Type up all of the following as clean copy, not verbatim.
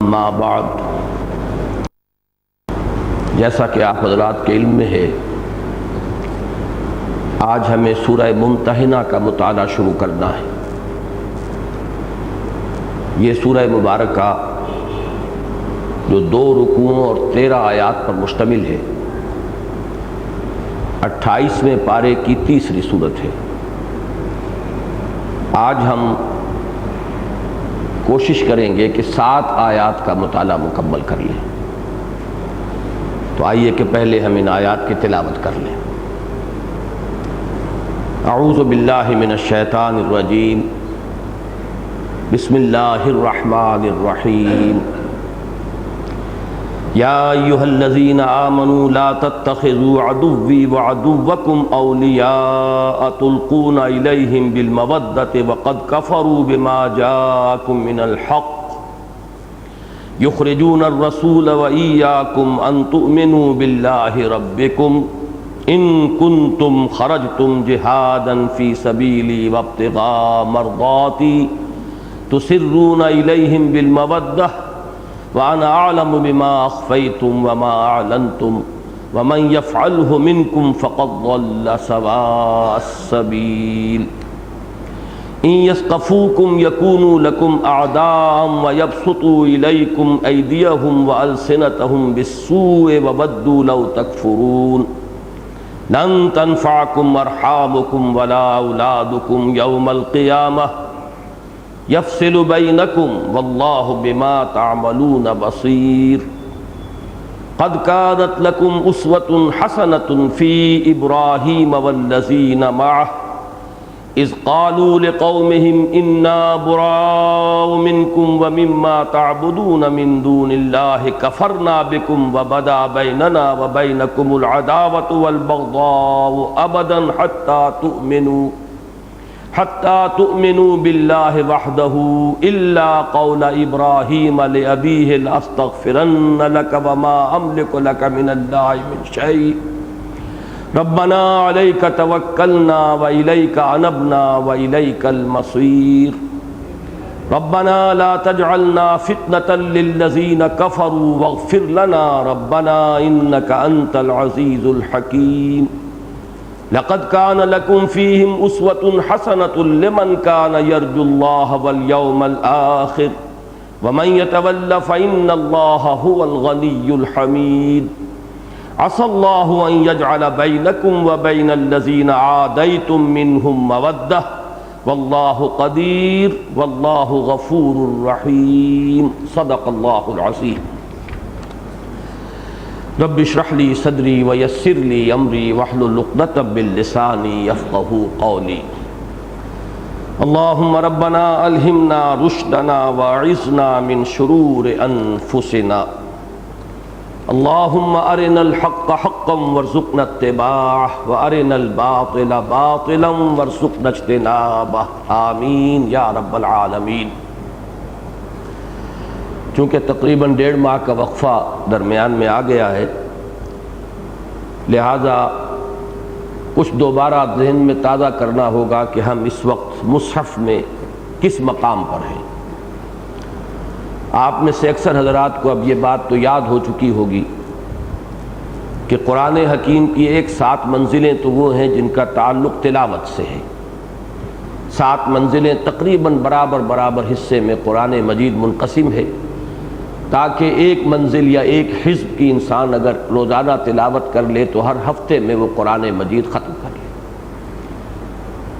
اما بعد، جیسا کہ آپ حضرات کے علم میں ہے، آج ہمیں سورہ ممتحنہ کا مطالعہ شروع کرنا ہے۔ یہ سورہ مبارکہ جو 2 رکوعوں اور 13 آیات پر مشتمل ہے، 28ویں پارے کی تیسری صورت ہے۔ آج ہم کوشش کریں گے کہ 7 آیات کا مطالعہ مکمل کر لیں۔ تو آئیے کہ پہلے ہم ان آیات کی تلاوت کر لیں۔ اعوذ باللہ من الشیطان الرجیم، بسم اللہ الرحمن الرحیم۔ یا ایھا الذین آمنوا لا تتخذوا عدوی وعدوکم اولیاء تلقون الیہم بالمودۃ وقد کفروا بما جاءکم من الحق یخرجون الرسول وإیاکم ان تؤمنوا باللہ ربکم ان کنتم خرجتم جہادا فی سبیلی وابتغاء مرضاتی تسرون الیہم بالمودۃ وَأَنَا أَعْلَمُ بِمَا أَخْفَيْتُمْ وَمَا أَعْلَنْتُمْ وَمَنْ يَفْعَلْهُ مِنْكُمْ فَقَدْ ضَلَّ سَوَاءَ السَّبِيلِ إِنْ يَثْقَفُوكُمْ يَكُونُوا لَكُمْ أَعْدَاءً وَيَبْسُطُوا إِلَيْكُمْ أَيْدِيَهُمْ وَأَلْسِنَتَهُمْ بِالسُّوءِ وَوَدُّوا لَوْ تَكْفُرُونَ لَنْ تَنْفَعَكُمْ أَرْحَامُكُمْ وَلَا أَوْلَادُكُمْ يَوْمَ الْقِيَامَةِ یفصل بینکم واللہ بما تعملون بصیر قد کانت لکم اسوۃ حسنۃ فی ابراہیم والذین معہ اذ قالوا لقومہم انا براء منکم ومما تعبدون من دون اللہ کفرنا بکم وبدا بیننا وبینکم العداوۃ والبغضاء ابدا حتى تؤمنوا بالله وحده إلا قول إبراهيم لأبيه لأستغفرن لك وما أملك لك من الله من شيء ربنا عليك توكلنا وإليك أنبنا وإليك المصير ربنا لا تجعلنا فتنة للذين كفروا واغفر لنا ربنا إنك أنت العزيز الحكيم لقد كان لكم فيهم أسوة حسنة لمن كان يرجو الله واليوم الآخر ومن يتول فإن الله هو الغني الحميد عسى الله أن يجعل بينكم وبين الذين عاديتم منهم مودة والله قدير والله غفور رحيم صدق الله العظيم۔ رب اشرح لي صدري ويسر لي امري واحلل عقدة من لساني يفقهوا قولي۔ اللهم ربنا الهمنا رشدنا واعصمنا من شرور انفسنا۔ اللهم ارنا الحق حقا وارزقنا اتباعه وارنا الباطل باطلا وارزقنا اجتنابه آمین یا رب العالمین۔ چونکہ تقریباً 1.5 ماہ کا وقفہ درمیان میں آ گیا ہے، لہذا کچھ دوبارہ ذہن میں تازہ کرنا ہوگا کہ ہم اس وقت مصحف میں کس مقام پر ہیں۔ آپ میں سے اکثر حضرات کو اب یہ بات تو یاد ہو چکی ہوگی کہ قرآن حکیم کی 7 منزلیں تو وہ ہیں جن کا تعلق تلاوت سے ہے۔ 7 منزلیں تقریباً برابر حصے میں قرآن مجید منقسم ہے، تاکہ ایک منزل یا ایک حزب کی انسان اگر روزانہ تلاوت کر لے تو ہر ہفتے میں وہ قرآن مجید ختم کر لے۔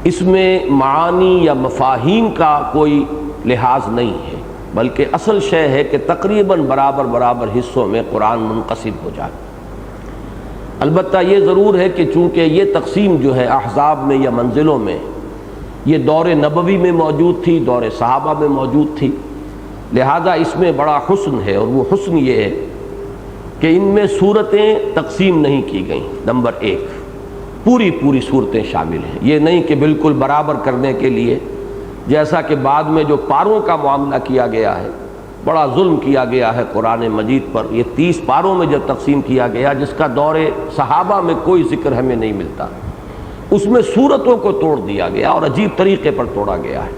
اس میں معانی یا مفاہیم کا کوئی لحاظ نہیں ہے، بلکہ اصل شے ہے کہ تقریباً برابر حصوں میں قرآن منقسم ہو جائے۔ البتہ یہ ضرور ہے کہ چونکہ یہ تقسیم جو ہے احزاب میں یا منزلوں میں یہ دور نبوی میں موجود تھی، دور صحابہ میں موجود تھی، لہذا اس میں بڑا حسن ہے، اور وہ حسن یہ ہے کہ ان میں صورتیں تقسیم نہیں کی گئیں۔ نمبر 1، پوری صورتیں شامل ہیں، یہ نہیں کہ بالکل برابر کرنے کے لیے جیسا کہ بعد میں جو پاروں کا معاملہ کیا گیا ہے، بڑا ظلم کیا گیا ہے قرآن مجید پر۔ یہ 30 پاروں میں جب تقسیم کیا گیا جس کا دور صحابہ میں کوئی ذکر ہمیں نہیں ملتا، اس میں صورتوں کو توڑ دیا گیا اور عجیب طریقے پر توڑا گیا ہے۔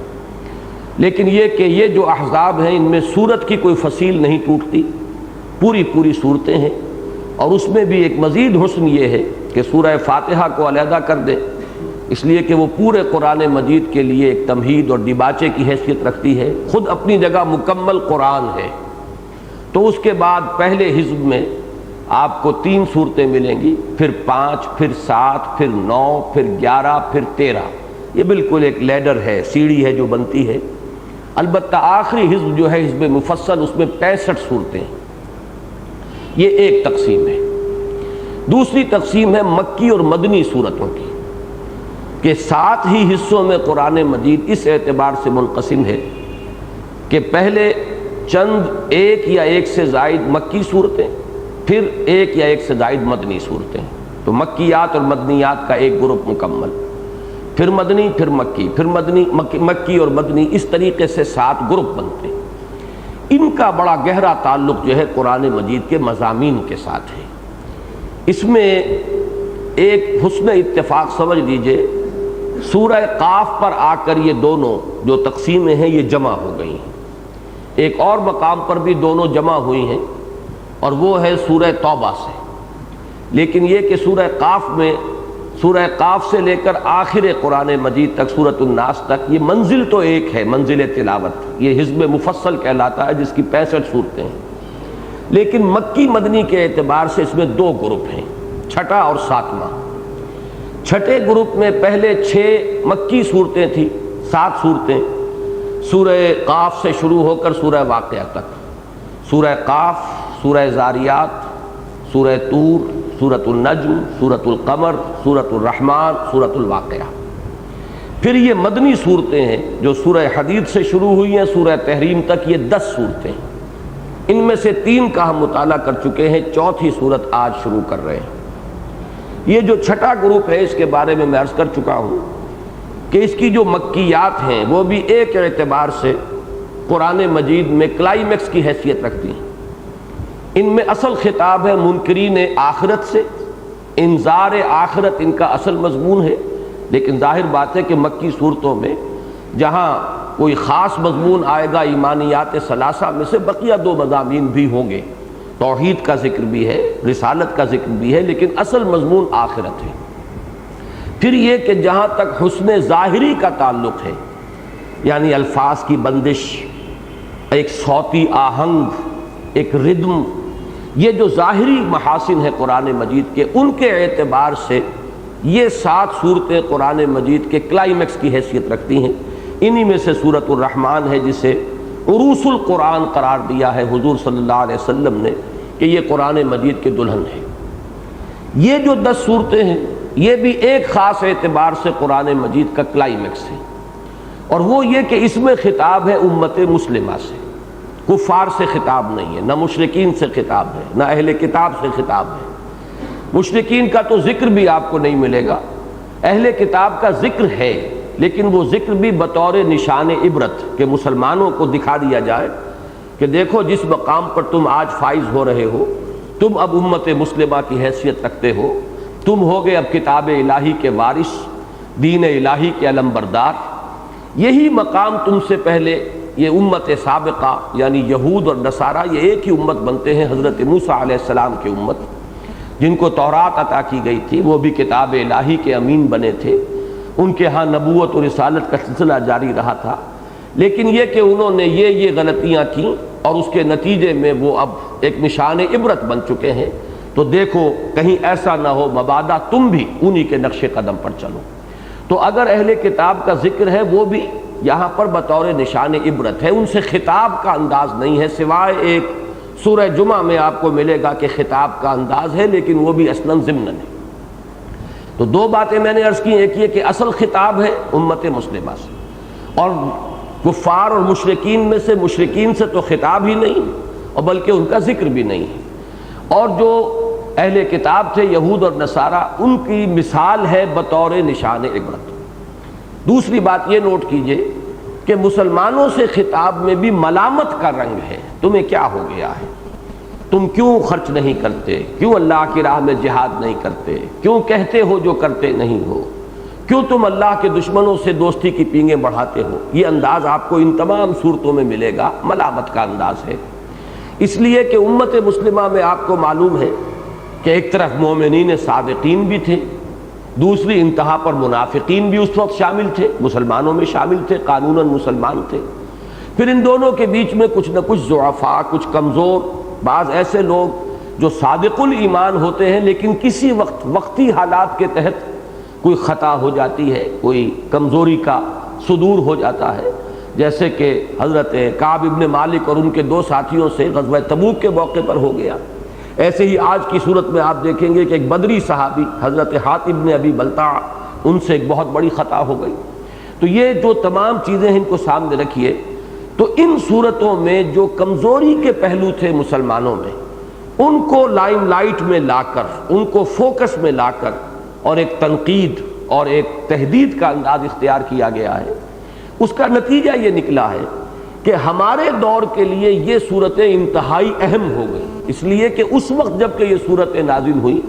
لیکن یہ کہ یہ جو احزاب ہیں ان میں سورت کی کوئی فصیل نہیں ٹوٹتی، پوری پوری صورتیں ہیں، اور اس میں بھی ایک مزید حسن یہ ہے کہ سورہ فاتحہ کو علیحدہ کر دے، اس لیے کہ وہ پورے قرآن مجید کے لیے ایک تمہید اور دیباچے کی حیثیت رکھتی ہے، خود اپنی جگہ مکمل قرآن ہے۔ تو اس کے بعد پہلے حزب میں آپ کو 3 صورتیں ملیں گی، پھر 5، پھر 7، پھر 9، پھر 11، پھر 13۔ یہ بالکل ایک لیڈر ہے، سیڑھی ہے جو بنتی ہے۔ البتہ آخری حزب جو ہے حزب مفصل، اس میں 65 صورتیں ہیں۔ یہ ایک تقسیم ہے۔ دوسری تقسیم ہے مکی اور مدنی صورتوں کی، کہ 7 ہی حصوں میں قرآن مجید اس اعتبار سے منقسم ہے کہ پہلے چند ایک یا ایک سے زائد مکی صورتیں، پھر ایک یا ایک سے زائد مدنی صورتیں، تو مکیات اور مدنیات کا ایک گروپ مکمل، پھر مدنی، پھر مکی، پھر مدنی، مکی اور مدنی، اس طریقے سے 7 گروپ بنتے ہیں۔ ان کا بڑا گہرا تعلق جو ہے قرآن مجید کے مضامین کے ساتھ ہے۔ اس میں ایک حسن اتفاق سمجھ لیجئے، سورہ قاف پر آ کر یہ دونوں جو تقسیمیں ہیں یہ جمع ہو گئی ہیں۔ ایک اور مقام پر بھی دونوں جمع ہوئی ہیں، اور وہ ہے سورہ توبہ سے۔ لیکن یہ کہ سورہ قاف میں، سورہ قاف سے لے کر آخر قرآن مجید تک، سورۃ الناس تک، یہ منزل تو ایک ہے، منزل تلاوت، یہ حزب مفصل کہلاتا ہے، جس کی 65 صورتیں ہیں۔ لیکن مکی مدنی کے اعتبار سے اس میں 2 گروپ ہیں، چھٹا اور 7واں۔ چھٹے گروپ میں پہلے 6 مکی صورتیں تھیں، 7 صورتیں، سورہ قاف سے شروع ہو کر سورہ واقعہ تک، سورہ قاف، سورہ زاریات، سورہ طور، سورۃ النجم، سورۃ القمر، سورۃ الرحمن، سورۃ الواقعہ۔ پھر یہ مدنی صورتیں ہیں جو سورہ حدید سے شروع ہوئی ہیں سورہ تحریم تک، یہ 10 صورتیں ہیں۔ ان میں سے 3 کا ہم مطالعہ کر چکے ہیں، 4تھی صورت آج شروع کر رہے ہیں۔ یہ جو چھٹا گروپ ہے اس کے بارے میں عرض کر چکا ہوں کہ اس کی جو مکیات ہیں وہ بھی ایک اعتبار سے قرآن مجید میں کلائمیکس کی حیثیت رکھتی ہیں۔ ان میں اصل خطاب ہے منکرین آخرت سے، انذار آخرت ان کا اصل مضمون ہے۔ لیکن ظاہر بات ہے کہ مکی صورتوں میں جہاں کوئی خاص مضمون آئے گا ایمانیات ثلاثہ میں سے، بقیہ 2 مضامین بھی ہوں گے، توحید کا ذکر بھی ہے، رسالت کا ذکر بھی ہے، لیکن اصل مضمون آخرت ہے۔ پھر یہ کہ جہاں تک حسن ظاہری کا تعلق ہے، یعنی الفاظ کی بندش، ایک صوتی آہنگ، ایک ردم، یہ جو ظاہری محاسن ہے قرآن مجید کے، ان کے اعتبار سے یہ 7 صورتیں قرآن مجید کے کلائمیکس کی حیثیت رکھتی ہیں۔ انہی میں سے سورۃ الرحمن ہے جسے عروس القرآن قرار دیا ہے حضور صلی اللہ علیہ وسلم نے، کہ یہ قرآن مجید کے دلہن ہے۔ یہ جو 10 صورتیں ہیں یہ بھی ایک خاص اعتبار سے قرآن مجید کا کلائمیکس ہے، اور وہ یہ کہ اس میں خطاب ہے امت مسلمہ سے، کفار سے خطاب نہیں ہے، نہ مشرکین سے خطاب ہے، نہ اہل کتاب سے خطاب ہے۔ مشرکین کا تو ذکر بھی آپ کو نہیں ملے گا، اہل کتاب کا ذکر ہے، لیکن وہ ذکر بھی بطور نشان عبرت، کہ مسلمانوں کو دکھا دیا جائے کہ دیکھو جس مقام پر تم آج فائز ہو رہے ہو، تم اب امت مسلمہ کی حیثیت رکھتے ہو، تم ہوگے اب کتاب الہی کے وارث، دین الہی کے علمبردار۔ یہی مقام تم سے پہلے یہ امت سابقہ یعنی یہود اور نصارہ، یہ ایک ہی امت بنتے ہیں، حضرت موسیٰ علیہ السلام کی امت، جن کو تورات عطا کی گئی تھی، وہ بھی کتاب الہی کے امین بنے تھے، ان کے ہاں نبوت اور رسالت کا سلسلہ جاری رہا تھا۔ لیکن یہ کہ انہوں نے یہ غلطیاں کیں اور اس کے نتیجے میں وہ اب ایک نشان عبرت بن چکے ہیں، تو دیکھو کہیں ایسا نہ ہو مبادا تم بھی انہی کے نقش قدم پر چلو۔ تو اگر اہل کتاب کا ذکر ہے وہ بھی یہاں پر بطور نشان عبرت ہے، ان سے خطاب کا انداز نہیں ہے، سوائے ایک سورہ جمعہ میں آپ کو ملے گا کہ خطاب کا انداز ہے، لیکن وہ بھی اصلاً ضمناً ہے۔ تو 2 باتیں میں نے عرض کی، ایک یہ کہ اصل خطاب ہے امت مسلمہ سے، اور کفار اور مشرکین میں سے، مشرکین سے تو خطاب ہی نہیں، اور بلکہ ان کا ذکر بھی نہیں ہے۔ اور جو اہل کتاب تھے یہود اور نصارہ، ان کی مثال ہے بطور نشان عبرت۔ دوسری بات یہ نوٹ کیجئے کہ مسلمانوں سے خطاب میں بھی ملامت کا رنگ ہے، تمہیں کیا ہو گیا ہے، تم کیوں خرچ نہیں کرتے، کیوں اللہ کی راہ میں جہاد نہیں کرتے، کیوں کہتے ہو جو کرتے نہیں ہو، کیوں تم اللہ کے دشمنوں سے دوستی کی پینگیں بڑھاتے ہو؟ یہ انداز آپ کو ان تمام صورتوں میں ملے گا، ملامت کا انداز ہے، اس لیے کہ امت مسلمہ میں آپ کو معلوم ہے کہ ایک طرف مومنین صادقین بھی تھے، دوسری انتہا پر منافقین بھی اس وقت شامل تھے، مسلمانوں میں شامل تھے، قانوناً مسلمان تھے۔ پھر ان دونوں کے بیچ میں کچھ نہ کچھ ضعفاء، کچھ کمزور، بعض ایسے لوگ جو صادق الایمان ہوتے ہیں لیکن کسی وقتی حالات کے تحت کوئی خطا ہو جاتی ہے، کوئی کمزوری کا صدور ہو جاتا ہے، جیسے کہ حضرت کعب ابن مالک اور ان کے دو ساتھیوں سے غزوہ تبوک کے موقع پر ہو گیا۔ ایسے ہی آج کی صورت میں آپ دیکھیں گے کہ ایک بدری صحابی حضرت حاتب بن ابی بلتع، ان سے ایک بہت بڑی خطا ہو گئی۔ تو یہ جو تمام چیزیں ان کو سامنے رکھیے، تو ان صورتوں میں جو کمزوری کے پہلو تھے مسلمانوں میں، ان کو لائم لائٹ میں لا کر، ان کو فوکس میں لا کر اور ایک تنقید اور ایک تحدید کا انداز اختیار کیا گیا ہے۔ اس کا نتیجہ یہ نکلا ہے کہ ہمارے دور کے لیے یہ صورتیں انتہائی اہم ہو گئی، اس لیے کہ اس وقت جب کہ یہ صورتیں نازل ہوئیں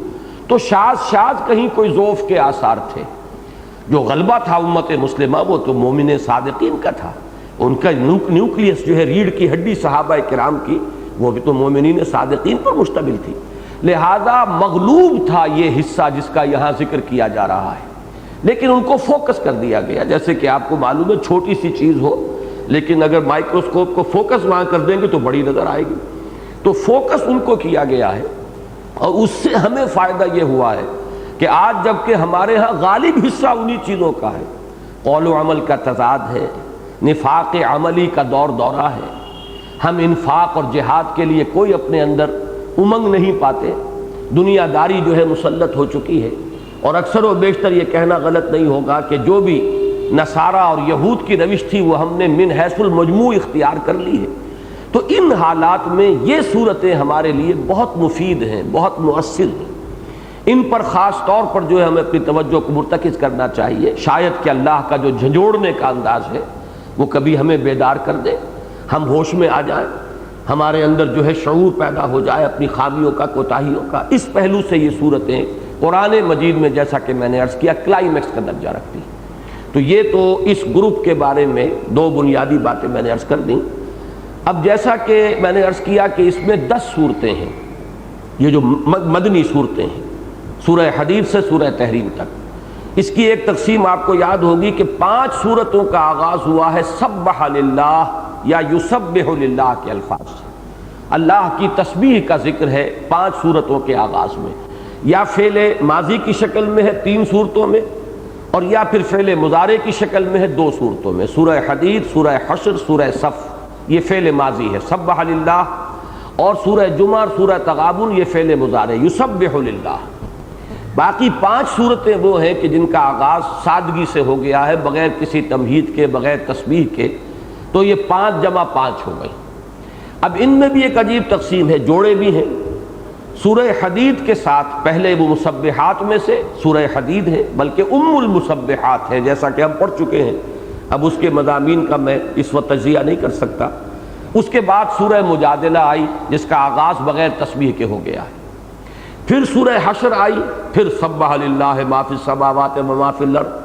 تو شاذ کہیں کوئی ضعف کے آثار تھے۔ جو غلبہ تھا امت مسلمہ وہ تو مومن صادقین کا تھا، ان کا نیوکلیس جو ہے ریڑھ کی ہڈی صحابہ کرام کی، وہ بھی تو مومنین صادقین پر مشتمل تھی، لہذا مغلوب تھا یہ حصہ جس کا یہاں ذکر کیا جا رہا ہے، لیکن ان کو فوکس کر دیا گیا۔ جیسے کہ آپ کو معلوم ہے چھوٹی سی چیز ہو لیکن اگر مائکروسکوپ کو فوکس وہاں کر دیں گے تو بڑی نظر آئے گی، تو فوکس ان کو کیا گیا ہے، اور اس سے ہمیں فائدہ یہ ہوا ہے کہ آج جب کہ ہمارے ہاں غالب حصہ انہی چیزوں کا ہے، قول و عمل کا تضاد ہے، نفاق عملی کا دورہ ہے، ہم انفاق اور جہاد کے لیے کوئی اپنے اندر امنگ نہیں پاتے، دنیا داری جو ہے مسلط ہو چکی ہے، اور اکثر و بیشتر یہ کہنا غلط نہیں ہوگا کہ جو بھی نصارہ اور یہود کی روش تھی وہ ہم نے من حیث المجموع اختیار کر لی ہے۔ تو ان حالات میں یہ صورتیں ہمارے لیے بہت مفید ہیں، بہت مؤثر ہیں، ان پر خاص طور پر جو ہے ہمیں اپنی توجہ کو مرتکز کرنا چاہیے۔ شاید کہ اللہ کا جو جھنجھوڑنے کا انداز ہے وہ کبھی ہمیں بیدار کر دے، ہم ہوش میں آ جائیں، ہمارے اندر جو ہے شعور پیدا ہو جائے اپنی خامیوں کا، کوتاہیوں کا۔ اس پہلو سے یہ صورتیں قرآن مجید میں جیسا کہ میں نے عرض کیا کلائمیکس کا درجہ رکھتی ہیں۔ تو یہ تو اس گروپ کے بارے میں دو بنیادی باتیں میں نے عرض کر دیں۔ اب جیسا کہ میں نے عرض کیا کہ اس میں 10 صورتیں ہیں، یہ جو مدنی صورتیں ہیں، سورہ حدید سے سورہ تحریم تک۔ اس کی ایک تقسیم آپ کو یاد ہوگی کہ 5 صورتوں کا آغاز ہوا ہے سبح للہ یا یسبح للہ کے الفاظ سے۔ اللہ کی تسبیح کا ذکر ہے 5 صورتوں کے آغاز میں، یا فعل ماضی کی شکل میں ہے 3 صورتوں میں، اور یا پھر فعل مضارع کی شکل میں ہے 2 صورتوں میں، سورہ حدید، سورہ حشر، سورہ صف، یہ فعل ماضی ہے سبح للہ، اور سورہ جمعہ اور سورہ تغابن یہ فعل مضارع یسبح للہ۔ باقی 5 صورتیں وہ ہیں کہ جن کا آغاز سادگی سے ہو گیا ہے، بغیر کسی تمہید کے، بغیر تسبیح کے، تو یہ 5 جمع 5 ہو گئی۔ اب ان میں بھی ایک عجیب تقسیم ہے، جوڑے بھی ہیں۔ سورہ حدید کے ساتھ پہلے وہ مسبحات میں سے سورہ حدید ہے، بلکہ ام المسبحات ہے، جیسا کہ ہم پڑھ چکے ہیں، اب اس کے مضامین کا میں اس وقت تجزیہ نہیں کر سکتا۔ اس کے بعد سورہ مجادلہ آئی جس کا آغاز بغیر تسبیح کے ہو گیا ہے، پھر سورہ حشر آئی، پھر سبح للہ ما فی السماوات و ما فی الارض،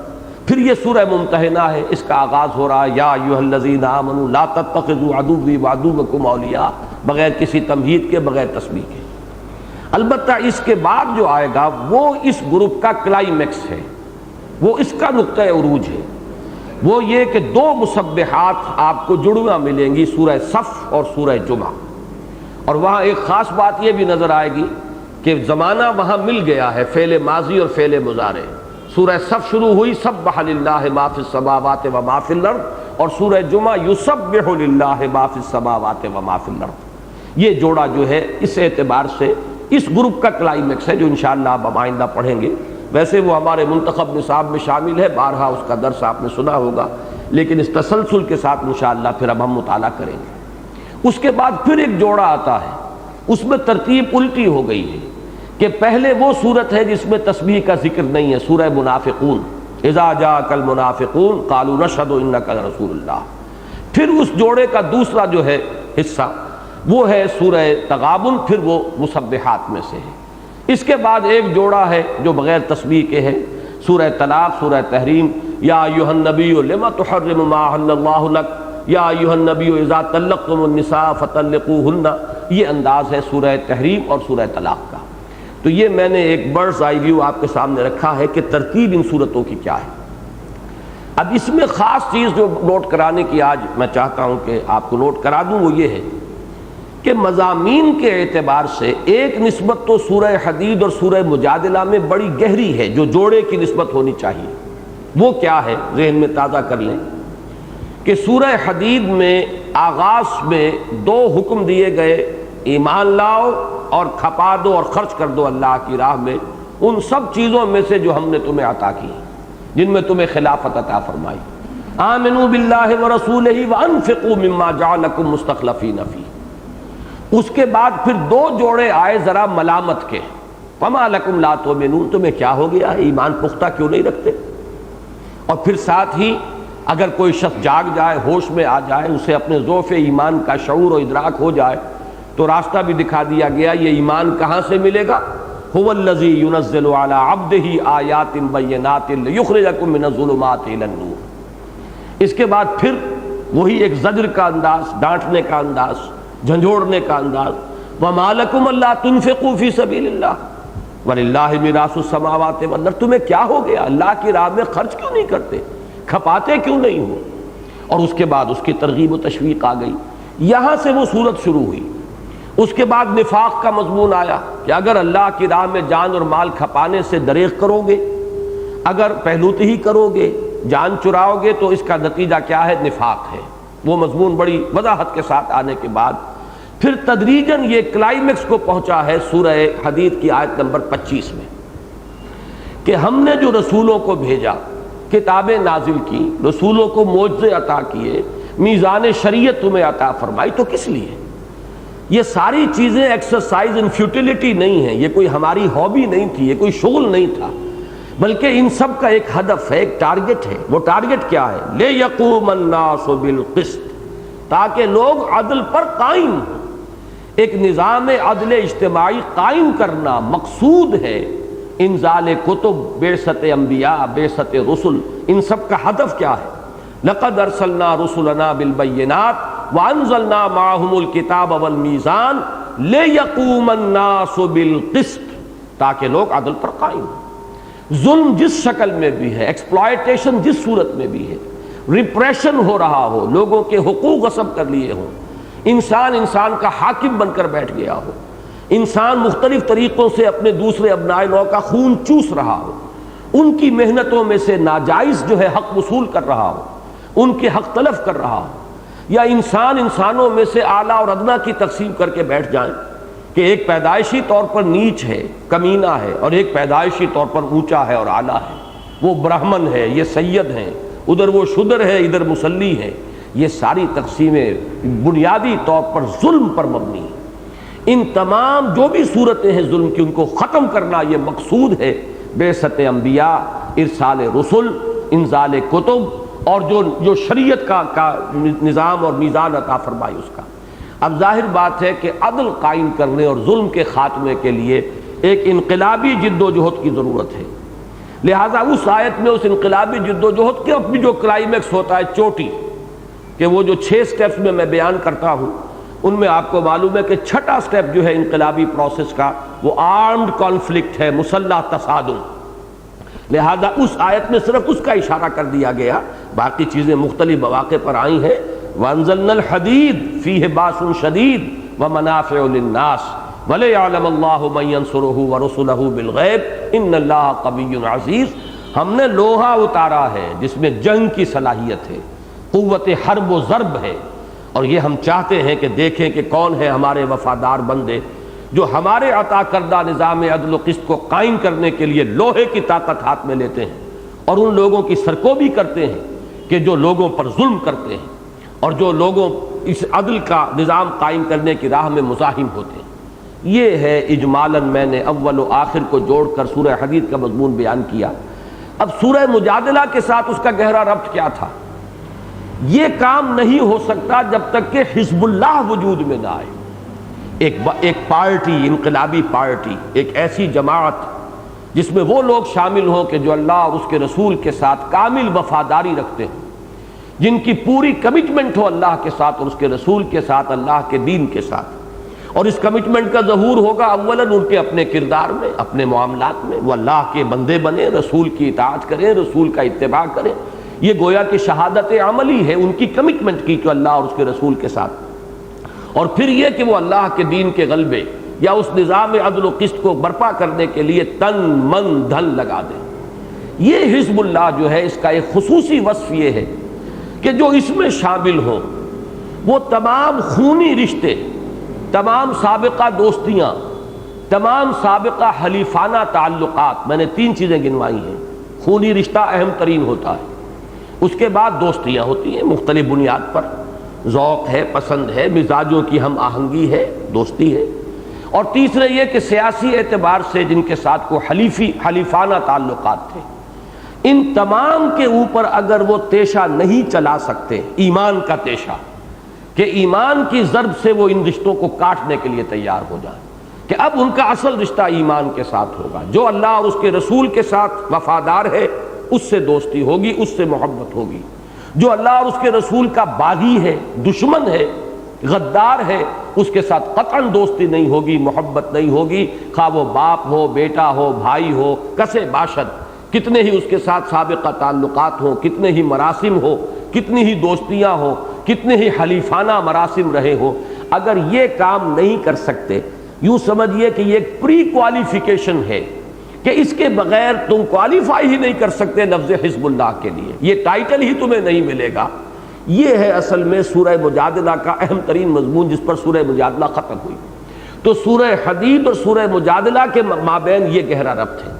پھر یہ سورہ ممتحنہ ہے، اس کا آغاز ہو رہا ہے یا ایھا الذین آمنوا لا تتخذوا عدوی وعدوکم اولیاء، بغیر کسی تمہید کے، بغیر تسبیح کے۔ البتہ اس کے بعد جو آئے گا وہ اس گروپ کا کلائمیکس ہے، وہ اس کا نقطہ عروج ہے، وہ یہ کہ 2 مسبحات آپ کو جڑواں ملیں گی، سورہ صف اور سورہ جمعہ، اور وہاں ایک خاص بات یہ بھی نظر آئے گی کہ زمانہ وہاں مل گیا ہے، فعل ماضی اور فعل مضارع۔ سورہ صف شروع ہوئی سبح للہ ما فی السماوات و ما فی الارض، اور سورہ جمعہ یسبح للہ ما فی السماوات و ما فی الارض۔ یہ جوڑا جو ہے اس اعتبار سے اس گروپ کا کلائمیکس ہے، جو انشاءاللہ اب آئندہ پڑھیں گے۔ ویسے وہ ہمارے منتخب نصاب میں شامل ہے، بارہا اس کا درس آپ نے سنا ہوگا، لیکن اس تسلسل کے ساتھ انشاءاللہ پھر اب ہم مطالعہ کریں گے۔ اس کے بعد پھر ایک جوڑا آتا ہے، اس میں ترتیب الٹی ہو گئی ہے کہ پہلے وہ صورت ہے جس میں تسبیح کا ذکر نہیں ہے، سورہ منافقون، اذا جاءک المنافقون قالوا نشہد انک لرسول اللہ۔ پھر اس جوڑے کا دوسرا جو ہے حصہ وہ ہے سورہ تغابن، پھر وہ مسبحات میں سے ہے۔ اس کے بعد ایک جوڑا ہے جو بغیر تسبیح کے ہے، سورہ طلاق، سورہ تحریم، یا ایھا النبی لما تحرم ما احل اللہ لک، یا ایھا النبی اذا طلقتم النساء فطلقوہن، یہ انداز ہے سورہ تحریم اور سورہ طلاق کا۔ تو یہ میں نے ایک برڈز آئی ویو آپ کے سامنے رکھا ہے کہ ترتیب ان صورتوں کی کیا ہے۔ اب اس میں خاص چیز جو نوٹ کرانے کی آج میں چاہتا ہوں کہ آپ کو نوٹ کرا دوں وہ یہ ہے کہ مضامین کے اعتبار سے ایک نسبت تو سورہ حدید اور سورہ مجادلہ میں بڑی گہری ہے جو جوڑے کی نسبت ہونی چاہیے۔ وہ کیا ہے ذہن میں تازہ کر لیں کہ سورہ حدید میں آغاز میں دو حکم دیے گئے، ایمان لاؤ اور کھپا دو اور خرچ کر دو اللہ کی راہ میں ان سب چیزوں میں سے جو ہم نے تمہیں عطا کی، جن میں تمہیں خلافت عطا فرمائی۔ آمنوا باللہ ورسولہ وانفقوا مما جعلکم مستخلفین فیہ۔ اس کے بعد پھر دو جوڑے آئے ذرا ملامت کے، فما لکم لا تؤمنون، تمہیں کیا ہو گیا ہے، ایمان پختہ کیوں نہیں رکھتے؟ اور پھر ساتھ ہی اگر کوئی شخص جاگ جائے، ہوش میں آ جائے، اسے اپنے ضعف ایمان کا شعور و ادراک ہو جائے تو راستہ بھی دکھا دیا گیا، یہ ایمان کہاں سے ملے گا؟ هو الذی ينزل على عبده آیات بینات لیخرجکم من الظلمات الی النور۔ اس کے بعد پھر وہی ایک زجر کا انداز، ڈانٹنے کا انداز، جھنجھوڑنے کا انداز، وما لکم الا تنفقوا فی سبیل اللہ وللہ میراث السماوات والارض، تمہیں کیا ہو گیا، اللہ کی راہ میں خرچ کیوں نہیں کرتے، کھپاتے کیوں نہیں ہو؟ اور اس کے بعد اس کی ترغیب و تشویق آ گئی، یہاں سے وہ صورت شروع ہوئی۔ اس کے بعد نفاق کا مضمون آیا کہ اگر اللہ کی راہ میں جان اور مال کھپانے سے دریغ کرو گے، اگر پہلوت ہی کرو گے، جان چراؤ گے تو اس کا نتیجہ کیا ہے؟ نفاق ہے۔ وہ مضمون بڑی وضاحت کے ساتھ آنے کے بعد پھر تدریجاً یہ کلائمیکس کو پہنچا ہے سورہ حدید کی آیت نمبر 25 میں کہ ہم نے جو رسولوں کو بھیجا، کتابیں نازل کی، رسولوں کو معجزے عطا کیے، میزان شریعت تمہیں عطا فرمائی، تو کس لیے؟ یہ ساری چیزیں ایکسرسائز ان فیوٹیلٹی نہیں ہیں، یہ کوئی ہماری ہابی نہیں تھی، یہ کوئی شغل نہیں تھا، بلکہ ان سب کا ایک ہدف ہے، ایک ٹارگٹ ہے۔ وہ ٹارگٹ کیا ہے؟ لِيَقُومَ النَّاسُ بِالْقِسْطِ، تاکہ لوگ عدل پر قائم ہوں۔ ایک نظام عدل اجتماعی قائم کرنا مقصود ہے۔ انزال کتب، بعثت انبیاء، بعثت رسل، ان سب کا ہدف کیا ہے؟ لَقَدْ أَرْسَلْنَا رُسُلَنَا بِالْبَيِّنَاتِ وَأَنزَلْنَا مَعَهُمُ الْكِتَابَ وَالْمِيزَانَ لِيَقُومَ النَّاسُ بِالْقِسْطِ، تاکہ لوگ عدل پر قائم ہوں۔ ظلم جس شکل میں بھی ہے، ایکسپلائٹیشن جس صورت میں بھی ہے، ریپریشن ہو رہا ہو، لوگوں کے حقوق غصب کر لیے ہوں، انسان کا حاکم بن کر بیٹھ گیا ہو، انسان مختلف طریقوں سے اپنے دوسرے ابنائے نو کا خون چوس رہا ہو، ان کی محنتوں میں سے ناجائز جو ہے حق وصول کر رہا ہو، ان کے حق تلف کر رہا ہو، یا انسانوں میں سے اعلیٰ اور ادنیٰ کی تقسیم کر کے بیٹھ جائیں کہ ایک پیدائشی طور پر نیچ ہے، کمینہ ہے، اور ایک پیدائشی طور پر اونچا ہے اور اعلیٰ ہے، وہ برہمن ہے، یہ سید ہیں، ادھر وہ شودر ہے، ادھر مصلی ہے۔ یہ ساری تقسیمیں بنیادی طور پر ظلم پر مبنی ہیں۔ ان تمام جو بھی صورتیں ہیں ظلم کی، ان کو ختم کرنا یہ مقصود ہے بعثت انبیاء، ارسال رسل، انزال کتب، اور جو شریعت کا نظام اور میزان عطا فرمائی اس کا۔ اب ظاہر بات ہے کہ عدل قائم کرنے اور ظلم کے خاتمے کے لیے ایک انقلابی جد و جہد کی ضرورت ہے، لہٰذا اس آیت میں اس انقلابی جد و جہد کے اپنی جو کلائمیکس ہوتا ہے، چوٹی، کہ وہ جو 6 سٹیپس میں بیان کرتا ہوں ان میں آپ کو معلوم ہے کہ 6واں سٹیپ جو ہے انقلابی پروسیس کا وہ آرمڈ کانفلکٹ ہے، مسلح تصادم۔ لہذا اس آیت میں صرف اس کا اشارہ کر دیا گیا، باقی چیزیں مختلف مواقع پر آئی ہیں۔ وَأَنزَلْنَا الْحَدِيدَ فِيهِ بَأْسٌ شَدِيدٌ وَمَنَافِعُ لِلنَّاسِ وَلِيَعْلَمَ اللَّهُ مَن يَنصُرُهُ وَرُسُلَهُ بِالْغَيْبِ إِنَّ اللَّهَ قَوِيٌّ عَزِيزٌ۔ ہم نے لوہا اتارا ہے جس میں جنگ کی صلاحیت ہے، قوت حرب و ضرب ہے، اور یہ ہم چاہتے ہیں کہ دیکھیں کہ کون ہے ہمارے وفادار بندے جو ہمارے عطا کردہ نظام عدل و قسط کو قائم کرنے کے لیے لوہے کی طاقت ہاتھ میں لیتے ہیں، اور ان لوگوں کی سرکوبی کرتے ہیں کہ جو لوگوں پر ظلم کرتے ہیں اور جو لوگوں اس عدل کا نظام قائم کرنے کی راہ میں مزاحم ہوتے ہیں۔ یہ ہے اجمالاً میں نے اول و آخر کو جوڑ کر سورہ حدید کا مضمون بیان کیا۔ اب سورہ مجادلہ کے ساتھ اس کا گہرا ربط کیا تھا؟ یہ کام نہیں ہو سکتا جب تک کہ حزب اللہ وجود میں نہ آئے، ایک پارٹی، انقلابی پارٹی، ایک ایسی جماعت جس میں وہ لوگ شامل ہوں کہ جو اللہ اور اس کے رسول کے ساتھ کامل وفاداری رکھتے ہوں، جن کی پوری کمٹمنٹ ہو اللہ کے ساتھ اور اس کے رسول کے ساتھ، اللہ کے دین کے ساتھ۔ اور اس کمٹمنٹ کا ظہور ہوگا اولاً ان کے اپنے کردار میں، اپنے معاملات میں، وہ اللہ کے بندے بنے، رسول کی اطاعت کریں، رسول کا اتباع کریں۔ یہ گویا کہ شہادت عملی ہے ان کی کمٹمنٹ کی کہ اللہ اور اس کے رسول کے ساتھ۔ اور پھر یہ کہ وہ اللہ کے دین کے غلبے یا اس نظام عدل و قسط کو برپا کرنے کے لیے تن من دھن لگا دیں۔ یہ حزب اللہ جو ہے، اس کا ایک خصوصی وصف یہ ہے کہ جو اس میں شامل ہوں وہ تمام خونی رشتے، تمام سابقہ دوستیاں، تمام سابقہ حلیفانہ تعلقات، میں نے 3 چیزیں گنوائی ہیں۔ خونی رشتہ اہم ترین ہوتا ہے، اس کے بعد دوستیاں ہوتی ہیں مختلف بنیاد پر، ذوق ہے، پسند ہے، مزاجوں کی ہم آہنگی ہے، دوستی ہے، اور تیسرے یہ کہ سیاسی اعتبار سے جن کے ساتھ کو حلیفانہ تعلقات تھے، ان تمام کے اوپر اگر وہ تیشہ نہیں چلا سکتے، ایمان کا تیشہ، کہ ایمان کی ضرب سے وہ ان رشتوں کو کاٹنے کے لیے تیار ہو جائیں، کہ اب ان کا اصل رشتہ ایمان کے ساتھ ہوگا، جو اللہ اور اس کے رسول کے ساتھ وفادار ہے اس سے دوستی ہوگی، اس سے محبت ہوگی، جو اللہ اور اس کے رسول کا باغی ہے، دشمن ہے، غدار ہے، اس کے ساتھ قطعاً دوستی نہیں ہوگی، محبت نہیں ہوگی، خواہ وہ باپ ہو، بیٹا ہو، بھائی ہو، کسے باشد، کتنے ہی اس کے ساتھ سابقہ تعلقات ہوں، کتنے ہی مراسم ہو، کتنی ہی دوستیاں ہوں، کتنے ہی حلیفانہ مراسم رہے ہوں، اگر یہ کام نہیں کر سکتے، یوں سمجھیے کہ یہ ایک پری کوالیفیکیشن ہے کہ اس کے بغیر تم کوالیفائی ہی نہیں کر سکتے لفظ حزب اللہ کے لیے، یہ ٹائٹل ہی تمہیں نہیں ملے گا۔ یہ ہے اصل میں سورہ مجادلہ کا اہم ترین مضمون، جس پر سورہ مجادلہ ختم ہوئی۔ تو سورہ حدید اور سورہ مجادلہ کے مابین یہ گہرا ربط ہے۔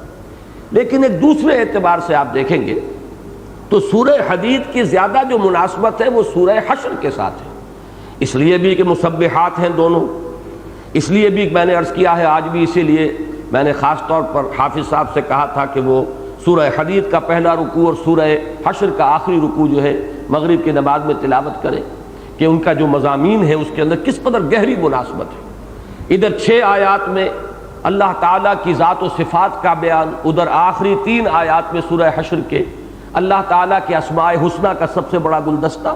لیکن ایک دوسرے اعتبار سے آپ دیکھیں گے تو سورہ حدید کی زیادہ جو مناسبت ہے وہ سورہ حشر کے ساتھ ہے، اس لیے بھی کہ مسبحات ہیں دونوں، اس لیے بھی میں نے عرض کیا ہے آج بھی، اسی لیے میں نے خاص طور پر حافظ صاحب سے کہا تھا کہ وہ سورہ حدید کا پہلا رکوع اور سورہ حشر کا آخری رکوع جو ہے مغرب کی نماز میں تلاوت کریں، کہ ان کا جو مضامین ہے اس کے اندر کس قدر گہری مناسبت ہے۔ ادھر 6 آیات میں اللہ تعالیٰ کی ذات و صفات کا بیان، ادھر آخری 3 آیات میں سورہ حشر کے اللہ تعالیٰ کے اسماء حسنہ کا سب سے بڑا گلدستہ،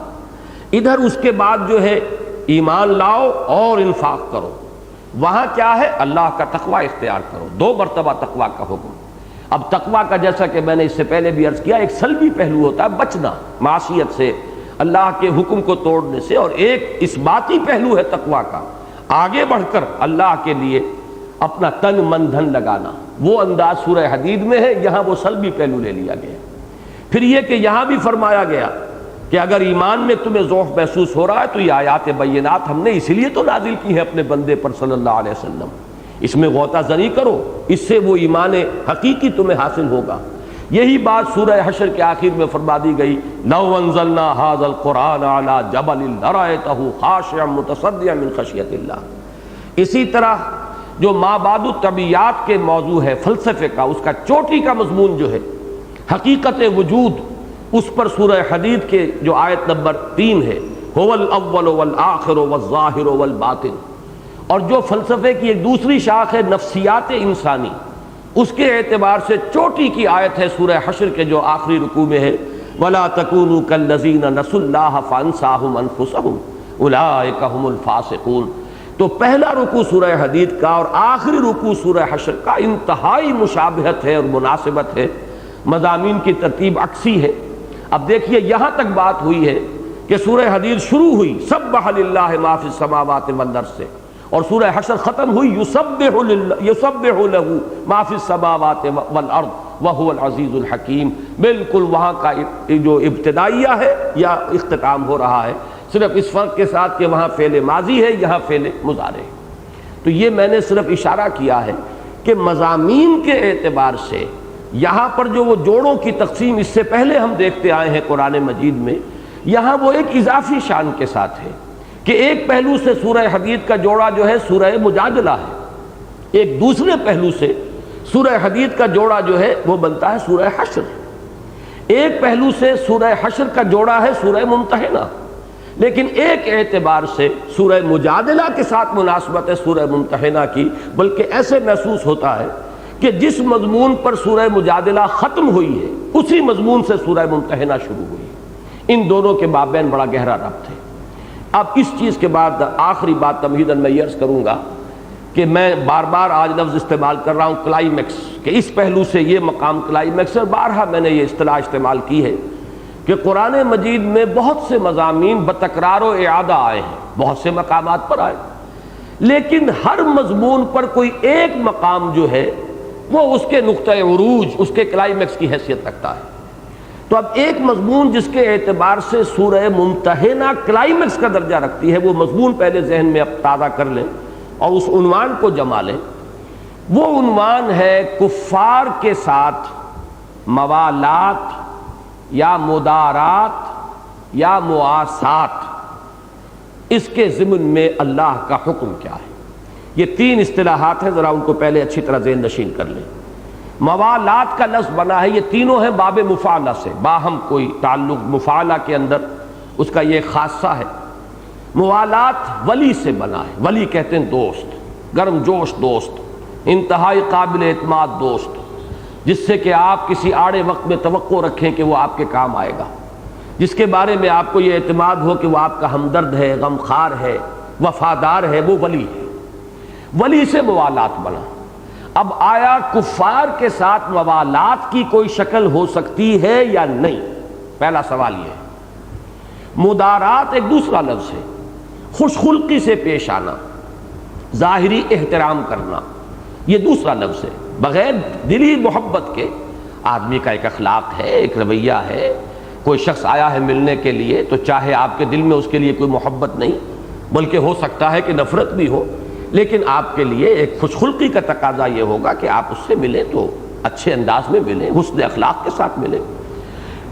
ادھر اس کے بعد جو ہے ایمان لاؤ اور انفاق کرو، وہاں کیا ہے اللہ کا تقوی اختیار کرو، 2 مرتبہ تقوی کا حکم۔ اب تقوی کا جیسا کہ میں نے اس سے پہلے بھی عرض کیا، ایک سلبی پہلو ہوتا ہے بچنا معصیت سے، اللہ کے حکم کو توڑنے سے، اور ایک اثباتی پہلو ہے تقوی کا، آگے بڑھ کر اللہ کے لیے اپنا تن من دھن لگانا۔ وہ انداز سورہ حدید میں ہے، یہاں وہ سلبی پہلو لے لیا گیا۔ پھر یہ کہ یہاں بھی فرمایا گیا کہ اگر ایمان میں تمہیں ذوق محسوس ہو رہا ہے تو یہ آیات بینات ہم نے اسی لیے تو نازل کی ہیں اپنے بندے پر صلی اللہ علیہ وسلم، اس میں غوطہ زنی کرو، اس سے وہ ایمان حقیقی تمہیں حاصل ہوگا۔ یہی بات سورہ حشر کے آخر میں فرما دی گئی، لو انزلنا ھذا القرآن علی جبل لرأیتہ خاشعا متصدعا من خشیۃ اللہ۔ اسی طرح جو مابعد الطبیعیات کے موضوع ہے، فلسفے کا، اس کا چوٹی کا مضمون جو ہے حقیقت وجود، اس پر سورہ حدید کے جو آیت نمبر 3 ہے، هو الاول والآخر والظاہر والباطن، اور جو فلسفے کی ایک دوسری شاخ ہے نفسیات انسانی، اس کے اعتبار سے چوٹی کی آیت ہے سورہ حشر کے جو آخری رکوع میں ہے، وَلَا تَكُونُوا كَالَّذِينَ نَسُوا اللَّهَ فَأَنسَاهُمْ أَنفُسَهُمْ أُولَٰئِكَ هُمُ الْفَاسِقُونَ۔ تو پہلا رکوع سورہ حدید کا اور آخری رکوع سورہ حشر کا انتہائی مشابہت ہے اور مناسبت ہے، مضامین کی ترتیب عکسی ہے۔ اب دیکھیے یہاں تک بات ہوئی ہے کہ سورہ حدید شروع ہوئی سبح للہ ما فی السماوات والارض سے، اور سورہ حشر ختم ہوئی یسبح لہ ما فی السماوات والارض وہو العزیز الحکیم۔ بالکل وہاں کا جو ابتدائیہ ہے یا اختتام ہو رہا ہے، صرف اس فرق کے ساتھ کہ وہاں فعل ماضی ہے، یہاں فعل مضارع ہے۔ تو یہ میں نے صرف اشارہ کیا ہے کہ مضامین کے اعتبار سے یہاں پر جو وہ جوڑوں کی تقسیم اس سے پہلے ہم دیکھتے آئے ہیں قرآن مجید میں، یہاں وہ ایک اضافی شان کے ساتھ ہے کہ ایک پہلو سے سورہ حدید کا جوڑا جو ہے سورہ مجادلہ ہے، ایک دوسرے پہلو سے سورہ حدید کا جوڑا جو ہے وہ بنتا ہے سورہ حشر، ایک پہلو سے سورہ حشر کا جوڑا ہے سورہ ممتحنہ، لیکن ایک اعتبار سے سورہ مجادلہ کے ساتھ مناسبت ہے سورہ ممتحنہ کی، بلکہ ایسے محسوس ہوتا ہے کہ جس مضمون پر سورہ مجادلہ ختم ہوئی ہے اسی مضمون سے سورہ ممتحنہ شروع ہوئی ہے، ان دونوں کے مابین بڑا گہرا ربط ہے۔ اب اس چیز کے بعد آخری بات تمہیداً میں یہ عرض کروں گا کہ میں بار بار آج لفظ استعمال کر رہا ہوں کلائمیکس، کہ اس پہلو سے یہ مقام کلائمیکس ہے، اور بارہا میں نے یہ اصطلاح استعمال کی ہے کہ قرآن مجید میں بہت سے مضامین بتکرار و اعادہ آئے ہیں، بہت سے مقامات پر آئے، لیکن ہر مضمون پر کوئی ایک مقام جو ہے وہ اس کے نقطہ عروج، اس کے کلائمیکس کی حیثیت رکھتا ہے۔ تو اب ایک مضمون جس کے اعتبار سے سورہ ممتحنہ کلائمیکس کا درجہ رکھتی ہے، وہ مضمون پہلے ذہن میں اب تازہ کر لیں اور اس عنوان کو جما لیں۔ وہ عنوان ہے کفار کے ساتھ موالات یا مدارات یا مواسات، اس کے ضمن میں اللہ کا حکم کیا ہے۔ یہ تین اصطلاحات ہیں، ذرا ان کو پہلے اچھی طرح ذہن نشین کر لیں۔ موالات کا لفظ بنا ہے، یہ تینوں ہیں باب مفاعلہ سے، باہم کوئی تعلق مفاعلہ کے اندر اس کا یہ خاصہ ہے۔ موالات ولی سے بنا ہے، ولی کہتے ہیں دوست، گرم جوش دوست، انتہائی قابل اعتماد دوست، جس سے کہ آپ کسی آڑے وقت میں توقع رکھیں کہ وہ آپ کے کام آئے گا، جس کے بارے میں آپ کو یہ اعتماد ہو کہ وہ آپ کا ہمدرد ہے، غمخوار ہے، وفادار ہے، وہ ولی ہے۔ ولی سے موالات بنا۔ اب آیا کفار کے ساتھ موالات کی کوئی شکل ہو سکتی ہے یا نہیں؟ پہلا سوال یہ ہے۔ مدارات ایک دوسرا لفظ ہے، خوش خلقی سے پیش آنا، ظاہری احترام کرنا، یہ دوسرا لفظ ہے۔ بغیر دلی محبت کے آدمی کا ایک اخلاق ہے، ایک رویہ ہے۔ کوئی شخص آیا ہے ملنے کے لیے تو چاہے آپ کے دل میں اس کے لیے کوئی محبت نہیں، بلکہ ہو سکتا ہے کہ نفرت بھی ہو، لیکن آپ کے لیے ایک خوش خلقی کا تقاضا یہ ہوگا کہ آپ اس سے ملیں تو اچھے انداز میں ملیں، حسن اخلاق کے ساتھ ملیں۔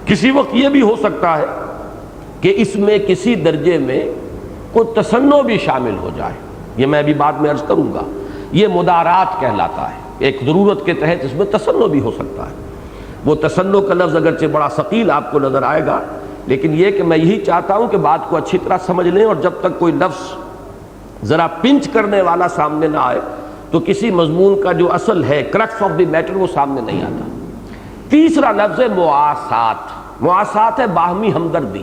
کسی وقت یہ بھی ہو سکتا ہے کہ اس میں کسی درجے میں کوئی تصنع بھی شامل ہو جائے، یہ میں ابھی بعد میں عرض کروں گا۔ یہ مدارات کہلاتا ہے، ایک ضرورت کے تحت اس میں تصنع بھی ہو سکتا ہے۔ وہ تصنع کا لفظ اگرچہ بڑا ثقیل آپ کو نظر آئے گا، لیکن یہ کہ میں یہی چاہتا ہوں کہ بات کو اچھی طرح سمجھ لیں، اور جب تک کوئی لفظ ذرا پنچ کرنے والا سامنے نہ آئے تو کسی مضمون کا جو اصل ہے، کرکس آف دی میٹر، وہ سامنے نہیں آتا۔ تیسرا لفظ ہے مواسات۔ مواسات ہے باہمی ہمدردی،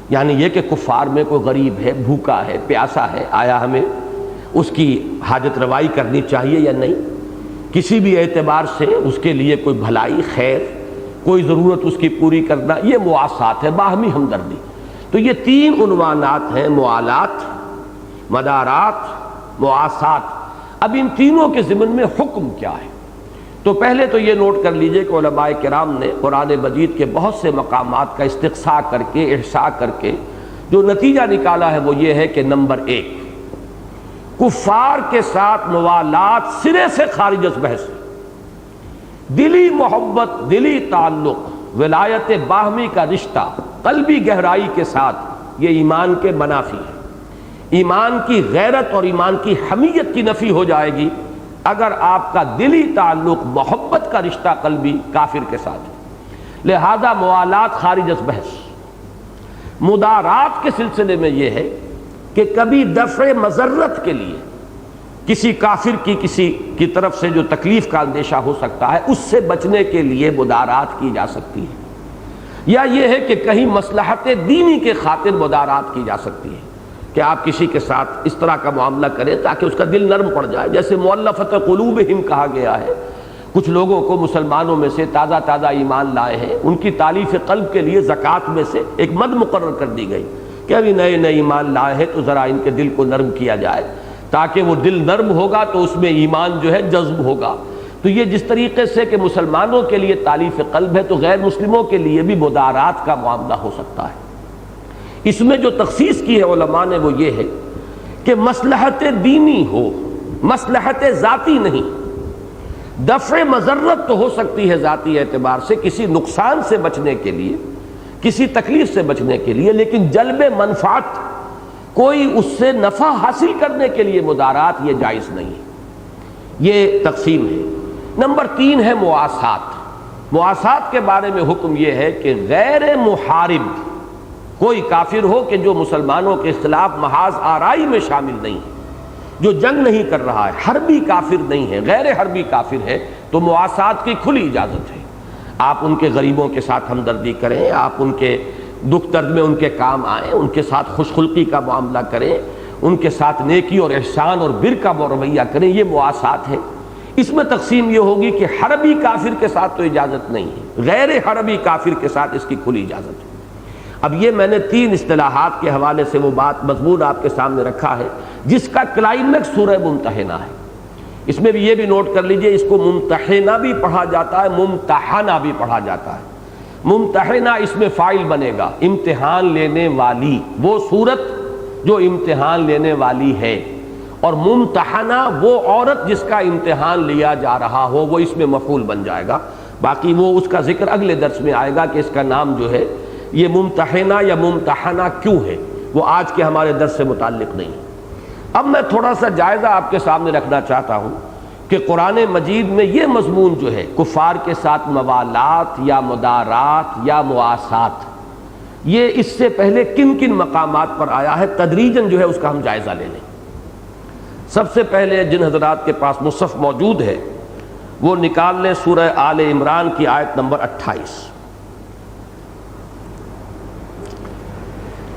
یعنی یہ کہ کفار میں کوئی غریب ہے، بھوکا ہے، پیاسا ہے، آیا ہمیں اس کی حاجت روائی کرنی چاہیے یا نہیں، کسی بھی اعتبار سے اس کے لیے کوئی بھلائی، خیر، کوئی ضرورت اس کی پوری کرنا، یہ مواسات ہے، باہمی ہمدردی۔ تو یہ تین عنوانات ہیں، موالات، مدارات، مواسات۔ اب ان تینوں کے ضمن میں حکم کیا ہے؟ تو پہلے تو یہ نوٹ کر لیجئے کہ علماء کرام نے قرآن مجید کے بہت سے مقامات کا استقصاء کر کے، احصاء کر کے جو نتیجہ نکالا ہے وہ یہ ہے کہ نمبر ایک، کفار کے ساتھ موالات سرے سے خارج از بحث، دلی محبت، دلی تعلق، ولایت باہمی کا رشتہ قلبی گہرائی کے ساتھ، یہ ایمان کے منافی ہے۔ ایمان کی غیرت اور ایمان کی حمیت کی نفی ہو جائے گی اگر آپ کا دلی تعلق، محبت کا رشتہ قلبی کافر کے ساتھ ہے۔ لہذا موالات خارج از بحث۔ مدارات کے سلسلے میں یہ ہے کہ کبھی دفع مضرت کے لیے کسی کافر کی کسی کی طرف سے جو تکلیف کا اندیشہ ہو سکتا ہے، اس سے بچنے کے لیے مدارات کی جا سکتی ہے، یا یہ ہے کہ کہیں مصلحت دینی کے خاطر مدارات کی جا سکتی ہے کہ آپ کسی کے ساتھ اس طرح کا معاملہ کریں تاکہ اس کا دل نرم پڑ جائے، جیسے مؤلفۃ قلوبہم کہا گیا ہے۔ کچھ لوگوں کو مسلمانوں میں سے تازہ ایمان لائے ہیں، ان کی تالیف قلب کے لیے زکوٰۃ میں سے ایک مد مقرر کر دی گئی کہ ابھی نئے ایمان لائے ہیں تو ذرا ان کے دل کو نرم کیا جائے، تاکہ وہ دل نرم ہوگا تو اس میں ایمان جو ہے جذب ہوگا۔ تو یہ جس طریقے سے کہ مسلمانوں کے لیے تالیف قلب ہے، تو غیر مسلموں کے لیے بھی مدارات کا معاملہ ہو سکتا ہے۔ اس میں جو تخصیص کی ہے علماء نے وہ یہ ہے کہ مصلحت دینی ہو، مصلحت ذاتی نہیں۔ دفع مضرت تو ہو سکتی ہے ذاتی اعتبار سے، کسی نقصان سے بچنے کے لیے، کسی تکلیف سے بچنے کے لیے، لیکن جلب منفعت، کوئی اس سے نفع حاصل کرنے کے لیے مدارات، یہ جائز نہیں ہے۔ یہ تقسیم ہے۔ نمبر 3 ہے مواسات۔ مواسات کے بارے میں حکم یہ ہے کہ غیر محارب کوئی کافر ہو کہ جو مسلمانوں کے خلاف محاذ آرائی میں شامل نہیں ہے، جو جنگ نہیں کر رہا ہے، حربی کافر نہیں ہے، غیر حربی کافر ہے، تو مواسات کی کھلی اجازت ہے۔ آپ ان کے غریبوں کے ساتھ ہمدردی کریں، آپ ان کے دکھ درد میں ان کے کام آئیں، ان کے ساتھ خوش خلقی کا معاملہ کریں، ان کے ساتھ نیکی اور احسان اور بر کا رویہ کریں، یہ مواسات ہے۔ اس میں تقسیم یہ ہوگی کہ حربی کافر کے ساتھ تو اجازت نہیں ہے، غیر حربی کافر کے ساتھ اس کی کھلی اجازت ہے۔ اب یہ میں نے 3 اصطلاحات کے حوالے سے وہ بات مضمون آپ کے سامنے رکھا ہے جس کا کلائمیکس سورہ ممتحنہ ہے۔ اس میں بھی یہ بھی نوٹ کر لیجئے، اس کو ممتحنہ بھی پڑھا جاتا ہے، ممتحنہ بھی پڑھا جاتا ہے۔ ممتحنہ اس میں فاعل بنے گا، امتحان لینے والی، وہ صورت جو امتحان لینے والی ہے، اور ممتحنہ وہ عورت جس کا امتحان لیا جا رہا ہو، وہ اس میں مفعول بن جائے گا۔ باقی وہ اس کا ذکر اگلے درس میں آئے گا کہ اس کا نام جو ہے یہ ممتحنہ یا ممتحنہ کیوں ہے، وہ آج کے ہمارے درس سے متعلق نہیں۔ اب میں تھوڑا سا جائزہ آپ کے سامنے رکھنا چاہتا ہوں کہ قرآن مجید میں یہ مضمون جو ہے کفار کے ساتھ موالات یا مدارات یا مواسات، یہ اس سے پہلے کن کن مقامات پر آیا ہے، تدریجاً جو ہے اس کا ہم جائزہ لے لیں۔ سب سے پہلے جن حضرات کے پاس مصحف موجود ہے وہ نکال لیں سورہ آل عمران کی آیت نمبر 28۔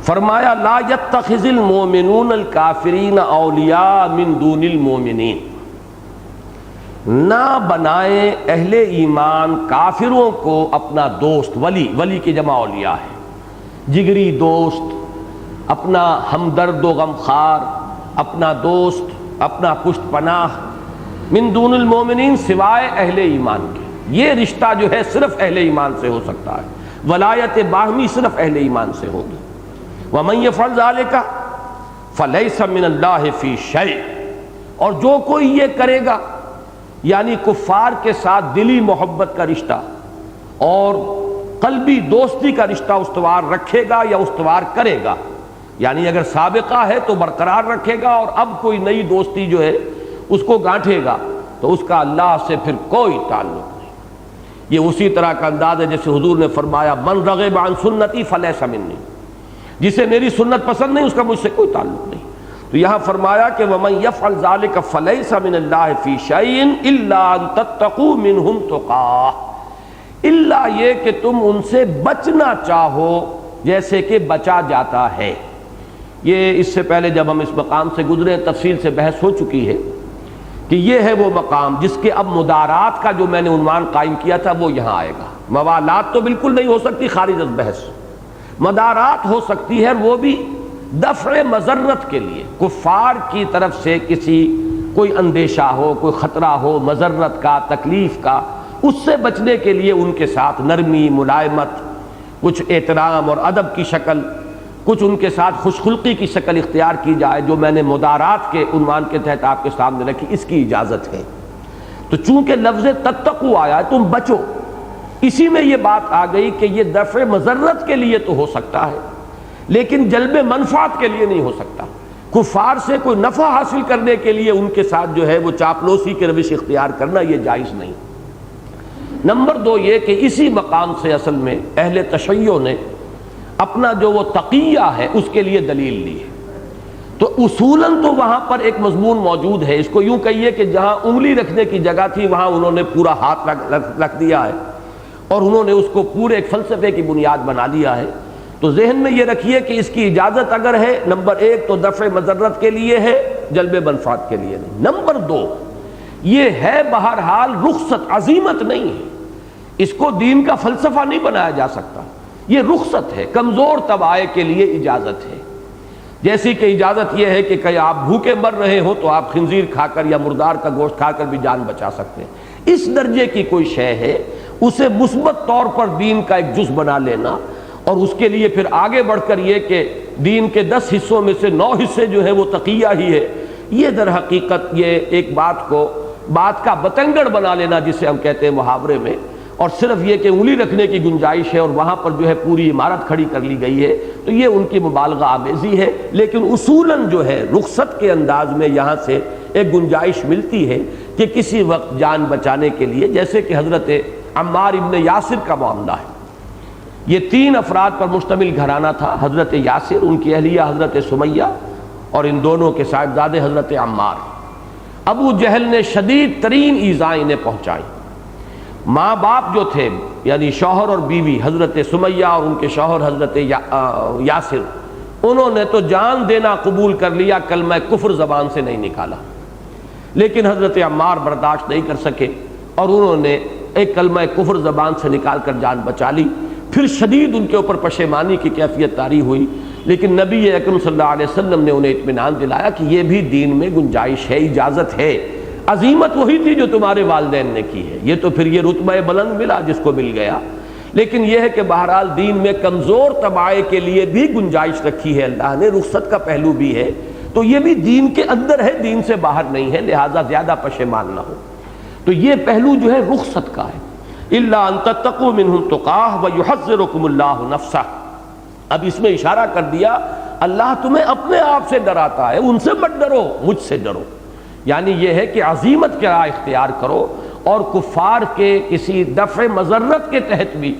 فرمایا لا يتخذ المؤمنون الکافرین اولیاء من دون المؤمنین، نہ بنائیں اہل ایمان کافروں کو اپنا دوست، ولی کی جمع اولیاء ہے، جگری دوست، اپنا ہمدرد و غمخوار، اپنا دوست، اپنا پشت پناہ، من دون المؤمنین سوائے اہل ایمان کے۔ یہ رشتہ جو ہے صرف اہل ایمان سے ہو سکتا ہے، ولایت باہمی صرف اہل ایمان سے ہوگی۔ وَمَن يَفْعَلْ ذَلِكَ فَلَيْسَ مِنَ اللَّهِ فِي شَيْءٍ، اور جو کوئی یہ کرے گا، یعنی کفار کے ساتھ دلی محبت کا رشتہ اور قلبی دوستی کا رشتہ استوار رکھے گا یا استوار کرے گا، یعنی اگر سابقہ ہے تو برقرار رکھے گا اور اب کوئی نئی دوستی جو ہے اس کو گانٹھے گا، تو اس کا اللہ سے پھر کوئی تعلق نہیں۔ یہ اسی طرح کا انداز ہے جیسے حضور نے فرمایا من رغب عن سنتی فلیس منی، جسے میری سنت پسند نہیں اس کا مجھ سے کوئی تعلق نہیں۔ تو یہاں فرمایا کہ وَمَن يَفْعَلْ ذَلِكَ فَلَيْسَ مِنَ اللَّهِ فِي شَيْءٍ إِلَّا أَن تَتَّقُوا مِنْهُمْ تُقَاةً، الا یہ کہ تم ان سے بچنا چاہو جیسے کہ بچا جاتا ہے۔ یہ اس سے پہلے جب ہم اس مقام سے گزرے تفصیل سے بحث ہو چکی ہے کہ یہ ہے وہ مقام جس کے اب مدارات کا جو میں نے عنوان قائم کیا تھا وہ یہاں آئے گا۔ موالات تو بالکل نہیں ہو سکتی خارج از بحث، مدارات ہو سکتی ہے، وہ بھی دفع مضرت کے لیے، کفار کی طرف سے کسی کوئی اندیشہ ہو، کوئی خطرہ ہو مضرت کا، تکلیف کا، اس سے بچنے کے لیے ان کے ساتھ نرمی، ملائمت، کچھ احترام اور ادب کی شکل، کچھ ان کے ساتھ خوش خلقی کی شکل اختیار کی جائے، جو میں نے مدارات کے عنوان کے تحت آپ کے سامنے رکھی، اس کی اجازت ہے۔ تو چونکہ لفظ تتقوا آیا ہے، تم بچو، اسی میں یہ بات آ گئی کہ یہ دفع مضرت کے لیے تو ہو سکتا ہے لیکن جلب منفعت کے لیے نہیں ہو سکتا۔ کفار سے کوئی نفع حاصل کرنے کے لیے ان کے ساتھ جو ہے وہ چاپلوسی کے روش اختیار کرنا یہ جائز نہیں۔ نمبر 2 یہ کہ اسی مقام سے اصل میں اہل تشیع نے اپنا جو وہ تقیہ ہے اس کے لیے دلیل لی ہے۔ تو اصولاً تو وہاں پر ایک مضمون موجود ہے، اس کو یوں کہیے کہ جہاں انگلی رکھنے کی جگہ تھی وہاں انہوں نے پورا ہاتھ رکھ دیا ہے اور انہوں نے اس کو پورے ایک فلسفے کی بنیاد بنا لیا ہے۔ تو ذہن میں یہ رکھیے کہ اس کی اجازت اگر ہے، نمبر 1 تو دفع مضرت کے لیے ہے، جلب منفعت کے لیے نہیں۔ نمبر 2 یہ ہے بہرحال رخصت، عزیمت نہیں ہے، اس کو دین کا فلسفہ نہیں بنایا جا سکتا، یہ رخصت ہے، کمزور طبقے کے لیے اجازت ہے۔ جیسی کہ اجازت یہ ہے کہ کہیں آپ بھوکے مر رہے ہو تو آپ خنزیر کھا کر یا مردار کا گوشت کھا کر بھی جان بچا سکتے ہیں، اس درجے کی کوئی شے ہے، اسے مثبت طور پر دین کا ایک جز بنا لینا اور اس کے لیے پھر آگے بڑھ کر یہ کہ دین کے 10 حصوں میں سے 9 حصے جو ہے وہ تقیہ ہی ہے، یہ در حقیقت یہ ایک بات کا بتنگڑ بنا لینا جسے ہم کہتے ہیں محاورے میں، اور صرف یہ کہ انگلی رکھنے کی گنجائش ہے اور وہاں پر جو ہے پوری عمارت کھڑی کر لی گئی ہے، تو یہ ان کی مبالغہ آمیزی ہے۔ لیکن اصولاً جو ہے رخصت کے انداز میں یہاں سے ایک گنجائش ملتی ہے کہ کسی وقت جان بچانے کے لیے، جیسے کہ حضرت عمار ابن یاسر کا معاملہ ہے۔ یہ 3 افراد پر مشتمل گھرانہ تھا، حضرت یاسر، ان کی اہلیہ حضرت سمیہ اور ان دونوں کے صاحبزادے حضرت عمار۔ ابو جہل نے شدید ترین ایذائیں انہیں پہنچائی۔ ماں باپ جو تھے یعنی شوہر اور بیوی حضرت سمیہ اور ان کے شوہر حضرت یاسر، انہوں نے تو جان دینا قبول کر لیا، کلمہ کفر زبان سے نہیں نکالا، لیکن حضرت عمار برداشت نہیں کر سکے اور انہوں نے ایک کلمہ کفر زبان سے نکال کر جان بچا لی۔ پھر شدید ان کے اوپر پشیمانی کی کیفیت طاری ہوئی، لیکن نبی اکرم صلی اللہ علیہ وسلم نے انہیں اطمینان دلایا کہ یہ بھی دین میں گنجائش ہے، اجازت ہے، عزیمت وہی تھی جو تمہارے والدین نے کی ہے، یہ تو پھر یہ رتبہ بلند ملا جس کو مل گیا، لیکن یہ ہے کہ بہرحال دین میں کمزور طبقے کے لیے بھی گنجائش رکھی ہے اللہ نے، رخصت کا پہلو بھی ہے، تو یہ بھی دین کے اندر ہے، دین سے باہر نہیں ہے، لہٰذا زیادہ پشیمان نہ ہو۔ تو یہ پہلو جو ہے رخصت کا ہے، الا ان تتقوا منهم تقاه ويحذركم الله نفسه۔ اب اس میں اشارہ کر دیا اللہ تمہیں اپنے آپ سے ڈراتا ہے، ان سے مت ڈرو، مجھ سے ڈرو، یعنی یہ ہے کہ عزیمت کی راہ اختیار کرو اور کفار کے کسی دفع مضرت کے تحت بھی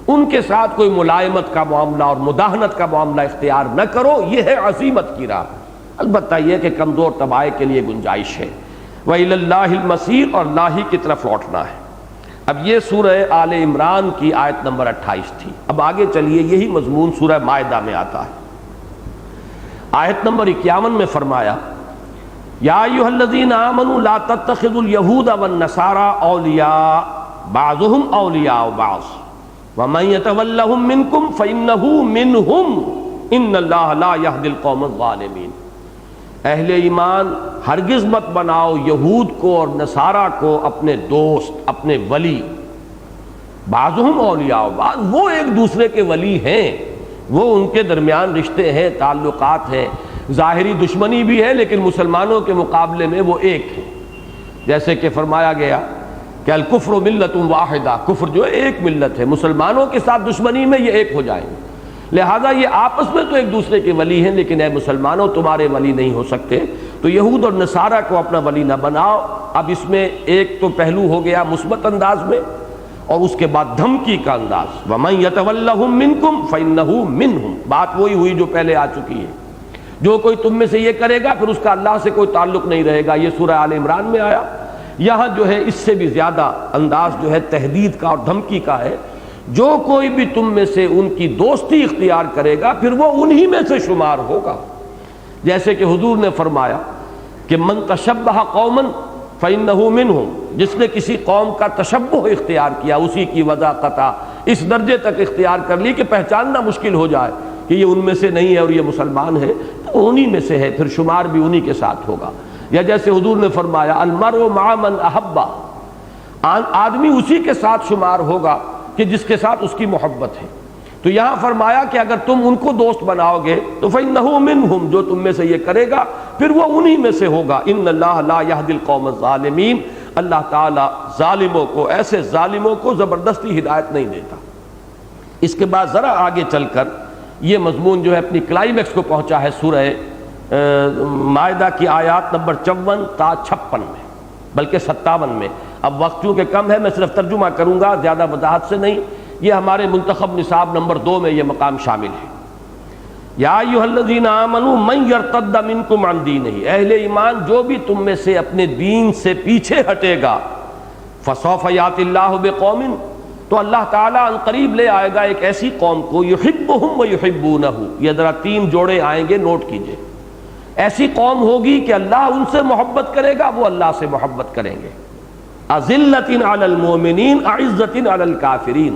ان کے ساتھ کوئی ملائمت کا معاملہ اور مداہنت کا معاملہ اختیار نہ کرو، یہ ہے عزیمت کی راہ۔ البتہ یہ کہ کمزور طبقے کے لیے گنجائش ہے۔ وَإِلَى اللَّهِ الْمَصِيرُ، اور اللہ ہی کی طرف لوٹنا ہے۔ اب یہ سورہ آل عمران کی آیت نمبر 28 تھی۔ اب آگے چلیے، یہی مضمون سورہ مائدہ میں آتا ہے۔ آیت نمبر 51 میں فرمایا یا ایھا الذین آمنوا لا تتخذوا اليہود والنصارى اولیاء بعضهم اولیاء بعض ومن يتولهم منکم فإنہ منہم ان اللہ لا یہدی القوم الظالمین۔ اہل ایمان ہرگز مت بناؤ یہود کو اور نصارہ کو اپنے دوست، اپنے ولی۔ بعضهم اولیاء بعض، وہ ایک دوسرے کے ولی ہیں، وہ ان کے درمیان رشتے ہیں، تعلقات ہیں، ظاہری دشمنی بھی ہے لیکن مسلمانوں کے مقابلے میں وہ ایک ہے، جیسے کہ فرمایا گیا کہ الکفر ملت واحدہ، کفر جو ہے ایک ملت ہے، مسلمانوں کے ساتھ دشمنی میں یہ ایک ہو جائیں گے، لہذا یہ آپس میں تو ایک دوسرے کے ولی ہیں لیکن اے مسلمانوں تمہارے ولی نہیں ہو سکتے، تو یہود اور نصارہ کو اپنا ولی نہ بناؤ۔ اب اس میں ایک تو پہلو ہو گیا مثبت انداز میں، اور اس کے بعد دھمکی کا انداز، وَمَن يَتَوَلَّهُم مِّنكُمْ فَإِنَّهُ مِنْهُمْ، بات وہی ہوئی جو پہلے آ چکی ہے، جو کوئی تم میں سے یہ کرے گا پھر اس کا اللہ سے کوئی تعلق نہیں رہے گا۔ یہ سورہ آل عمران میں آیا، یہاں جو ہے اس سے بھی زیادہ انداز جو ہے تہدید کا اور دھمکی کا ہے، جو کوئی بھی تم میں سے ان کی دوستی اختیار کرے گا پھر وہ انہی میں سے شمار ہوگا، جیسے کہ حضور نے فرمایا کہ من تشبہ قوما فإنہ منہم، جس نے کسی قوم کا تشبہ اختیار کیا، اسی کی وضع قطع اس درجے تک اختیار کر لی کہ پہچاننا مشکل ہو جائے کہ یہ ان میں سے نہیں ہے اور یہ مسلمان ہے، تو انہی میں سے ہے، پھر شمار بھی انہی کے ساتھ ہوگا۔ یا جیسے حضور نے فرمایا المرء مع من احب، آدمی اسی کے ساتھ شمار ہوگا کہ جس کے ساتھ اس کی محبت ہے۔ تو یہاں فرمایا کہ اگر تم ان کو دوست بناؤ گے تو فإنہ منہم، جو تم میں سے یہ کرے گا پھر وہ انہی میں سے ہوگا۔ ان اللہ لا یہدی القوم الظالمین، اللہ تعالیٰ ظالموں کو، ایسے ظالموں کو زبردستی ہدایت نہیں دیتا۔ اس کے بعد ذرا آگے چل کر یہ مضمون جو ہے اپنی کلائمیکس کو پہنچا ہے سورہ مائدہ کی آیات نمبر 54 تا 56 میں، بلکہ 57 میں۔ اب وقت چونکہ کم ہے میں صرف ترجمہ کروں گا، زیادہ وضاحت سے نہیں۔ یہ ہمارے منتخب نصاب نمبر 2 میں یہ مقام شامل ہے۔ یا ایھا الذین آمنوا من یرتد منکم عن دینہ، اہل ایمان جو بھی تم میں سے اپنے دین سے پیچھے ہٹے گا، فسوف یأتی اللہ بقوم، تو اللہ تعالیٰ ان قریب لے آئے گا ایک ایسی قوم کو، یحبہم ویحبونہ، یہ ذرا 3 جوڑے آئیں گے، نوٹ کیجئے۔ ایسی قوم ہوگی کہ اللہ ان سے محبت کرے گا، وہ اللہ سے محبت کریں گے۔ اذلۃ علی المؤمنین اعزۃ علی الکافرین،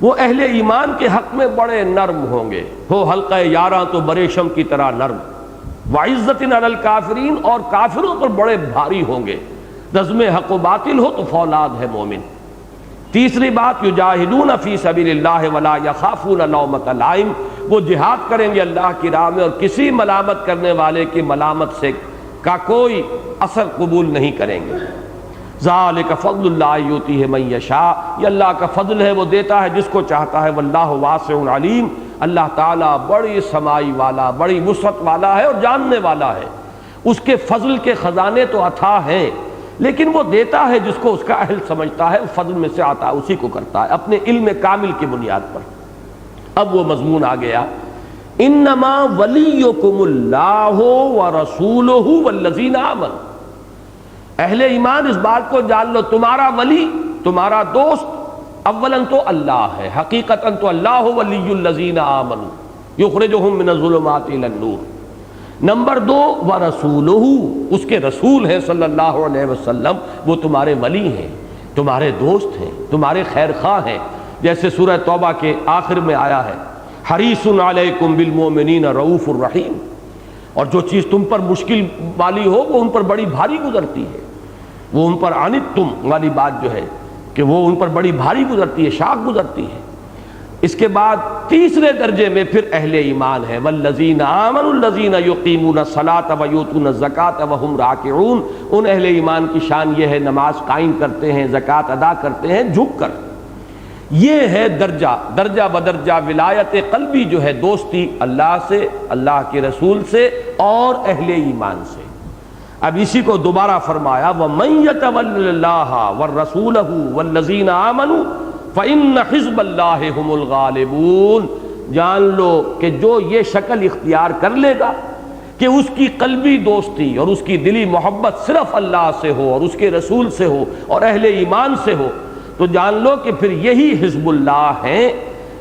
وہ اہل ایمان کے حق میں بڑے نرم ہوں گے، ہو حلقہ یاراں تو بریشم کی طرح نرم، وعزۃ علی الکافرین، اور کافروں پر بڑے بھاری ہوں گے، رزم حق و باطل ہو تو فولاد ہے مومن۔ تیسری بات، یجاہدون فی سبیل اللہ ولا یخافون لومۃ لائم، وہ جہاد کریں گے اللہ کی راہ میں اور کسی ملامت کرنے والے کی ملامت سے کا کوئی اثر قبول نہیں کریں گے۔ ذالک فضل اللہ یؤتیہ من یشاء، یہ اللہ کا فضل ہے، وہ دیتا ہے جس کو چاہتا ہے، واللہ واسع علیم، اللہ تعالیٰ بڑی سمائی والا، بڑی وسعت والا ہے اور جاننے والا ہے۔ اس کے فضل کے خزانے تو عطا ہیں لیکن وہ دیتا ہے جس کو اس کا اہل سمجھتا ہے، فضل میں سے عطا اسی کو کرتا ہے اپنے علم کامل کی بنیاد پر۔ اب وہ مضمون آ گیا، انما ولیکم اللہ ورسولہ والذین آمنوا، اہل ایمان اس بات کو جان لو، تمہارا ولی، تمہارا دوست اولاً تو اللہ ہے، حقیقتاً تو اللہ ولی الذین آمنوا یخرجہم من الظلمات الی النور۔ نمبر دو، ورسولہ، اس کے رسول ہیں صلی اللہ علیہ وسلم، وہ تمہارے ولی ہیں، تمہارے دوست ہیں، تمہارے خیر خواہ ہیں، جیسے سورہ توبہ کے آخر میں آیا ہے حریص علیکم بالمؤمنین رؤوف الرحیم، اور جو چیز تم پر مشکل والی ہو وہ ان پر بڑی بھاری گزرتی ہے، وہ ان پر عنتم والی بات جو ہے کہ وہ ان پر بڑی بھاری گزرتی ہے، شاق گزرتی ہے۔ اس کے بعد تیسرے درجے میں پھر اہل ایمان ہے، والذین آمنوا الذین یقیمون الصلاۃ ویؤتون الزکاۃ وہم راکعون، ان اہل ایمان کی شان یہ ہے نماز قائم کرتے ہیں، زکوٰۃ ادا کرتے ہیں جھک کر۔ یہ ہے درجہ بدرجہ ولایت قلبی جو ہے، دوستی اللہ سے، اللہ کے رسول سے اور اہل ایمان سے۔ اب اسی کو دوبارہ فرمایا وَمَن يَتَوَلَّ اللَّهَ وَالرَّسُولَهُ وَالَّذِينَ آمَنُوا فَإِنَّ حِزْبَ اللَّهِ هُمُ الْغَالِبُونَ، جان لو کہ جو یہ شکل اختیار کر لے گا کہ اس کی قلبی دوستی اور اس کی دلی محبت صرف اللہ سے ہو اور اس کے رسول سے ہو اور اہل ایمان سے ہو، تو جان لو کہ پھر یہی حزب اللہ ہیں،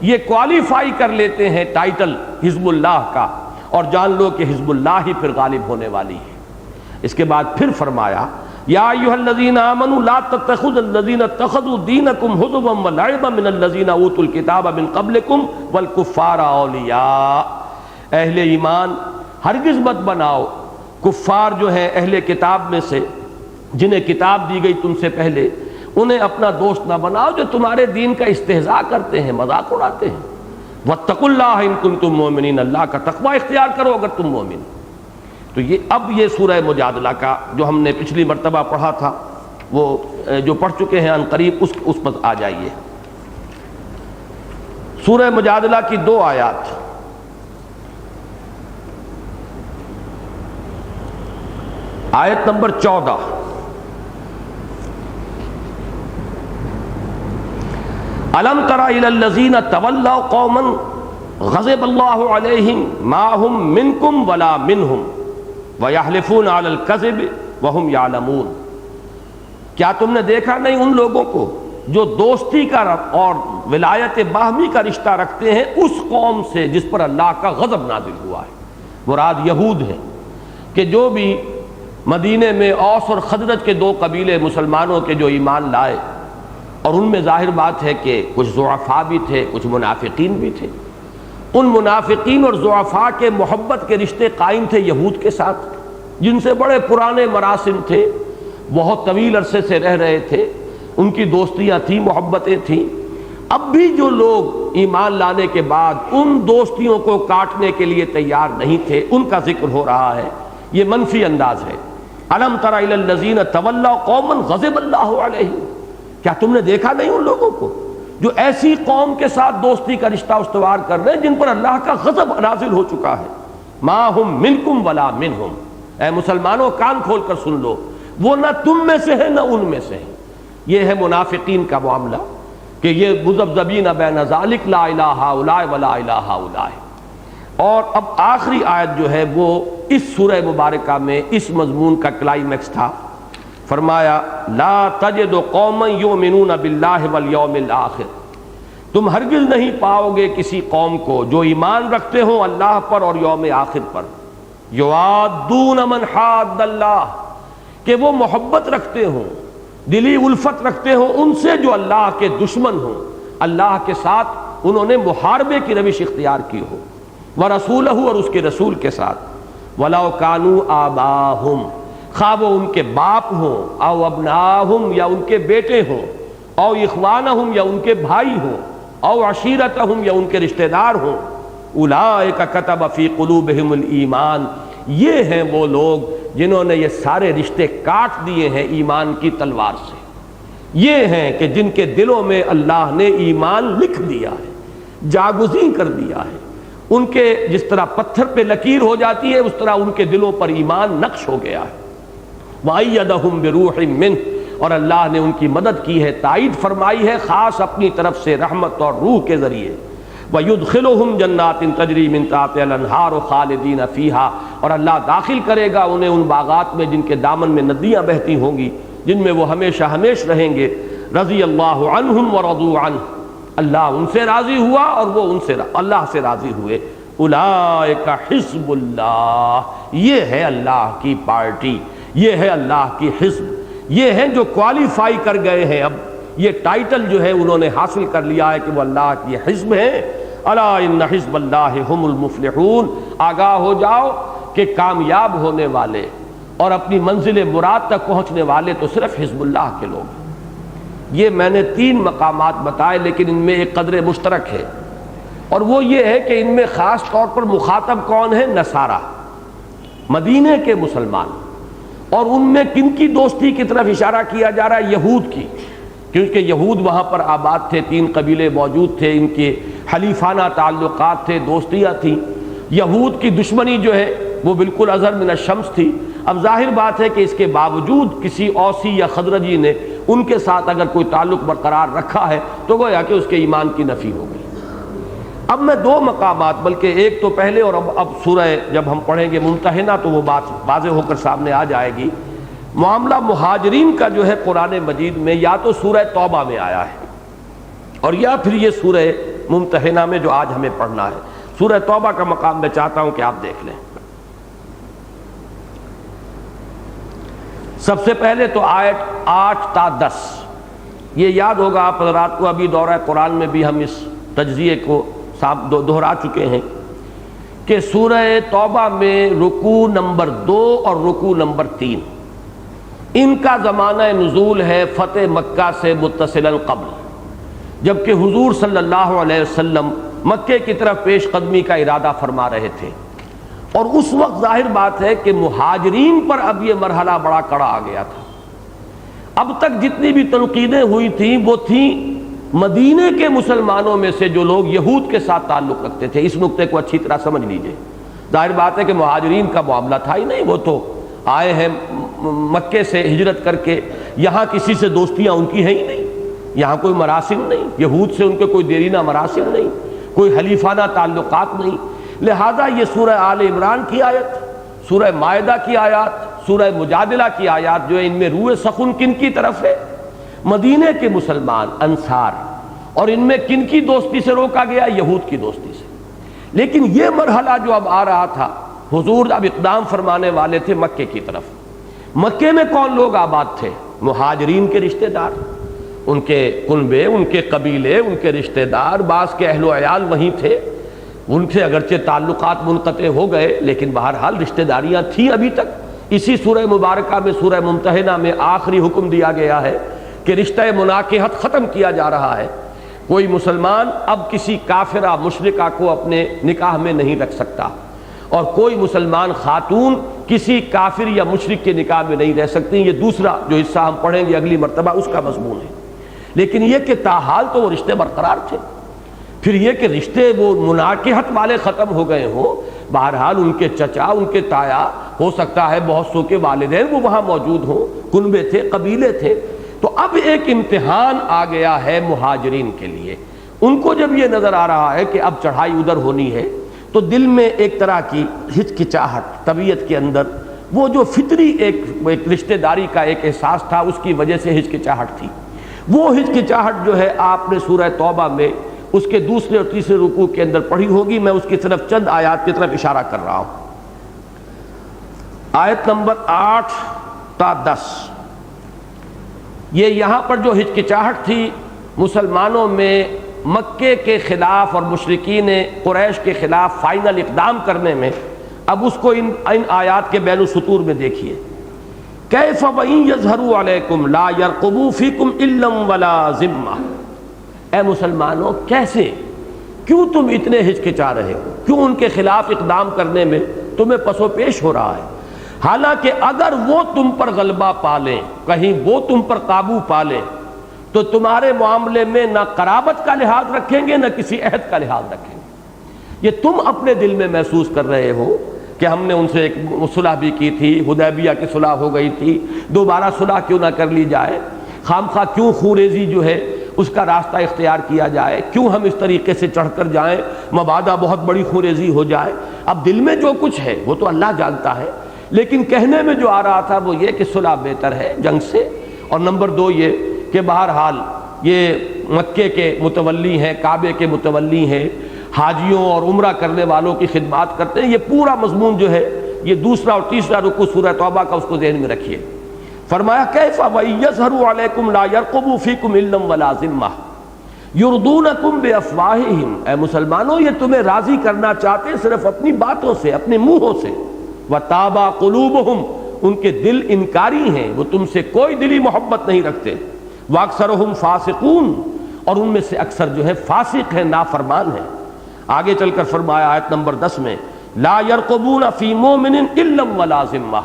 یہ کوالیفائی کر لیتے ہیں ٹائٹل حزب اللہ کا، اور جان لو کہ حزب اللہ ہی پھر غالب ہونے والی ہے۔ اس کے بعد پھر فرمایا یا ایھا الذین آمنوا لا تتخذوا الذین اتخذوا دینکم ہزوا ولعبا من الذین اوتوا الکتاب من قبلکم والکفار اولیاء، اہل ایمان ہرگز مت بناؤ کفار جو ہیں اہل کتاب میں سے، جنہیں کتاب دی گئی تم سے پہلے، انہیں اپنا دوست نہ بناؤ جو تمہارے دین کا استہزاء کرتے ہیں، مذاق اڑاتے ہیں۔ واتقوا اللہ ان کنتم مؤمنین، اللہ کا تقوی اختیار کرو اگر تم مومن۔ تو یہ سورہ مجادلہ کا جو ہم نے پچھلی مرتبہ پڑھا تھا، وہ جو پڑھ چکے ہیں عنقریب اس پر آ جائیے۔ سورہ مجادلہ کی 2 آیات، آیت نمبر 14، الم تر الی الذین تولوا قوما غضب اللہ علیہم ما هم منکم ولا منہم ویحلفون علی الکذب وہم یعلمون، کیا تم نے دیکھا نہیں ان لوگوں کو جو دوستی کا اور ولایت باہمی کا رشتہ رکھتے ہیں اس قوم سے جس پر اللہ کا غضب نازل ہوا ہے، مراد یہود ہیں، کہ جو بھی مدینے میں اوس اور خزرج کے 2 قبیلے مسلمانوں کے جو ایمان لائے، اور ان میں ظاہر بات ہے کہ کچھ ضعفاء بھی تھے، کچھ منافقین بھی تھے، ان منافقین اور ضعفاء کے محبت کے رشتے قائم تھے یہود کے ساتھ، جن سے بڑے پرانے مراسم تھے، بہت طویل عرصے سے رہ رہے تھے، ان کی دوستیاں تھیں، محبتیں تھیں۔ اب بھی جو لوگ ایمان لانے کے بعد ان دوستیوں کو کاٹنے کے لیے تیار نہیں تھے، ان کا ذکر ہو رہا ہے، یہ منفی انداز ہے۔ الم تر الی الذین تولوا قوما غضب اللہ علیہم، کیا تم نے دیکھا نہیں ان لوگوں کو جو ایسی قوم کے ساتھ دوستی کا رشتہ استوار کر رہے ہیں جن پر اللہ کا غضب نازل ہو چکا ہے؟ ما ہم منکم ولا منہم، اے مسلمانوں کان کھول کر سن لو، وہ نہ تم میں سے ہے نہ ان میں سے ہے۔ یہ ہے منافقین کا معاملہ کہ یہ مذبذبین بین ذالک لا الہ ہؤلاء ولا الہ ہؤلاء۔ اور اب آخری آیت جو ہے وہ اس سورہ مبارکہ میں اس مضمون کا کلائمیکس تھا، فرمایا لا تجد قوما یؤمنون باللہ والیوم الآخر، تم ہرگز نہیں پاؤ گے کسی قوم کو جو ایمان رکھتے ہوں اللہ پر اور یوم آخر پر، یوادون من حاد اللہ، کہ وہ محبت رکھتے ہوں، دلی الفت رکھتے ہوں ان سے جو اللہ کے دشمن ہوں، اللہ کے ساتھ انہوں نے محاربے کی روش اختیار کی ہو، ورسولہ، اور اس کے رسول کے ساتھ، ولو کانوا آباہم، خواہ وہ ان کے باپ ہوں، او ابناہم یا ان کے بیٹے ہوں، او اخوانہم یا ان کے بھائی ہوں، او عشیرتہم یا ان کے رشتہ دار ہوں، اولئک کتب فی قلوبہم الایمان، یہ ہیں وہ لوگ جنہوں نے یہ سارے رشتے کاٹ دیے ہیں ایمان کی تلوار سے، یہ ہیں کہ جن کے دلوں میں اللہ نے ایمان لکھ دیا ہے، جاگزیں کر دیا ہے، ان کے جس طرح پتھر پہ لکیر ہو جاتی ہے اس طرح ان کے دلوں پر ایمان نقش ہو گیا ہے۔ وَأَيَّدَهُمْ بِرُوحٍ مِّنْهُ، اور اللہ نے ان کی مدد کی ہے، تائید فرمائی ہے خاص اپنی طرف سے رحمت اور روح کے ذریعے۔ وَيُدْخِلُهُمْ جَنَّاتٍ تَجْرِي مِن تَحْتِهَا الْأَنْهَارُ خَالِدِينَ فِيهَا، اور اللہ داخل کرے گا انہیں ان باغات میں جن کے دامن میں ندیاں بہتی ہوں گی، جن میں وہ ہمیشہ ہمیش رہیں گے۔ رضی اللہ عنہم ورضوا عنہ، اللہ ان سے راضی ہوا اور وہ ان سے اللہ سے راضی ہوئے۔ اولئک حزب اللہ، یہ ہے اللہ کی پارٹی، یہ ہے اللہ کی حزب، یہ ہیں جو کوالیفائی کر گئے ہیں، اب یہ ٹائٹل جو ہے انہوں نے حاصل کر لیا ہے کہ وہ اللہ کی حزب ہیں۔ الا ان حزب اللہ هم المفلحون، آگاہ ہو جاؤ کہ کامیاب ہونے والے اور اپنی منزل مراد تک پہنچنے والے تو صرف حزب اللہ کے لوگ ہیں۔ یہ میں نے 3 مقامات بتائے، لیکن ان میں ایک قدر مشترک ہے، اور وہ یہ ہے کہ ان میں خاص طور پر مخاطب کون ہے؟ نصارہ، مدینے کے مسلمان، اور ان میں کن کی دوستی کی طرف اشارہ کیا جا رہا ہے؟ یہود کی، کیونکہ یہود وہاں پر آباد تھے، 3 قبیلے موجود تھے، ان کے حلیفانہ تعلقات تھے، دوستیاں تھیں۔ یہود کی دشمنی جو ہے وہ بالکل ازہر من الشمس تھی۔ اب ظاہر بات ہے کہ اس کے باوجود کسی اوسی یا خزرجی نے ان کے ساتھ اگر کوئی تعلق برقرار رکھا ہے تو گویا کہ اس کے ایمان کی نفی ہو گئی۔ اب میں 2 مقامات، بلکہ ایک تو پہلے، اور اب سورہ جب ہم پڑھیں گے ممتحنہ تو وہ بات واضح ہو کر سامنے آ جائے گی۔ معاملہ مہاجرین کا جو ہے قرآن مجید میں یا تو سورہ توبہ میں آیا ہے، اور یا پھر یہ سورہ ممتحنہ میں جو آج ہمیں پڑھنا ہے۔ سورہ توبہ کا مقام میں چاہتا ہوں کہ آپ دیکھ لیں۔ سب سے پہلے تو آیت 8 تا 10، یہ یاد ہوگا آپ حضرات کو، ابھی دورہ قرآن میں بھی ہم اس تجزیے کو دہرا چکے ہیں کہ سورہ توبہ میں رکوع نمبر 2 اور رکوع نمبر 3 ان کا زمانہ نزول ہے فتح مکہ سے متصلا قبل، جبکہ حضور صلی اللہ علیہ وسلم مکے کی طرف پیش قدمی کا ارادہ فرما رہے تھے، اور اس وقت ظاہر بات ہے کہ مہاجرین پر اب یہ مرحلہ بڑا کڑا آ گیا تھا۔ اب تک جتنی بھی تنقیدیں ہوئی تھیں وہ تھیں مدینے کے مسلمانوں میں سے جو لوگ یہود کے ساتھ تعلق رکھتے تھے۔ اس نقطے کو اچھی طرح سمجھ لیجئے۔ ظاہر بات ہے کہ مہاجرین کا معاملہ تھا ہی نہیں، وہ تو آئے ہیں مکے سے ہجرت کر کے، یہاں کسی سے دوستیاں ان کی ہیں ہی نہیں، یہاں کوئی مراسم نہیں، یہود سے ان کے کوئی دیرینہ مراسم نہیں، کوئی حلیفانہ تعلقات نہیں۔ لہذا یہ سورہ آل عمران کی آیت، سورہ مائدہ کی آیات، سورہ مجادلہ کی آیات جو ہے، ان میں روح سخن کن کی طرف ہے؟ مدینے کے مسلمان انصار، اور ان میں کن کی دوستی سے روکا گیا؟ یہود کی دوستی سے۔ لیکن یہ مرحلہ جو اب آ رہا تھا، حضور اب اقدام فرمانے والے تھے مکے کی طرف۔ مکے میں کون لوگ آباد تھے؟ مہاجرین کے رشتہ دار، ان کے کنبے، ان کے قبیلے، ان کے رشتہ دار، بعض کے اہل و عیال وہیں تھے، ان سے اگرچہ تعلقات منقطع ہو گئے لیکن بہرحال رشتہ داریاں تھیں ابھی تک۔ اسی سورہ مبارکہ میں، سورہ ممتحنہ میں آخری حکم دیا گیا ہے کہ رشتہ مناکحت ختم کیا جا رہا ہے۔ کوئی مسلمان اب کسی کافرہ مشرکہ کو اپنے نکاح میں نہیں رکھ سکتا، اور کوئی مسلمان خاتون کسی کافر یا مشرک کے نکاح میں نہیں رہ سکتی۔ یہ دوسرا جو حصہ ہم پڑھیں گے اگلی مرتبہ اس کا مضمون ہے۔ لیکن یہ کہ تاحال تو وہ رشتے برقرار تھے۔ پھر یہ کہ رشتے وہ مناکحت والے ختم ہو گئے ہوں، بہرحال ان کے چچا، ان کے تایا، ہو سکتا ہے بہت سو کے والدین وہ وہاں موجود ہوں، کنبے تھے، قبیلے تھے۔ تو اب ایک امتحان آ گیا ہے مہاجرین کے لیے۔ ان کو جب یہ نظر آ رہا ہے کہ اب چڑھائی ادھر ہونی ہے، تو دل میں ایک طرح کی ہچکچاہٹ، طبیعت کے اندر وہ جو فطری ایک رشتہ داری کا ایک احساس تھا، اس کی وجہ سے ہچکچاہٹ تھی۔ وہ ہچکچاہٹ جو ہے آپ نے سورہ توبہ میں اس کے 2 اور 3 رکوع کے اندر پڑھی ہوگی۔ میں اس کی طرف چند آیات کی طرف اشارہ کر رہا ہوں۔ آیت نمبر 8 تا 10، یہ یہاں پر جو ہچکچاہٹ تھی مسلمانوں میں مکے کے خلاف اور مشرکین قریش کے خلاف فائنل اقدام کرنے میں، اب اس کو ان آیات کے بین السطور میں دیکھیے۔ کیف وَإِن يَظْهَرُوا عَلَيْكُمْ لَا يَرْقُبُوا فِيكُمْ إِلًّا وَلَا ذِمَّةً، اے مسلمانوں کیسے، کیوں تم اتنے ہچکچا رہے ہو، کیوں ان کے خلاف اقدام کرنے میں تمہیں پس و پیش ہو رہا ہے؟ حالانکہ اگر وہ تم پر غلبہ پالیں، کہیں وہ تم پر قابو پالیں، تو تمہارے معاملے میں نہ قرابت کا لحاظ رکھیں گے، نہ کسی عہد کا لحاظ رکھیں گے۔ یہ تم اپنے دل میں محسوس کر رہے ہو کہ ہم نے ان سے ایک صلح بھی کی تھی، حدیبیہ کی صلح ہو گئی تھی، دوبارہ صلح کیوں نہ کر لی جائے، خام خواہ کیوں خوریزی جو ہے اس کا راستہ اختیار کیا جائے، کیوں ہم اس طریقے سے چڑھ کر جائیں، مبادا بہت بڑی خونریزی ہو جائے۔ اب دل میں جو کچھ ہے وہ تو اللہ جانتا ہے، لیکن کہنے میں جو آ رہا تھا وہ یہ کہ صلح بہتر ہے جنگ سے، اور نمبر دو یہ کہ بہرحال یہ مکے کے متولی ہیں، کعبے کے متولی ہیں، حاجیوں اور عمرہ کرنے والوں کی خدمات کرتے ہیں۔ یہ پورا مضمون جو ہے یہ دوسرا اور تیسرا رکوع سورہ توبہ کا، اس کو ذہن میں رکھیے۔ فرمایا کیف وَإِن يَظْهَرُوا عَلَيْكُمْ لَا يَرْقُبُوا فِيكُمْ إِلًّا وَلَا ذِمَّةً يُرْضُونَكُمْ بِأَفْوَاهِهِمْ، اے مسلمانوں یہ تمہیں راضی کرنا چاہتے صرف اپنی باتوں سے، اپنے منہوں سے، وَتَابَ قُلُوبُهُمْ، ان کے دل انکاری ہیں، وہ تم سے کوئی دلی محبت نہیں رکھتے، وَأَكْثَرُهُمْ فَاسِقُونَ، اور ان میں سے اکثر جو ہے فاسق ہیں، نافرمان ہیں۔ آگے چل کر فرمایا آیت نمبر 10 میں لا يرقبون فی مومن الا ولا ذمہ،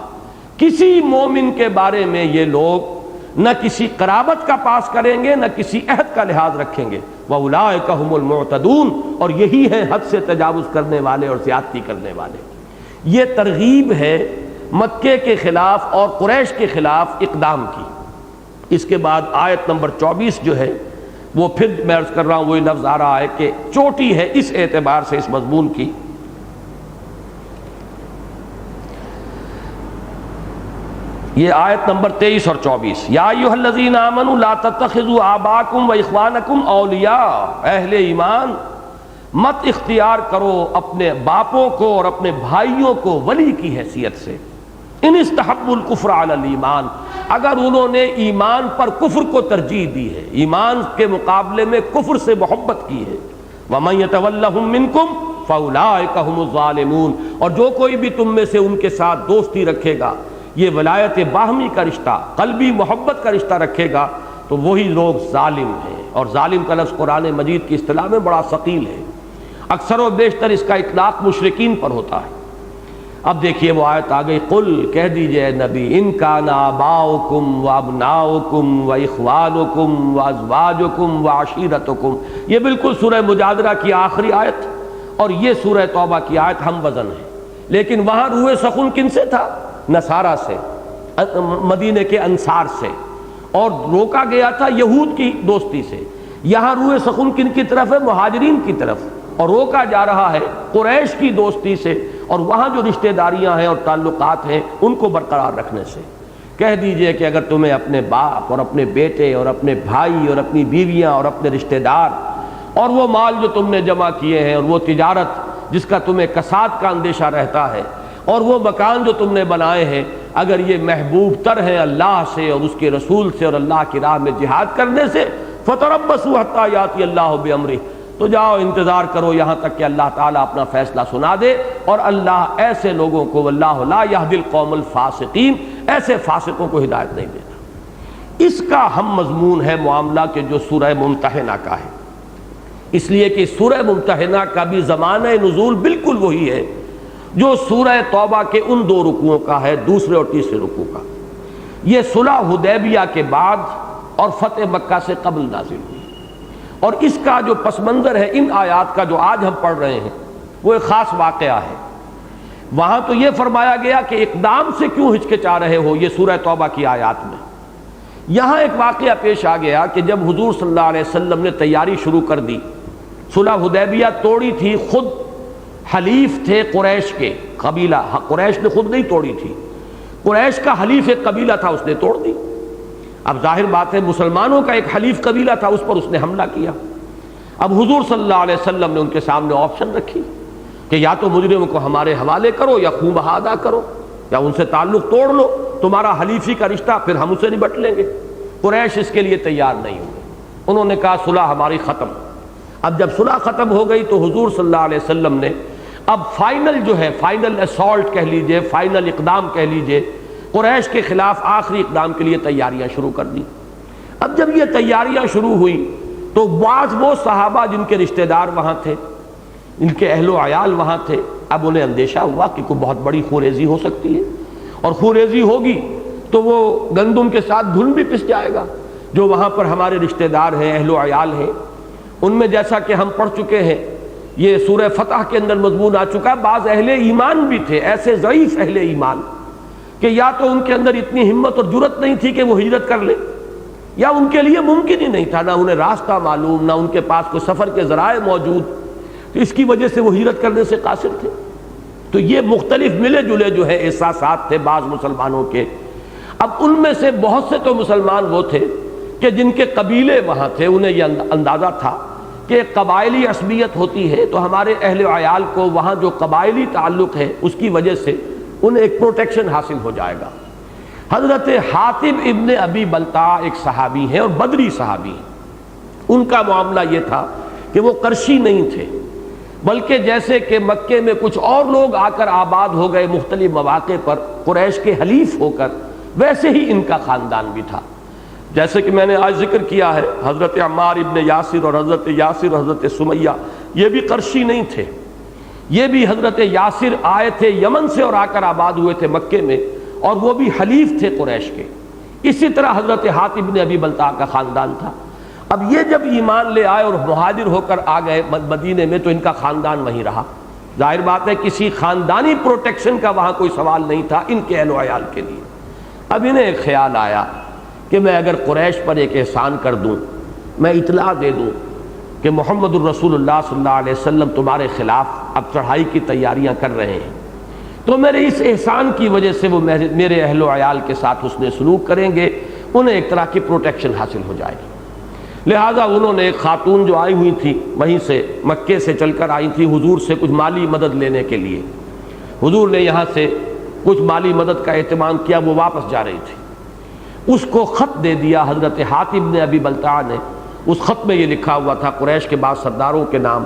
کسی مومن کے بارے میں یہ لوگ نہ کسی قرابت کا پاس کریں گے نہ کسی عہد کا لحاظ رکھیں گے، واولئک هم المعتدون، اور یہی ہیں حد سے تجاوز کرنے والے اور زیادتی کرنے والے۔ یہ ترغیب ہے مکے کے خلاف اور قریش کے خلاف اقدام کی۔ اس کے بعد آیت نمبر 24 جو ہے وہ پھر میں عرض کر رہا ہوں وہی لفظ آ رہا ہے کہ چوٹی ہے اس اعتبار سے اس مضمون کی۔ یہ آیت نمبر 23 اور 24، یا ایھا الذین آمنوا لا تتخذوا آباءکم واخوانکم اولیاء، اہل ایمان مت اختیار کرو اپنے باپوں کو اور اپنے بھائیوں کو ولی کی حیثیت سے، ان استحبوا الکفر علی الایمان، اگر انہوں نے ایمان پر کفر کو ترجیح دی ہے، ایمان کے مقابلے میں کفر سے محبت کی ہے، ومن یتولہم منکم فاولئک ھم الظالمون، اور جو کوئی بھی تم میں سے ان کے ساتھ دوستی رکھے گا، یہ ولایت باہمی کا رشتہ، قلبی محبت کا رشتہ رکھے گا، تو وہی لوگ ظالم ہیں۔ اور ظالم کا لفظ قرآن مجید کی اصطلاح میں بڑا ثقیل ہے، اکثر و بیشتر اس کا اطلاق مشرکین پر ہوتا ہے۔ اب دیکھیے وہ آیت آ گئی، قل کہہ دیجئے نبی، ان کان آباؤکم وابناؤکم واخوانکم وازواجکم وعشیرتکم، یہ بالکل سورہ مجادلہ کی آخری آیت اور یہ سورہ توبہ کی آیت ہم وزن ہے، لیکن وہاں روح سخن کن سے تھا؟ نصارہ سے، مدینے کے انصار سے، اور روکا گیا تھا یہود کی دوستی سے۔ یہاں روح سخن کن کی طرف ہے؟ مہاجرین کی طرف، اور روکا جا رہا ہے قریش کی دوستی سے، اور وہاں جو رشتہ داریاں ہیں اور تعلقات ہیں ان کو برقرار رکھنے سے۔ کہہ دیجئے کہ اگر تمہیں اپنے باپ اور اپنے بیٹے اور اپنے بھائی اور اپنی بیویاں اور اپنے رشتہ دار اور وہ مال جو تم نے جمع کیے ہیں اور وہ تجارت جس کا تمہیں کساد کا اندیشہ رہتا ہے اور وہ مکان جو تم نے بنائے ہیں، اگر یہ محبوب تر ہیں اللہ سے اور اس کے رسول سے اور اللہ کی راہ میں جہاد کرنے سے، فَتَرَبَّصُوا حَتَّىٰ يَأْتِيَ اللَّهُ بِأَمْرِهِ، تو جاؤ انتظار کرو یہاں تک کہ اللہ تعالیٰ اپنا فیصلہ سنا دے، اور اللہ ایسے لوگوں کو وَاللَّهُ لَا يَهْدِي الْقَوْمَ الْفَاسِقِينَ، ایسے فاسقوں کو ہدایت نہیں دیتا۔ اس کا ہم مضمون ہے معاملہ کہ جو سورہ ممتحنہ کا ہے، اس لیے کہ سورہ ممتحنہ کا بھی زمانہ نزول بالکل وہی ہے جو سورہ توبہ کے ان دو رکوعوں کا ہے، دوسرے اور تیسرے رکوع کا۔ یہ صلح حدیبیہ کے بعد اور فتح مکہ سے قبل نازل ہوئی، اور اس کا جو پس منظر ہے ان آیات کا جو آج ہم پڑھ رہے ہیں وہ ایک خاص واقعہ ہے۔ وہاں تو یہ فرمایا گیا کہ اقدام سے کیوں ہچکچا رہے ہو، یہ سورہ توبہ کی آیات میں۔ یہاں ایک واقعہ پیش آ گیا کہ جب حضور صلی اللہ علیہ وسلم نے تیاری شروع کر دی، صلح حدیبیہ توڑی تھی، خود حلیف تھے قریش کے قبیلہ، قریش نے خود نہیں توڑی تھی، قریش کا حلیف ایک قبیلہ تھا اس نے توڑ دی۔ اب ظاہر بات ہے مسلمانوں کا ایک حلیف قبیلہ تھا، اس پر اس نے حملہ کیا۔ اب حضور صلی اللہ علیہ وسلم نے ان کے سامنے آپشن رکھی کہ یا تو مجرموں کو ہمارے حوالے کرو یا خون بہا ادا کرو یا ان سے تعلق توڑ لو، تمہارا حلیفی کا رشتہ پھر ہم اسے نبٹ لیں گے۔ قریش اس کے لیے تیار نہیں ہوئے، انہوں نے کہا صلح ہماری ختم۔ اب جب صلح ختم ہو گئی تو حضور صلی اللہ علیہ وسلم نے اب فائنل جو ہے، فائنل اسالٹ کہہ لیجئے، فائنل اقدام کہہ لیجئے، قریش کے خلاف آخری اقدام کے لیے تیاریاں شروع کر دی۔ اب جب یہ تیاریاں شروع ہوئی تو بعض وہ صحابہ جن کے رشتہ دار وہاں تھے، ان کے اہل و عیال وہاں تھے، اب انہیں اندیشہ ہوا کہ کوئی بہت بڑی خوریزی ہو سکتی ہے، اور خوریزی ہوگی تو وہ گندم کے ساتھ گھن بھی پس جائے گا۔ جو وہاں پر ہمارے رشتہ دار ہیں، اہل و عیال ہیں، ان میں جیسا کہ ہم پڑھ چکے ہیں، یہ سورہ فتح کے اندر مضمون آ چکا، بعض اہل ایمان بھی تھے، ایسے ضعیف اہل ایمان کہ یا تو ان کے اندر اتنی ہمت اور جرت نہیں تھی کہ وہ ہجرت کر لیں، یا ان کے لیے ممکن ہی نہیں تھا، نہ انہیں راستہ معلوم، نہ ان کے پاس کوئی سفر کے ذرائع موجود، تو اس کی وجہ سے وہ ہجرت کرنے سے قاصر تھے۔ تو یہ مختلف ملے جلے جو ہے احساسات تھے بعض مسلمانوں کے۔ اب ان میں سے بہت سے تو مسلمان وہ تھے کہ جن کے قبیلے وہاں تھے، انہیں یہ اندازہ تھا کہ قبائلی عصبیت ہوتی ہے تو ہمارے اہل و عیال کو وہاں جو قبائلی تعلق ہے اس کی وجہ سے انہیں ایک پروٹیکشن حاصل ہو جائے گا۔ حضرت حاتب ابن ابی بلتع ایک صحابی ہیں اور بدری صحابی ہیں۔ ان کا معاملہ یہ تھا کہ وہ قرشی نہیں تھے، بلکہ جیسے کہ مکے میں کچھ اور لوگ آ کر آباد ہو گئے مختلف مواقع پر قریش کے حلیف ہو کر، ویسے ہی ان کا خاندان بھی تھا۔ جیسے کہ میں نے آج ذکر کیا ہے، حضرت عمار ابن یاسر اور حضرت یاسر اور حضرت سمیہ یہ بھی قرشی نہیں تھے، یہ بھی حضرت یاسر آئے تھے یمن سے اور آ کر آباد ہوئے تھے مکے میں، اور وہ بھی حلیف تھے قریش کے۔ اسی طرح حضرت حاتب ابن ابی بلتع کا خاندان تھا۔ اب یہ جب ایمان لے آئے اور مہاجر ہو کر آ گئے مدینے میں تو ان کا خاندان وہیں رہا۔ ظاہر بات ہے کسی خاندانی پروٹیکشن کا وہاں کوئی سوال نہیں تھا ان کے اہل و عیال کے لیے۔ اب انہیں ایک خیال آیا کہ میں اگر قریش پر ایک احسان کر دوں، میں اطلاع دے دوں کہ محمد الرسول اللہ صلی اللہ علیہ وسلم تمہارے خلاف اب چڑھائی کی تیاریاں کر رہے ہیں، تو میرے اس احسان کی وجہ سے وہ میرے اہل و عیال کے ساتھ حسن سلوک کریں گے، انہیں ایک طرح کی پروٹیکشن حاصل ہو جائے گی۔ لہٰذا انہوں نے ایک خاتون جو آئی ہوئی تھی وہیں سے مکے سے چل کر آئی تھی حضور سے کچھ مالی مدد لینے کے لیے، حضور نے یہاں سے کچھ مالی مدد کا اہتمام کیا، وہ واپس جا رہی تھی، اس کو خط دے دیا حضرت حاتب نے ابی بلتع نے۔ اس خط میں یہ لکھا ہوا تھا قریش کے بعض سرداروں کے نام،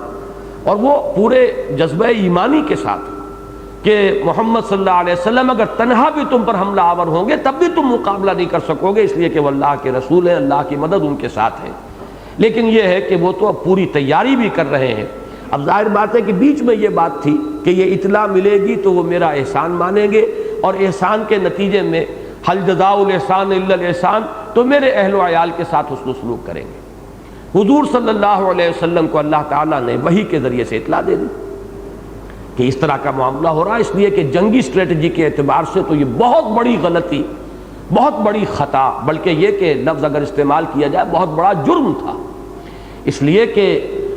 اور وہ پورے جذبہ ایمانی کے ساتھ کہ محمد صلی اللہ علیہ وسلم اگر تنہا بھی تم پر حملہ آور ہوں گے تب بھی تم مقابلہ نہیں کر سکو گے، اس لیے کہ وہ اللہ کے رسول ہیں، اللہ کی مدد ان کے ساتھ ہے۔ لیکن یہ ہے کہ وہ تو اب پوری تیاری بھی کر رہے ہیں۔ اب ظاہر بات ہے کہ بیچ میں یہ بات تھی کہ یہ اطلاع ملے گی تو وہ میرا احسان مانیں گے، اور احسان کے نتیجے میں حل جزاء الاحسان الا الاحسان، تو میرے اہل و عیال کے ساتھ حسن سلوک کریں گے۔ حضور صلی اللہ علیہ وسلم کو اللہ تعالیٰ نے وحی کے ذریعے سے اطلاع دے دی کہ اس طرح کا معاملہ ہو رہا ہے، اس لیے کہ جنگی اسٹریٹجی کے اعتبار سے تو یہ بہت بڑی غلطی، بہت بڑی خطا، بلکہ یہ کہ لفظ اگر استعمال کیا جائے بہت بڑا جرم تھا، اس لیے کہ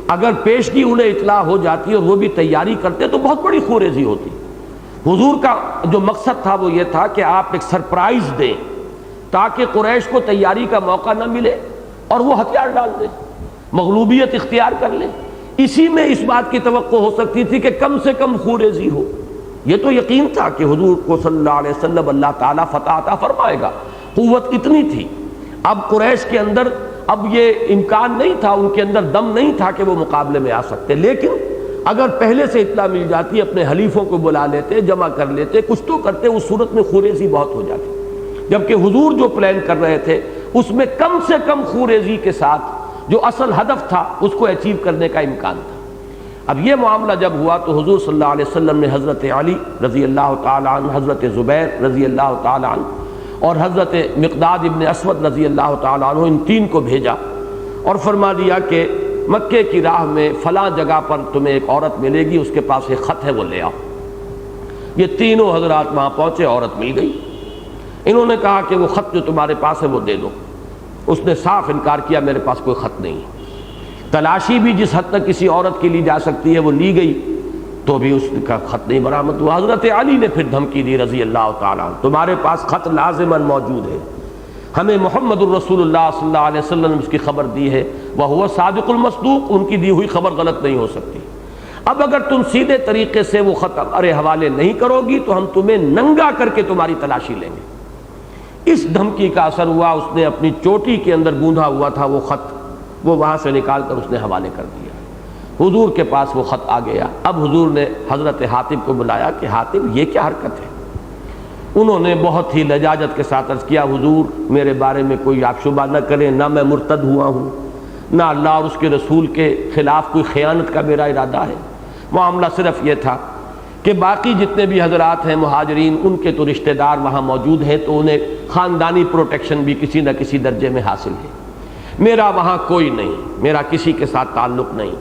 اگر پیشگی انہیں اطلاع ہو جاتی اور وہ بھی تیاری کرتے تو بہت بڑی خوریزی ہوتی۔ حضور کا جو مقصد تھا وہ یہ تھا کہ آپ ایک سرپرائز دیں تاکہ قریش کو تیاری کا موقع نہ ملے اور وہ ہتھیار ڈال دیں، مغلوبیت اختیار کر لیں۔ اسی میں اس بات کی توقع ہو سکتی تھی کہ کم سے کم خوریزی ہو۔ یہ تو یقین تھا کہ حضور کو صلی اللہ علیہ وسلم اللہ تعالیٰ فتح عطا فرمائے گا، قوت اتنی تھی۔ اب قریش کے اندر اب یہ امکان نہیں تھا، ان کے اندر دم نہیں تھا کہ وہ مقابلے میں آ سکتے، لیکن اگر پہلے سے اطلاع مل جاتی، اپنے حلیفوں کو بلا لیتے، جمع کر لیتے، کچھ تو کرتے، اس صورت میں خوریزی بہت ہو جاتی۔ جبکہ حضور جو پلان کر رہے تھے اس میں کم سے کم خوریزی کے ساتھ جو اصل ہدف تھا اس کو اچیو کرنے کا امکان تھا۔ اب یہ معاملہ جب ہوا تو حضور صلی اللہ علیہ وسلم نے حضرت علی رضی اللہ تعالیٰ عنہ، حضرت زبیر رضی اللہ تعالیٰ عنہ اور حضرت مقداد ابن اسود رضی اللہ تعالیٰ عنہ، ان تین کو بھیجا اور فرما دیا کہ مکے کی راہ میں فلاں جگہ پر تمہیں ایک عورت ملے گی، اس کے پاس ایک خط ہے، وہ لے آؤ۔ یہ تینوں حضرات وہاں پہنچے، عورت مل گئی۔ انہوں نے کہا کہ وہ خط جو تمہارے پاس ہے وہ دے دو۔ اس نے صاف انکار کیا، میرے پاس کوئی خط نہیں ہے۔ تلاشی بھی جس حد تک کسی عورت کی لی جا سکتی ہے وہ لی گئی، تو بھی اس کا خط نہیں برآمد ہوا۔ حضرت علی نے پھر دھمکی دی رضی اللہ تعالیٰ عنہ، تمہارے پاس خط لازماً موجود ہے، ہمیں محمد الرسول اللہ صلی اللہ علیہ وسلم نے اس کی خبر دی ہے، وہو صادق المصدوق، ان کی دی ہوئی خبر غلط نہیں ہو سکتی۔ اب اگر تم سیدھے طریقے سے وہ خط ہمارے حوالے نہیں کرو گی تو ہم تمہیں ننگا کر کے تمہاری تلاشی لیں گے۔ اس دھمکی کا اثر ہوا، اس نے اپنی چوٹی کے اندر گوندھا ہوا تھا وہ خط، وہ وہاں سے نکال کر اس نے حوالے کر دیا۔ حضور کے پاس وہ خط آ گیا۔ اب حضور نے حضرت حاتب کو بلایا کہ حاتب یہ کیا حرکت ہے؟ انہوں نے بہت ہی لجاجت کے ساتھ عرض کیا، حضور میرے بارے میں کوئی آپ شبہ نہ کریں، نہ میں مرتد ہوا ہوں، نہ اللہ اور اس کے رسول کے خلاف کوئی خیانت کا میرا ارادہ ہے۔ معاملہ صرف یہ تھا کہ باقی جتنے بھی حضرات ہیں مہاجرین، ان کے تو رشتہ دار وہاں موجود ہیں تو انہیں خاندانی پروٹیکشن بھی کسی نہ کسی درجے میں حاصل ہے، میرا وہاں کوئی نہیں، میرا کسی کے ساتھ تعلق نہیں،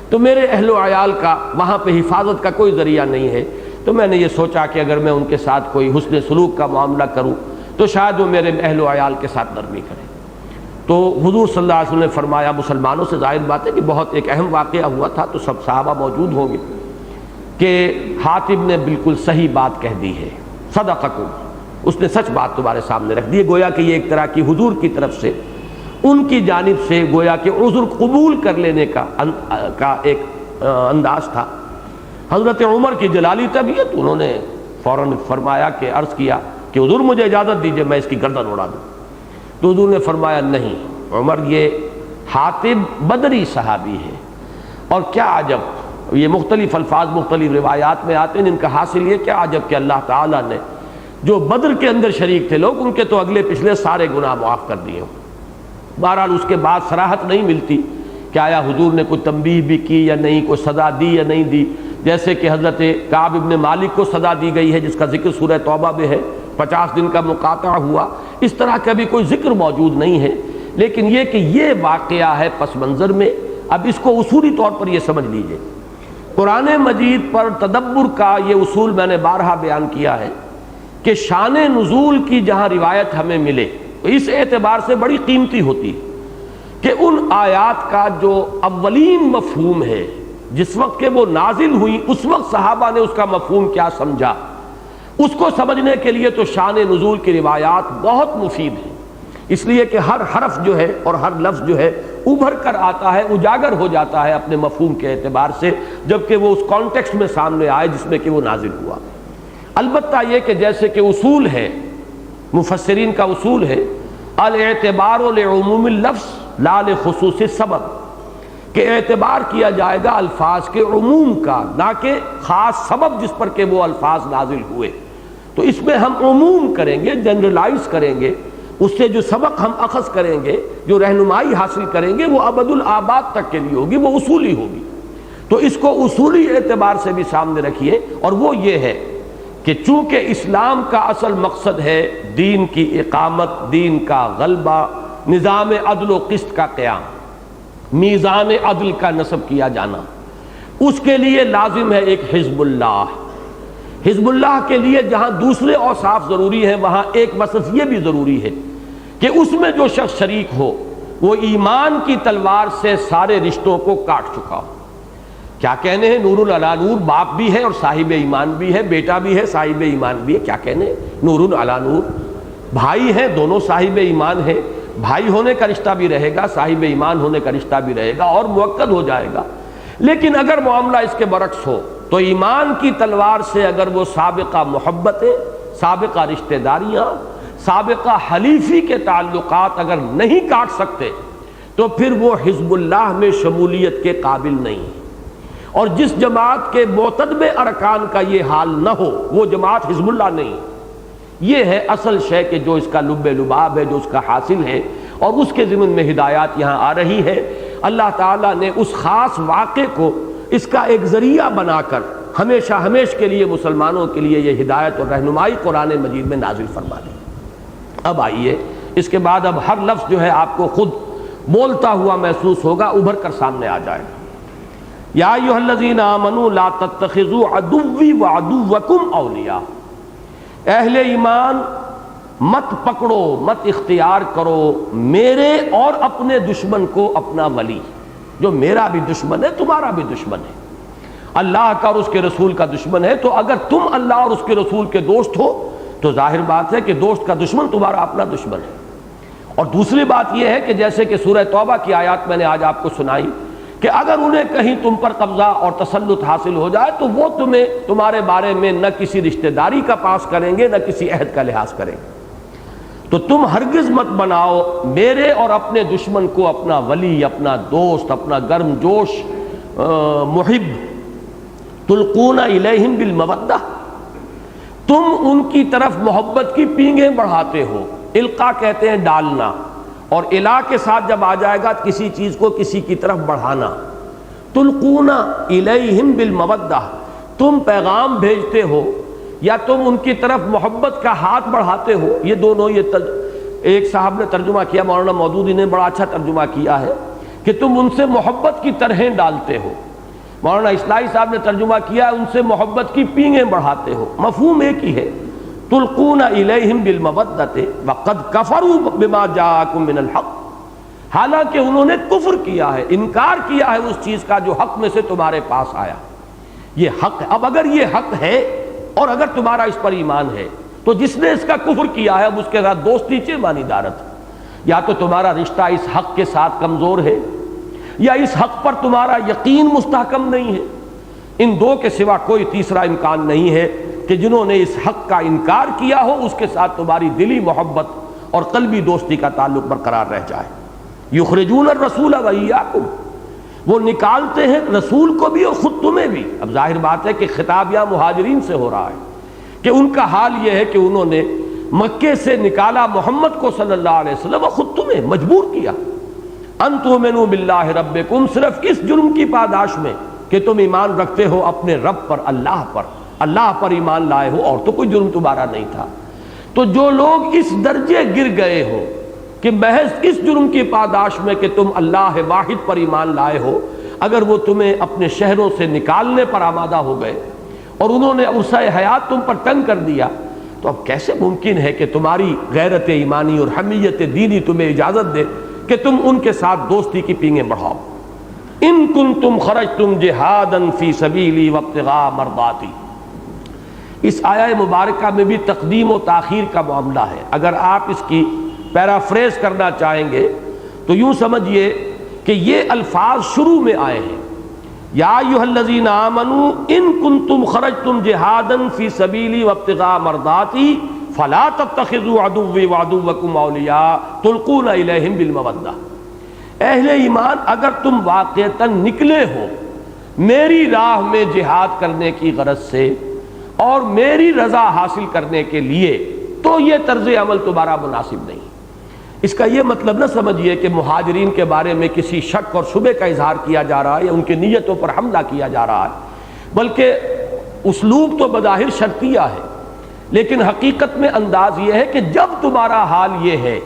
تو میرے اہل و عیال کا وہاں پہ حفاظت کا کوئی ذریعہ نہیں ہے، تو میں نے یہ سوچا کہ اگر میں ان کے ساتھ کوئی حسن سلوک کا معاملہ کروں تو شاید وہ میرے اہل و عیال کے ساتھ نرمی کریں۔ تو حضور صلی اللہ علیہ وسلم نے فرمایا، مسلمانوں سے ظاہر بات ہے کہ بہت ایک اہم واقعہ ہوا تھا تو سب صحابہ موجود ہوں گے، کہ حاتب نے بالکل صحیح بات کہہ دی ہے، صدقکم، اس نے سچ بات تمہارے سامنے رکھ دی. گویا کہ یہ ایک طرح کی حضور کی طرف سے ان کی جانب سے گویا کہ عذر قبول کر لینے کا ایک انداز تھا. حضرت عمر کی جلالی طبیعت، انہوں نے فوراً فرمایا کہ عرض کیا کہ حضور مجھے اجازت دیجئے میں اس کی گردن اڑا دوں. تو حضور نے فرمایا نہیں عمر، یہ حاتب بدری صحابی ہے. اور کیا عجب، یہ مختلف الفاظ مختلف روایات میں آتے ہیں، ان کا حاصل یہ کیا عجب کہ اللہ تعالیٰ نے جو بدر کے اندر شریک تھے لوگ، ان کے تو اگلے پچھلے سارے گناہ معاف کر دیے. بہرحال اس کے بعد صراحت نہیں ملتی کہ آیا حضور نے کوئی تنبیہ بھی کی یا نہیں، کوئی سزا دی یا نہیں دی. جیسے کہ حضرت کعب ابن مالک کو سزا دی گئی ہے جس کا ذکر سورہ توبہ میں ہے، 50 دن کا مقاطعہ ہوا. اس طرح کا بھی کوئی ذکر موجود نہیں ہے، لیکن یہ کہ یہ واقعہ ہے پس منظر میں. اب اس کو اصولی طور پر یہ سمجھ لیجئے، قرآن مجید پر تدبر کا یہ اصول میں نے بارہا بیان کیا ہے کہ شان نزول کی جہاں روایت ہمیں ملے اس اعتبار سے بڑی قیمتی ہوتی کہ ان آیات کا جو اولین مفہوم ہے، جس وقت کہ وہ نازل ہوئی اس وقت صحابہ نے اس کا مفہوم کیا سمجھا، اس کو سمجھنے کے لیے تو شان نزول کی روایات بہت مفید ہیں. اس لیے کہ ہر حرف جو ہے اور ہر لفظ جو ہے ابھر کر آتا ہے، اجاگر ہو جاتا ہے اپنے مفہوم کے اعتبار سے، جبکہ وہ اس کانٹیکسٹ میں سامنے آئے جس میں کہ وہ نازل ہوا. البتہ یہ کہ جیسے کہ اصول ہے، مفسرین کا اصول ہے، الاعتبار لعموم اللفظ لا لخصوص السبب، کہ اعتبار کیا جائے گا الفاظ کے عموم کا، نہ کہ خاص سبب جس پر کہ وہ الفاظ نازل ہوئے. تو اس میں ہم عموم کریں گے، جنرلائز کریں گے، اس سے جو سبق ہم اخذ کریں گے، جو رہنمائی حاصل کریں گے، وہ ابد الآباد تک کے لیے ہوگی، وہ اصولی ہوگی. تو اس کو اصولی اعتبار سے بھی سامنے رکھیے، اور وہ یہ ہے کہ چونکہ اسلام کا اصل مقصد ہے دین کی اقامت، دین کا غلبہ، نظام عدل و قسط کا قیام، میزان عدل کا نصب کیا جانا، اس کے لیے لازم ہے ایک حزب اللہ. حزب اللہ کے لیے جہاں دوسرے اوصاف ضروری ہیں وہاں ایک وصف یہ بھی ضروری ہے کہ اس میں جو شخص شریک ہو وہ ایمان کی تلوار سے سارے رشتوں کو کاٹ چکا ہو. کیا کہنے ہیں، نور علی نور، باپ بھی ہے اور صاحب ایمان بھی ہے، بیٹا بھی ہے صاحب ایمان بھی ہے. کیا کہنے ہیں، نور علی نور، بھائی ہیں دونوں صاحب ایمان ہیں، بھائی ہونے کا رشتہ بھی رہے گا، صاحب ایمان ہونے کا رشتہ بھی رہے گا اور موکل ہو جائے گا. لیکن اگر معاملہ اس کے برعکس ہو تو ایمان کی تلوار سے اگر وہ سابقہ محبتیں، سابقہ رشتہ داریاں، سابقہ حلیفی کے تعلقات اگر نہیں کاٹ سکتے تو پھر وہ حزب اللہ میں شمولیت کے قابل نہیں. اور جس جماعت کے معتدب ارکان کا یہ حال نہ ہو وہ جماعت حزب اللہ نہیں. یہ ہے اصل شے کہ جو اس کا لب لباب ہے، جو اس کا حاصل ہے، اور اس کے ضمن میں ہدایات یہاں آ رہی ہے. اللہ تعالیٰ نے اس خاص واقعے کو اس کا ایک ذریعہ بنا کر ہمیشہ ہمیش کے لیے مسلمانوں کے لیے یہ ہدایت اور رہنمائی قرآن مجید میں نازل فرما دی. اب آئیے اس کے بعد اب ہر لفظ جو ہے آپ کو خود بولتا ہوا محسوس ہوگا، ابھر کر سامنے آ جائے گا. یا ایھا الذین آمنوا لا تتخذوا عدوی وعدوکم اولیاء، اہل ایمان مت پکڑو، مت اختیار کرو میرے اور اپنے دشمن کو اپنا ولی. جو میرا بھی دشمن ہے تمہارا بھی دشمن ہے، اللہ کا اور اس کے رسول کا دشمن ہے. تو اگر تم اللہ اور اس کے رسول کے دوست ہو تو ظاہر بات ہے کہ دوست کا دشمن تمہارا اپنا دشمن ہے. اور دوسری بات یہ ہے کہ جیسے کہ سورہ توبہ کی آیات میں نے آج آپ کو سنائی کہ اگر انہیں کہیں تم پر قبضہ اور تسلط حاصل ہو جائے تو وہ تمہیں تمہارے بارے میں نہ کسی رشتہ داری کا پاس کریں گے نہ کسی عہد کا لحاظ کریں گے. تو تم ہرگز مت بناؤ میرے اور اپنے دشمن کو اپنا ولی، اپنا دوست، اپنا گرم جوش محب. تلقون الیہم بالمودہ، تم ان کی طرف محبت کی پینگیں بڑھاتے ہو. القا کہتے ہیں ڈالنا، اور الہ کے ساتھ جب آ جائے گا کسی چیز کو کسی کی طرف بڑھانا. تلقون الیہم بالمودہ، تم پیغام بھیجتے ہو یا تم ان کی طرف محبت کا ہاتھ بڑھاتے ہو. یہ دونوں ایک صاحب نے ترجمہ کیا، مولانا مودودی نے بڑا اچھا ترجمہ کیا ہے کہ تم ان سے محبت کی طرحیں ڈالتے ہو. مولانا اصلاحی صاحب نے ترجمہ کیا ان سے محبت کی پینگیں بڑھاتے ہو. مفہوم ایک ہی ہے، تلقون الیہم بالمودۃ وقد کفروا بما جاءکم من الحق. حالانکہ انہوں نے کفر کیا ہے، انکار کیا ہے اس چیز کا جو حق میں سے تمہارے پاس آیا۔ یہ حق ہے۔ اب اگر یہ حق ہے اور اگر تمہارا اس پر ایمان ہے تو جس نے اس کا کفر کیا ہے اب اس کے ساتھ دوستی چہ مانی دارت، یا تو تمہارا رشتہ اس حق کے ساتھ کمزور ہے یا اس حق پر تمہارا یقین مستحکم نہیں ہے۔ ان دو کے سوا کوئی تیسرا امکان نہیں ہے کہ جنہوں نے اس حق کا انکار کیا ہو اس کے ساتھ تمہاری دلی محبت اور قلبی دوستی کا تعلق برقرار رہ جائے۔ یخرجون الرسول وایاکم، وہ نکالتے ہیں رسول کو بھی اور خود تمہیں بھی۔ اب ظاہر بات ہے کہ خطاب یہاں مہاجرین سے ہو رہا ہے کہ ان کا حال یہ ہے کہ انہوں نے مکے سے نکالا محمد کو صلی اللہ علیہ وسلم اور خود تمہیں مجبور کیا ان تؤمنوا باللہ ربکم، صرف اس جرم کی پاداش میں کہ تم ایمان رکھتے ہو اپنے رب پر، اللہ پر ایمان لائے ہو، اور تو کوئی جرم تمہارا نہیں تھا۔ تو جو لوگ اس درجے گر گئے ہو کہ محض اس جرم کی پاداش میں کہ تم اللہ واحد پر ایمان لائے ہو، اگر وہ تمہیں اپنے شہروں سے نکالنے پر آمادہ ہو گئے اور انہوں نے عرصہ حیات تم پر تنگ کر دیا، تو اب کیسے ممکن ہے کہ تمہاری غیرت ایمانی اور حمیت دینی تمہیں اجازت دے کہ تم ان کے ساتھ دوستی کی پینگیں بڑھاؤ؟ ان کنتم خرجتم جہادا فی سبیلی وابتغاء مرضاتی۔ اس آیہ مبارکہ میں بھی تقدیم و تاخیر کا معاملہ ہے۔ اگر آپ اس کی پیرافریز کرنا چاہیں گے تو یوں سمجھیے کہ یہ الفاظ شروع میں آئے ہیں، یا ایھا الذین آمنوا ان کنتم خرجتم جہادا فی سبیلی وابتغاء مرضاتی فلا تتخذوا عدوی وعدوکم اولیاء تلقون الیہم بالمودہ۔ اہل ایمان، اگر تم واقعتاً نکلے ہو میری راہ میں جہاد کرنے کی غرض سے اور میری رضا حاصل کرنے کے لیے، تو یہ طرز عمل تمہارا مناسب نہیں۔ اس کا یہ مطلب نہ سمجھیے کہ مہاجرین کے بارے میں کسی شک اور شبہ کا اظہار کیا جا رہا ہے یا ان کی نیتوں پر حملہ کیا جا رہا ہے، بلکہ اسلوب تو بظاہر شرطیہ ہے، لیکن حقیقت میں انداز یہ ہے کہ جب تمہارا حال یہ ہے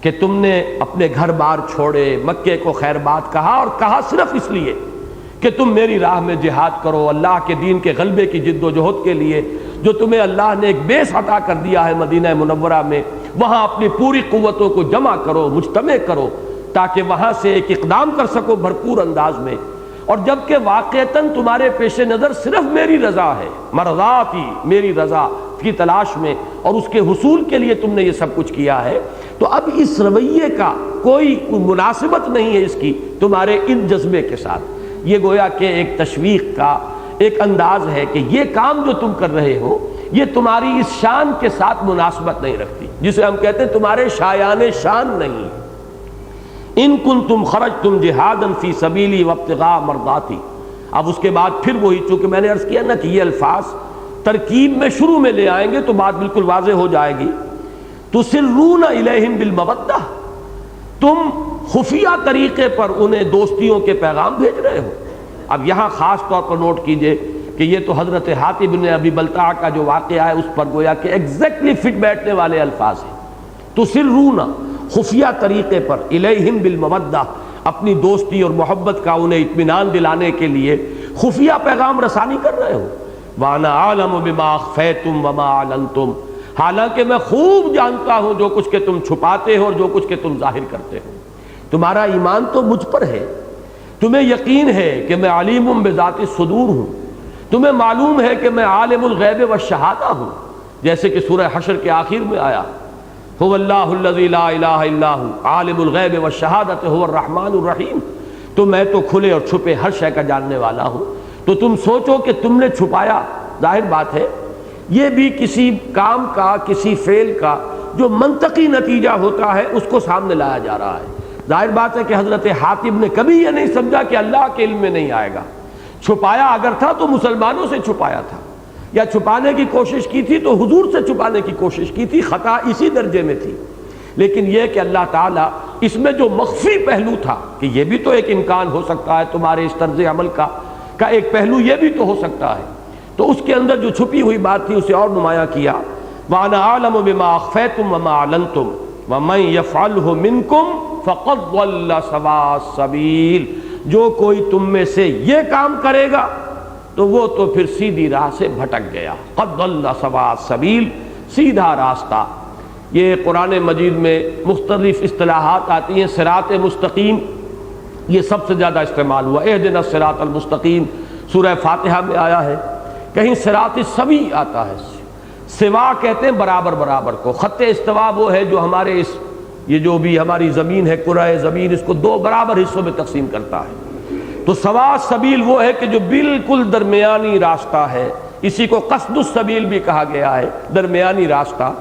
کہ تم نے اپنے گھر بار چھوڑے، مکے کو خیر بات کہا، اور کہا صرف اس لیے کہ تم میری راہ میں جہاد کرو، اللہ کے دین کے غلبے کی جد و جہد کے لیے جو تمہیں اللہ نے ایک بیس عطا کر دیا ہے مدینہ منورہ میں، وہاں اپنی پوری قوتوں کو جمع کرو، مجتمع کرو، تاکہ وہاں سے ایک اقدام کر سکو بھرپور انداز میں۔ اور جبکہ واقعتاً تمہارے پیش نظر صرف میری رضا ہے، مرضاتی، میری رضا کی تلاش میں اور اس کے حصول کے لیے تم نے یہ سب کچھ کیا ہے، تو اب اس رویے کا کوئی مناسبت نہیں ہے اس کی تمہارے ان جذبے کے ساتھ۔ یہ گویا کہ ایک تشویق کا ایک انداز ہے کہ یہ کام جو تم کر رہے ہو یہ تمہاری اس شان کے ساتھ مناسبت نہیں رکھتی، جسے ہم کہتے ہیں تمہارے شایان شان نہیں۔ ان کنتم خرجتم جہادا فی سبیلی وابتغاء مرضاتی۔ اب اس کے بعد پھر وہی، چونکہ میں نے عرض کیا نا کہ یہ الفاظ ترکیب میں شروع میں لے آئیں گے تو بات بالکل واضح ہو جائے گی۔ تسرون الیہم بالمودہ، تم خفیہ طریقے پر انہیں دوستیوں کے پیغام بھیج رہے ہو۔ اب یہاں خاص طور پر نوٹ کیجئے کہ یہ تو حضرت حاتب بن ابی بلتع کا جو واقعہ ہے اس پر گویا کہ ایگزیکٹلی فٹ بیٹھنے والے الفاظ ہیں۔ تسرون، خفیہ طریقے پر، الیہم بالمودہ، اپنی دوستی اور محبت کا انہیں اطمینان دلانے کے لیے خفیہ پیغام رسانی کر رہے ہو۔ وانا اعلم بما اخفیتم وما اعلنتم، حالانکہ میں خوب جانتا ہوں جو کچھ کہ تم چھپاتے ہو اور جو کچھ کہ تم ظاہر کرتے ہو۔ تمہارا ایمان تو مجھ پر ہے، تمہیں یقین ہے کہ میں علیم بذات الصدور ہوں، تمہیں معلوم ہے کہ میں عالم الغیب والشہادہ ہوں، جیسے کہ سورہ حشر کے آخر میں آیا، هو اللہ الذی لا الہ الا هو عالم الغیب والشہادۃ هو الرحمن الرحیم۔ تو میں تو کھلے اور چھپے ہر شے کا جاننے والا ہوں۔ تو تم سوچو کہ تم نے چھپایا، ظاہر بات ہے یہ بھی کسی کام کا، کسی فعل کا جو منطقی نتیجہ ہوتا ہے اس کو سامنے لایا جا رہا ہے۔ ظاہر بات ہے کہ حضرت حاتب نے کبھی یہ نہیں سمجھا کہ اللہ کے علم میں نہیں آئے گا۔ چھپایا اگر تھا تو مسلمانوں سے چھپایا تھا، یا چھپانے کی کوشش کی تھی تو حضور سے چھپانے کی کوشش کی تھی، خطا اسی درجے میں تھی۔ لیکن یہ کہ اللہ تعالیٰ اس میں جو مخفی پہلو تھا کہ یہ بھی تو ایک امکان ہو سکتا ہے تمہارے اس طرز عمل کا ایک پہلو یہ بھی تو ہو سکتا ہے، تو اس کے اندر جو چھپی ہوئی بات تھی اسے اور نمایاں کیا۔ وَأَنَا أَعْلَمُ بِمَا أَخْفَيْتُمْ وَمَا أَعْلَنْتُمْ وَمَنْ يَفْعَلْهُ مِنْكُمْ فَقَدْ ضَلَّ سَوَاءَ السَّبِيلِ، جو کوئی تم میں سے یہ کام کرے گا تو وہ تو پھر سیدھی راہ سے بھٹک گیا۔ قَدْ ضَلَّ سَوَاءَ السَّبِيلِ، سیدھا راستہ یہ قرآن مجید میں مختلف اصطلاحات آتی ہیں. صراط مستقیم یہ سب سے زیادہ استعمال ہوا. اہدنا الصراط المستقیم سورہ فاتحہ میں آیا ہے. کہیں صراط سوی آتا ہے. سوا کہتے ہیں برابر برابر کو. خط استوا وہ ہے جو ہمارے یہ جو بھی ہماری زمین ہے، کرہ زمین، اس کو دو برابر حصوں میں تقسیم کرتا ہے. تو سوا سبیل وہ ہے کہ جو بالکل درمیانی راستہ ہے. اسی کو قصد السبیل بھی کہا گیا ہے، درمیانی راستہ.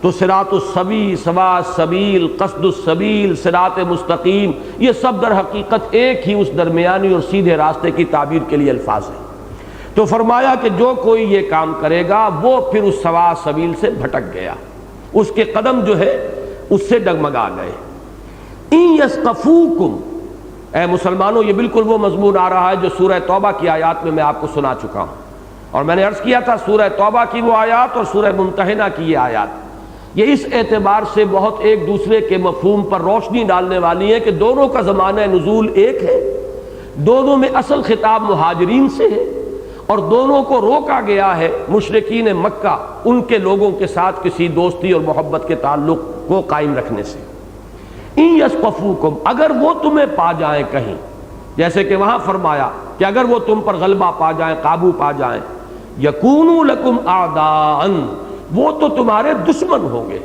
تو صراط السوی، سوا سبیل، قصد السبیل، صراط مستقیم، یہ سب در حقیقت ایک ہی اس درمیانی اور سیدھے راستے کی تعبیر کے لیے الفاظ ہیں. تو فرمایا کہ جو کوئی یہ کام کرے گا وہ پھر اس سوا سبیل سے بھٹک گیا، اس کے قدم جو ہے اس سے ڈگمگا گئے. ان یثقفوکم، اے مسلمانوں یہ بالکل وہ مضمون آ رہا ہے جو سورہ توبہ کی آیات میں آپ کو سنا چکا ہوں. اور میں نے عرض کیا تھا سورہ توبہ کی وہ آیات اور سورہ ممتحنہ کی یہ آیات یہ اس اعتبار سے بہت ایک دوسرے کے مفہوم پر روشنی ڈالنے والی ہے کہ دونوں کا زمانہ نزول ایک ہے، دونوں میں اصل خطاب مہاجرین سے ہے، اور دونوں کو روکا گیا ہے مشرکین مکہ ان کے لوگوں کے ساتھ کسی دوستی اور محبت کے تعلق کو قائم رکھنے سے. ان یثقفوکم، اگر وہ تمہیں پا جائیں کہیں، جیسے کہ وہاں فرمایا کہ اگر وہ تم پر غلبہ پا جائیں، قابو پا جائیں، یکونوا لکم اعداء، وہ تو تمہارے دشمن ہوں گے،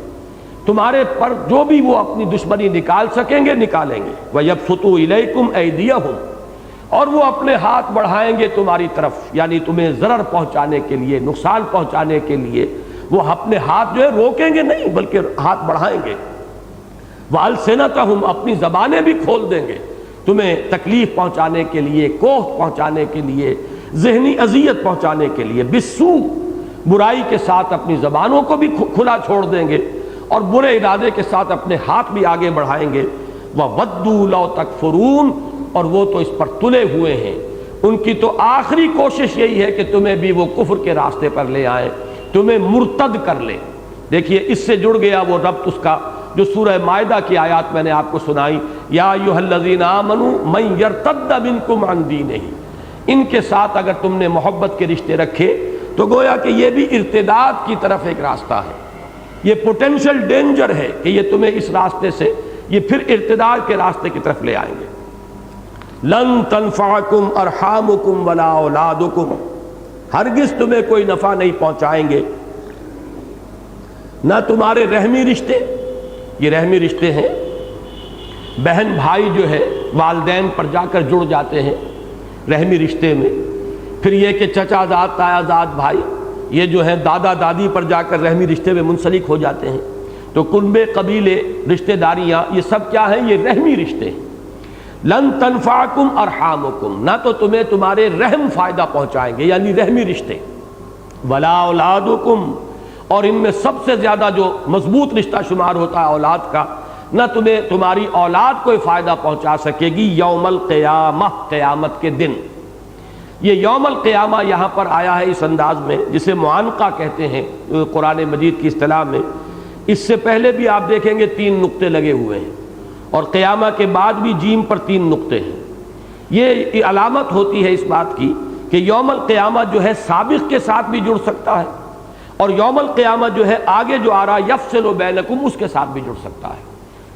تمہارے پر جو بھی وہ اپنی دشمنی نکال سکیں گے نکالیں گے. وَيَبْسُطُوا إِلَيْكُمْ أَيْدِيَهُمْ، اور وہ اپنے ہاتھ بڑھائیں گے تمہاری طرف، یعنی تمہیں ضرر پہنچانے کے لیے، نقصان پہنچانے کے لیے. وہ اپنے ہاتھ جو ہے روکیں گے نہیں بلکہ ہاتھ بڑھائیں گے. وَأَلْسِنَتَهُمْ، اپنی زبانیں بھی کھول دیں گے تمہیں تکلیف پہنچانے کے لیے، کوفت پہنچانے کے لیے، ذہنی اذیت پہنچانے کے لیے. بالسوء، برائی کے ساتھ اپنی زبانوں کو بھی کھلا چھوڑ دیں گے اور برے ارادے کے ساتھ اپنے ہاتھ بھی آگے بڑھائیں گے. وَوَدُّوا لَوْ تَكْفُرُونَ، اور وہ تو اس پر تلے ہوئے ہیں، ان کی تو آخری کوشش یہی ہے کہ تمہیں بھی وہ کفر کے راستے پر لے آئیں، تمہیں مرتد کر لیں. دیکھیے اس سے جڑ گیا وہ ربط اس کا جو سورہ مائدہ کی آیات میں نے آپ کو سنائی. یا ایھا الذین آمنوا من یرتد منکم عن دینہ، ان کے ساتھ اگر تم نے محبت کے رشتے رکھے تو گویا کہ یہ بھی ارتداد کی طرف ایک راستہ ہے، یہ پوٹینشل ڈینجر ہے کہ یہ تمہیں اس راستے سے یہ پھر ارتداد کے راستے کی طرف لے آئیں گے. لن تنفعکم ارحامکم ولا اولادکم، ہرگز تمہیں کوئی نفع نہیں پہنچائیں گے، نہ تمہارے رحمی رشتے. یہ رحمی رشتے ہیں، بہن بھائی جو ہے والدین پر جا کر جڑ جاتے ہیں رحمی رشتے میں. پھر یہ کہ چچا زاد تایا زاد بھائی یہ جو ہے دادا دادی پر جا کر رحمی رشتے میں منسلک ہو جاتے ہیں. تو کنبے، قبیلے، رشتہ داریاں، یہ سب کیا ہیں؟ یہ رحمی رشتے ہیں. لن تنفعکم ارحامکم، نہ تو تمہیں تمہارے رحم فائدہ پہنچائیں گے یعنی رحمی رشتے. ولا اولادکم، اور ان میں سب سے زیادہ جو مضبوط رشتہ شمار ہوتا ہے اولاد کا، نہ تمہیں تمہاری اولاد کوئی فائدہ پہنچا سکے گی یوم القیامہ، قیامت کے دن. یہ یوم القیامہ یہاں پر آیا ہے اس انداز میں جسے معانقہ کہتے ہیں قرآن مجید کی اصطلاح میں. اس سے پہلے بھی آپ دیکھیں گے 3 نقطے لگے ہوئے ہیں، اور قیامہ کے بعد بھی جیم پر 3 نقطے ہیں. یہ علامت ہوتی ہے اس بات کی کہ یوم القیامہ جو ہے سابق کے ساتھ بھی جڑ سکتا ہے، اور یوم القیامہ جو ہے آگے جو آ رہا یفصل بینکم اس کے ساتھ بھی جڑ سکتا ہے.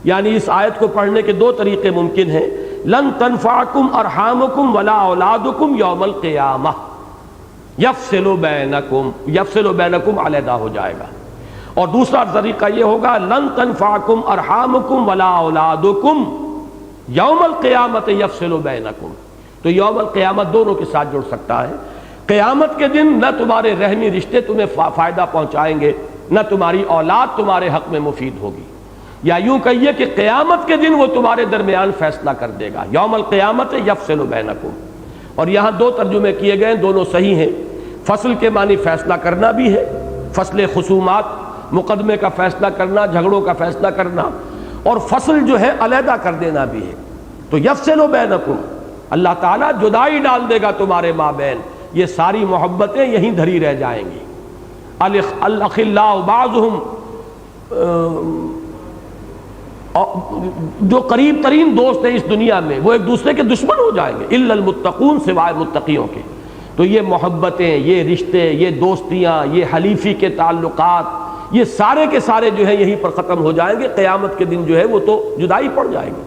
یعنی اس آیت کو پڑھنے کے 2 طریقے ممکن ہیں. لن تنفعکم ارحامکم ولا اولادکم یوم القیامہ، یفصل بینکم علیحدہ ہو جائے گا. اور دوسرا طریقہ یہ ہوگا لن تنفعکم ارحامکم ولا اولادکم یوم القیامت یفصل بینکم. تو یوم القیامت دونوں کے ساتھ جڑ سکتا ہے. قیامت کے دن نہ تمہارے رحمی رشتے تمہیں فائدہ پہنچائیں گے، نہ تمہاری اولاد تمہارے حق میں مفید ہوگی. یا یوں کہیے کہ قیامت کے دن وہ تمہارے درمیان فیصلہ کر دے گا. یوم القیامت یفصل بینکم. اور یہاں 2 ترجمے کیے گئے، دونوں صحیح ہیں. فصل کے معنی فیصلہ کرنا بھی ہے، فصل خصومات، مقدمے کا فیصلہ کرنا، جھگڑوں کا فیصلہ کرنا، اور فصل جو ہے علیحدہ کر دینا بھی ہے. تو یفصل بینکم، اللہ تعالیٰ جدائی ڈال دے گا تمہارے مابین. یہ ساری محبتیں یہیں دھری رہ جائیں گی. الاخلاء بعضهم، جو قریب ترین دوست ہیں اس دنیا میں وہ ایک دوسرے کے دشمن ہو جائیں گے، الا المتقون، سوائے متقیوں کے. تو یہ محبتیں، یہ رشتے، یہ دوستیاں، یہ حلیفی کے تعلقات، یہ سارے کے سارے جو ہیں یہیں پر ختم ہو جائیں گے، قیامت کے دن جو ہے وہ تو جدائی پڑ جائے گی۔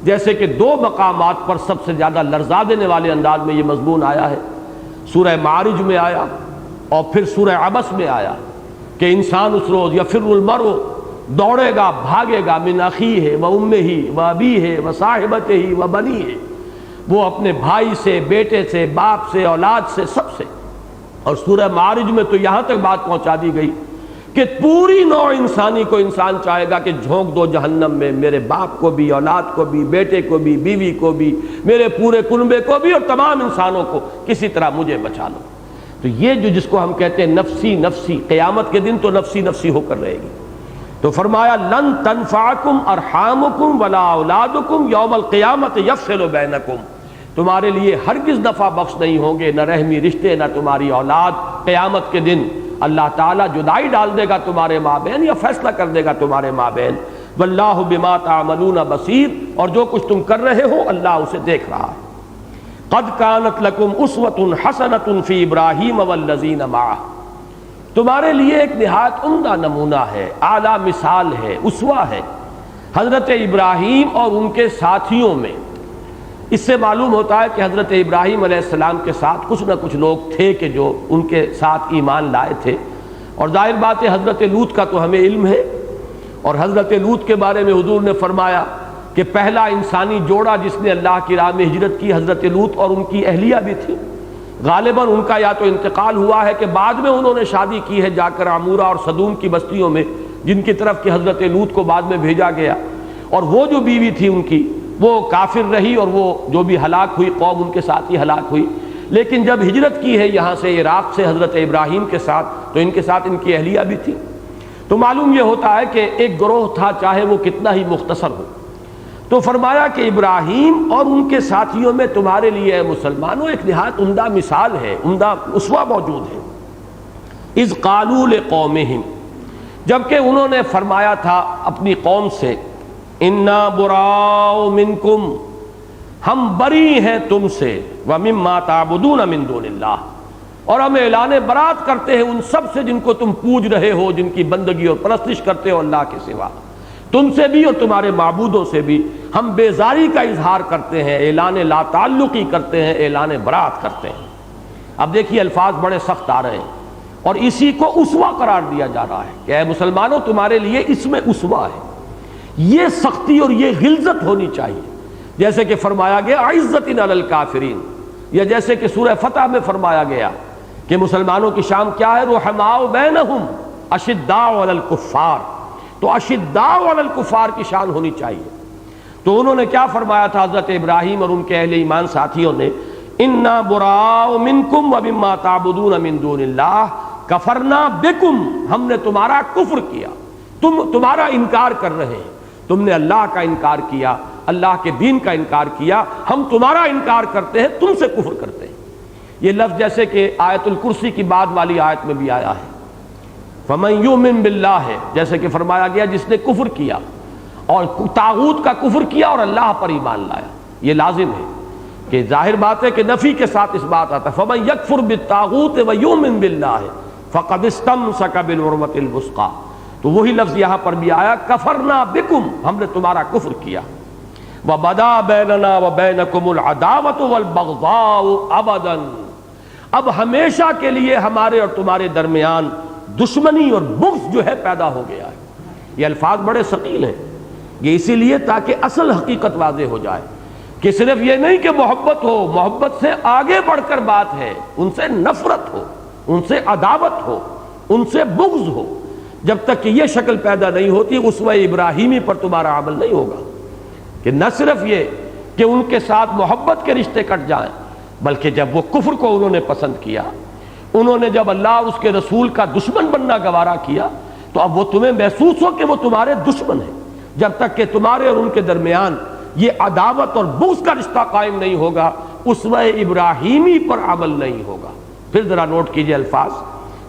جیسے کہ دو مقامات پر سب سے زیادہ لرزا دینے والے انداز میں یہ مضمون آیا ہے، سورہ معارج میں آیا اور پھر سورہ عبس میں آیا کہ انسان اس روز یفر المرء، دوڑے گا بھاگے گا، من اخیہ و امہ و ابیہ و صاحبتہ و بنیہ، وہ اپنے بھائی سے، بیٹے سے، باپ سے، اولاد سے، سب سے۔ اور سورہ معارج میں تو یہاں تک بات پہنچا دی گئی کہ پوری نوع انسانی کو انسان چاہے گا کہ جھونک دو جہنم میں، میرے باپ کو بھی، اولاد کو بھی، بیٹے کو بھی، بیوی کو بھی، میرے پورے کنبے کو بھی، اور تمام انسانوں کو کسی طرح مجھے بچا لو۔ تو یہ جو جس کو ہم کہتے ہیں نفسی نفسی، قیامت کے دن تو نفسی نفسی ہو کر رہے گی۔ تو فرمایا لن تنفعکم ارحامکم ولا اولادکم یوم القیامت یفصل بینکم، تمہارے لیے ہرگز نفع بخش نہیں ہوں گے، نہ رحمی رشتے، نہ تمہاری اولاد، قیامت کے دن اللہ تعالیٰ جدائی ڈال دے گا تمہارے مابین، یا فیصلہ کر دے گا تمہارے مابین۔ واللہ بما تعملون بصیر، اور جو کچھ تم کر رہے ہو اللہ اسے دیکھ رہا ہے۔ قد کانت لکم اسوۃ حسنۃ فی ابراہیم والذین معہ، تمہارے لیے ایک نہایت عمدہ نمونہ ہے، اعلیٰ مثال ہے، اسوہ ہے حضرت ابراہیم اور ان کے ساتھیوں میں۔ اس سے معلوم ہوتا ہے کہ حضرت ابراہیم علیہ السلام کے ساتھ کچھ نہ کچھ لوگ تھے کہ جو ان کے ساتھ ایمان لائے تھے، اور ظاہر بات ہے حضرت لوط کا تو ہمیں علم ہے، اور حضرت لوط کے بارے میں حضور نے فرمایا کہ پہلا انسانی جوڑا جس نے اللہ کی راہ میں ہجرت کی حضرت لوط اور ان کی اہلیہ بھی تھی۔ غالباً ان کا یا تو انتقال ہوا ہے کہ بعد میں انہوں نے شادی کی ہے جا کر عمورہ اور صدوم کی بستیوں میں، جن کی طرف کہ حضرت لوط کو بعد میں بھیجا گیا، اور وہ جو بیوی تھی ان کی وہ کافر رہی، اور وہ جو بھی ہلاک ہوئی قوم ان کے ساتھ ہی ہلاک ہوئی۔ لیکن جب ہجرت کی ہے یہاں سے عراق سے حضرت ابراہیم کے ساتھ، تو ان کے ساتھ ان کی اہلیہ بھی تھی۔ تو معلوم یہ ہوتا ہے کہ ایک گروہ تھا چاہے وہ کتنا ہی مختصر ہو۔ تو فرمایا کہ ابراہیم اور ان کے ساتھیوں میں تمہارے لیے مسلمانوں ایک نہایت عمدہ مثال ہے، عمدہ اسوہ موجود ہے۔ اذ قالوا لقومہم، جبکہ انہوں نے فرمایا تھا اپنی قوم سے، انا براء منکم، ہم بری ہیں تم سے، ومما تعبدون من دون اللہ، اور ہم اعلان برات کرتے ہیں ان سب سے جن کو تم پوج رہے ہو، جن کی بندگی اور پرستش کرتے ہو اللہ کے سوا، تم سے بھی اور تمہارے معبودوں سے بھی ہم بیزاری کا اظہار کرتے ہیں، اعلان لا تعلقی کرتے ہیں، اعلان برات کرتے ہیں۔ اب دیکھیے الفاظ بڑے سخت آ رہے ہیں، اور اسی کو اسوہ قرار دیا جا رہا ہے کہ اے مسلمانوں تمہارے لیے اس میں اسوہ ہے۔ یہ سختی اور یہ غلظت ہونی چاہیے، جیسے کہ فرمایا گیا عزت علی الکافرین، یا جیسے کہ سورہ فتح میں فرمایا گیا کہ مسلمانوں کی شان کیا ہے، رحماء بینہم اشداء علی الکفار، تو اشداء علی الکفار کی شان ہونی چاہیے۔ تو انہوں نے کیا فرمایا تھا حضرت ابراہیم اور ان کے اہل ایمان ساتھیوں نے، انا براء منکم ومما تعبدون من دون اللہ کفرنا بکم، ہم نے تمہارا کفر کیا، تمہارا انکار کر رہے ہیں، تم نے اللہ کا انکار کیا، اللہ کے دین کا انکار کیا، ہم تمہارا انکار کرتے ہیں، تم سے کفر کرتے ہیں۔ یہ لفظ جیسے کہ آیت الکرسی کی بعد والی آیت میں بھی آیا ہے، فَمَن يُؤْمِن بِاللَّهِ ہے، جیسے کہ فرمایا گیا جس نے کفر کیا اور طاغوت کا کفر کیا اور اللہ پر ایمان لایا، یہ لازم ہے کہ ظاہر بات ہے کہ نفی کے ساتھ اس بات آتا ہے، فَمَن يَكْفُرْ بِالطَّاغُوتِ وَيُؤْمِن بِاللَّهِ فَقَدِ اسْتَمْسَكَ بِالْعُرْوَةِ الْوُثْقَىٰ، تو وہی لفظ یہاں پر بھی آیا، کفرنا بکم، ہم نے تمہارا کفر کیا، وَبَدَا بَيْنَنَا وَبَيْنَكُمُ الْعَدَاوَةُ وَالْبَغْضَاءُ أَبَدًا، اب ہمیشہ کے لیے ہمارے اور تمہارے درمیان دشمنی اور بغض جو ہے پیدا ہو گیا ہے۔ یہ الفاظ بڑے ثقیل ہیں، یہ اسی لیے تاکہ اصل حقیقت واضح ہو جائے کہ صرف یہ نہیں کہ محبت ہو، محبت سے آگے بڑھ کر بات ہے، ان سے نفرت ہو، ان سے عداوت ہو، ان سے بغض ہو۔ جب تک کہ یہ شکل پیدا نہیں ہوتی اسوہ ابراہیمی پر تمہارا عمل نہیں ہوگا، کہ نہ صرف یہ کہ ان کے ساتھ محبت کے رشتے کٹ جائیں، بلکہ جب وہ کفر کو انہوں نے پسند کیا، انہوں نے جب اللہ اس کے رسول کا دشمن بننا گوارا کیا، تو اب وہ تمہیں محسوس ہو کہ وہ تمہارے دشمن ہیں۔ جب تک کہ تمہارے اور ان کے درمیان یہ عداوت اور بغض کا رشتہ قائم نہیں ہوگا، اسوہ ابراہیمی پر عمل نہیں ہوگا۔ پھر ذرا نوٹ کیجئے الفاظ،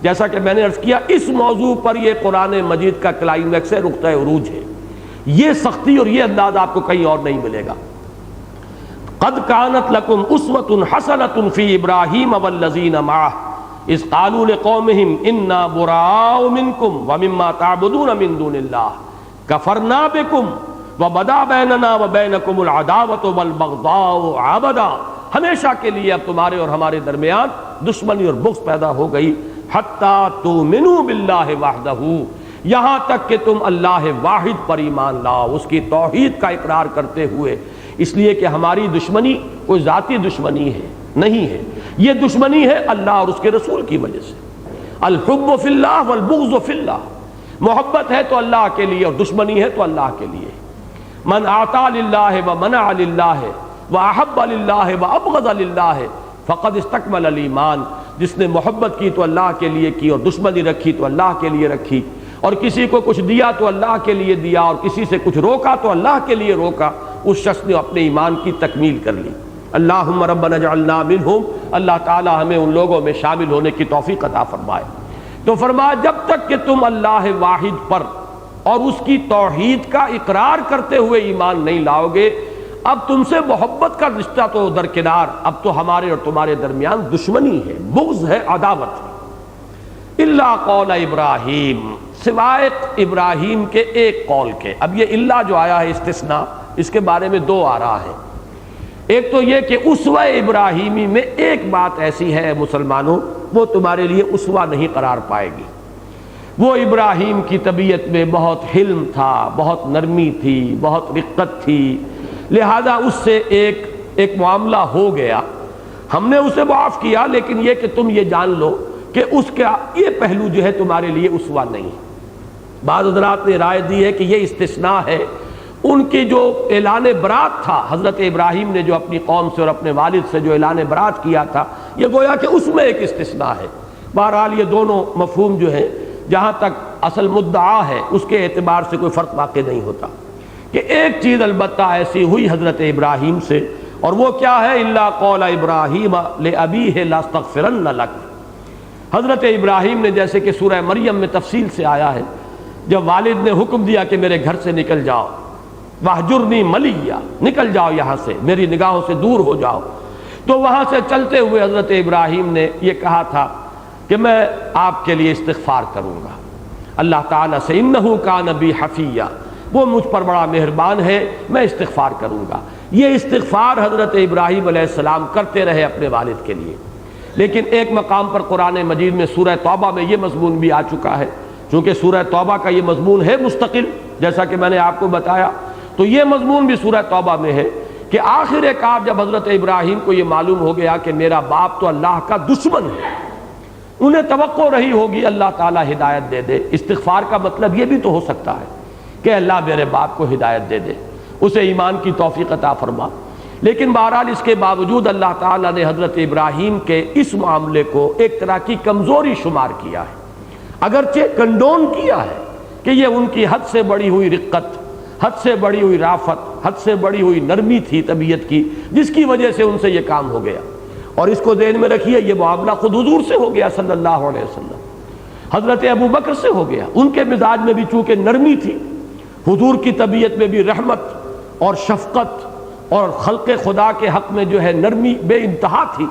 جیسا کہ میں نے عرض کیا اس موضوع پر یہ قرآن مجید کا کلائمیکس ہے، نقطہ عروج ہے، یہ سختی اور یہ انداز آپ کو کہیں اور نہیں ملے گا۔ قد کانت لکم اسوۃ حسنۃ فی ابراہیم والذین معہ اذ قالوا لقومهم انا براء منکم ومما تعبدون من دون اللہ کفرنا بکم وبدا بیننا وبینکم العداوۃ والبغضاء ابدا، ہمیشہ کے لیے اب تمہارے اور ہمارے درمیان دشمنی اور بغض پیدا ہو گئی، حتی تؤمنوا باللہ وحدہ، یہاں تک کہ تم اللہ واحد پر ایمان لاؤ، اس کی توحید کا اقرار کرتے ہوئے۔ اس لیے کہ ہماری دشمنی کوئی ذاتی دشمنی ہے نہیں ہے، یہ دشمنی ہے اللہ اور اس کے رسول کی وجہ سے۔ الحب فی اللہ والبغض فی اللہ، محبت ہے تو اللہ کے لیے اور دشمنی ہے تو اللہ کے لیے۔ من اعطى للہ ومنع للہ واحب للہ وابغض للہ فقد استکمل الایمان، جس نے محبت کی تو اللہ کے لیے کی اور دشمنی رکھی تو اللہ کے لیے رکھی، اور کسی کو کچھ دیا تو اللہ کے لیے دیا اور کسی سے کچھ روکا تو اللہ کے لیے روکا، اس شخص نے اپنے ایمان کی تکمیل کر لی۔ اللہم ربنا اجعلنا منہم، اللہ تعالی ہمیں ان لوگوں میں شامل ہونے کی توفیق عطا فرمائے۔ تو فرمایا جب تک کہ تم اللہ واحد پر اور اس کی توحید کا اقرار کرتے ہوئے ایمان نہیں لاؤ گے، اب تم سے محبت کا رشتہ تو درکنار، اب تو ہمارے اور تمہارے درمیان دشمنی ہے، بغض ہے، عداوت ہے۔ الا قول ابراہیم، سوائے ابراہیم کے ایک قول کے۔ اب یہ الا جو آیا ہے استثناء، اس کے بارے میں دو آراء ہیں۔ ایک تو یہ کہ اسوہ ابراہیمی میں ایک بات ایسی ہے مسلمانوں، وہ تمہارے لیے اسوہ نہیں قرار پائے گی۔ وہ ابراہیم کی طبیعت میں بہت حلم تھا، بہت نرمی تھی، بہت رقت تھی، لہذا اس سے ایک معاملہ ہو گیا، ہم نے اسے معاف کیا، لیکن یہ کہ تم یہ جان لو کہ اس کا یہ پہلو جو ہے تمہارے لیے اسوہ نہیں۔ بعض حضرات نے رائے دی ہے کہ یہ استثناء ہے ان کی جو اعلان برات تھا، حضرت ابراہیم نے جو اپنی قوم سے اور اپنے والد سے جو اعلان برات کیا تھا، یہ گویا کہ اس میں ایک استثناء ہے۔ بہرحال یہ دونوں مفہوم جو ہیں جہاں تک اصل مدعا ہے اس کے اعتبار سے کوئی فرق واقع نہیں ہوتا، کہ ایک چیز البتہ ایسی ہوئی حضرت ابراہیم سے، اور وہ کیا ہے؟ الا قول ابراہیم لابیہ لاستغفرن لک۔ حضرت ابراہیم نے، جیسے کہ سورہ مریم میں تفصیل سے آیا ہے، جب والد نے حکم دیا کہ میرے گھر سے نکل جاؤ، واہجرنی ملیہ، نکل جاؤ یہاں سے، میری نگاہوں سے دور ہو جاؤ، تو وہاں سے چلتے ہوئے حضرت ابراہیم نے یہ کہا تھا کہ میں آپ کے لیے استغفار کروں گا اللہ تعالیٰ سے، انہ کان بی حفیہ، وہ مجھ پر بڑا مہربان ہے، میں استغفار کروں گا۔ یہ استغفار حضرت ابراہیم علیہ السلام کرتے رہے اپنے والد کے لیے، لیکن ایک مقام پر قرآن مجید میں سورہ توبہ میں یہ مضمون بھی آ چکا ہے، چونکہ سورہ توبہ کا یہ مضمون ہے مستقل، جیسا کہ میں نے آپ کو بتایا، تو یہ مضمون بھی سورہ توبہ میں ہے کہ آخر کار جب حضرت ابراہیم کو یہ معلوم ہو گیا کہ میرا باپ تو اللہ کا دشمن ہے، انہیں توقع رہی ہوگی اللہ تعالیٰ ہدایت دے دے۔ استغفار کا مطلب یہ بھی تو ہو سکتا ہے کہ اللہ میرے باپ کو ہدایت دے دے، اسے ایمان کی توفیق عطا فرما، لیکن بہرحال اس کے باوجود اللہ تعالیٰ نے حضرت ابراہیم کے اس معاملے کو ایک طرح کی کمزوری شمار کیا ہے، اگرچہ کنڈون کیا ہے کہ یہ ان کی حد سے بڑی ہوئی رقت، حد سے بڑی ہوئی رافت، حد سے بڑی ہوئی نرمی تھی طبیعت کی، جس کی وجہ سے ان سے یہ کام ہو گیا۔ اور اس کو ذہن میں رکھیے، یہ معاملہ خود حضور سے ہو گیا صلی اللہ علیہ وسلم، حضرت ابو بکر سے ہو گیا، ان کے مزاج میں بھی چونکہ نرمی تھی، حضور کی طبیعت میں بھی رحمت اور شفقت اور خلق خدا کے حق میں جو ہے نرمی بے انتہا تھی،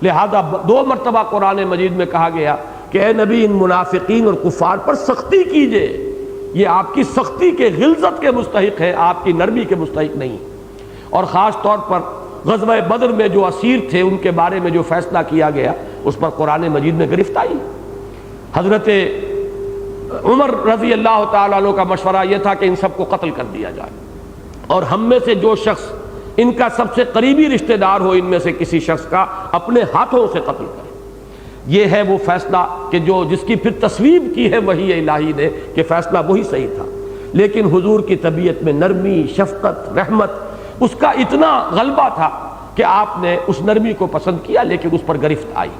لہذا 2 مرتبہ قرآن مجید میں کہا گیا کہ اے نبی ان منافقین اور کفار پر سختی کیجئے، یہ آپ کی سختی کے غلظت کے مستحق ہے، آپ کی نرمی کے مستحق نہیں۔ اور خاص طور پر غزوہ بدر میں جو اسیر تھے ان کے بارے میں جو فیصلہ کیا گیا، اس پر قرآن مجید میں گرفت آئی۔ حضرت عمر رضی اللہ تعالیٰ عنہ کا مشورہ یہ تھا کہ ان سب کو قتل کر دیا جائے، اور ہم میں سے جو شخص ان کا سب سے قریبی رشتہ دار ہو، ان میں سے کسی شخص کا اپنے ہاتھوں سے قتل کرے۔ یہ ہے وہ فیصلہ کہ جس کی پھر تصویب کی ہے وحی الہی نے کہ فیصلہ وہی صحیح تھا، لیکن حضور کی طبیعت میں نرمی، شفقت، رحمت، اس کا اتنا غلبہ تھا کہ آپ نے اس نرمی کو پسند کیا، لیکن اس پر گرفت آئی۔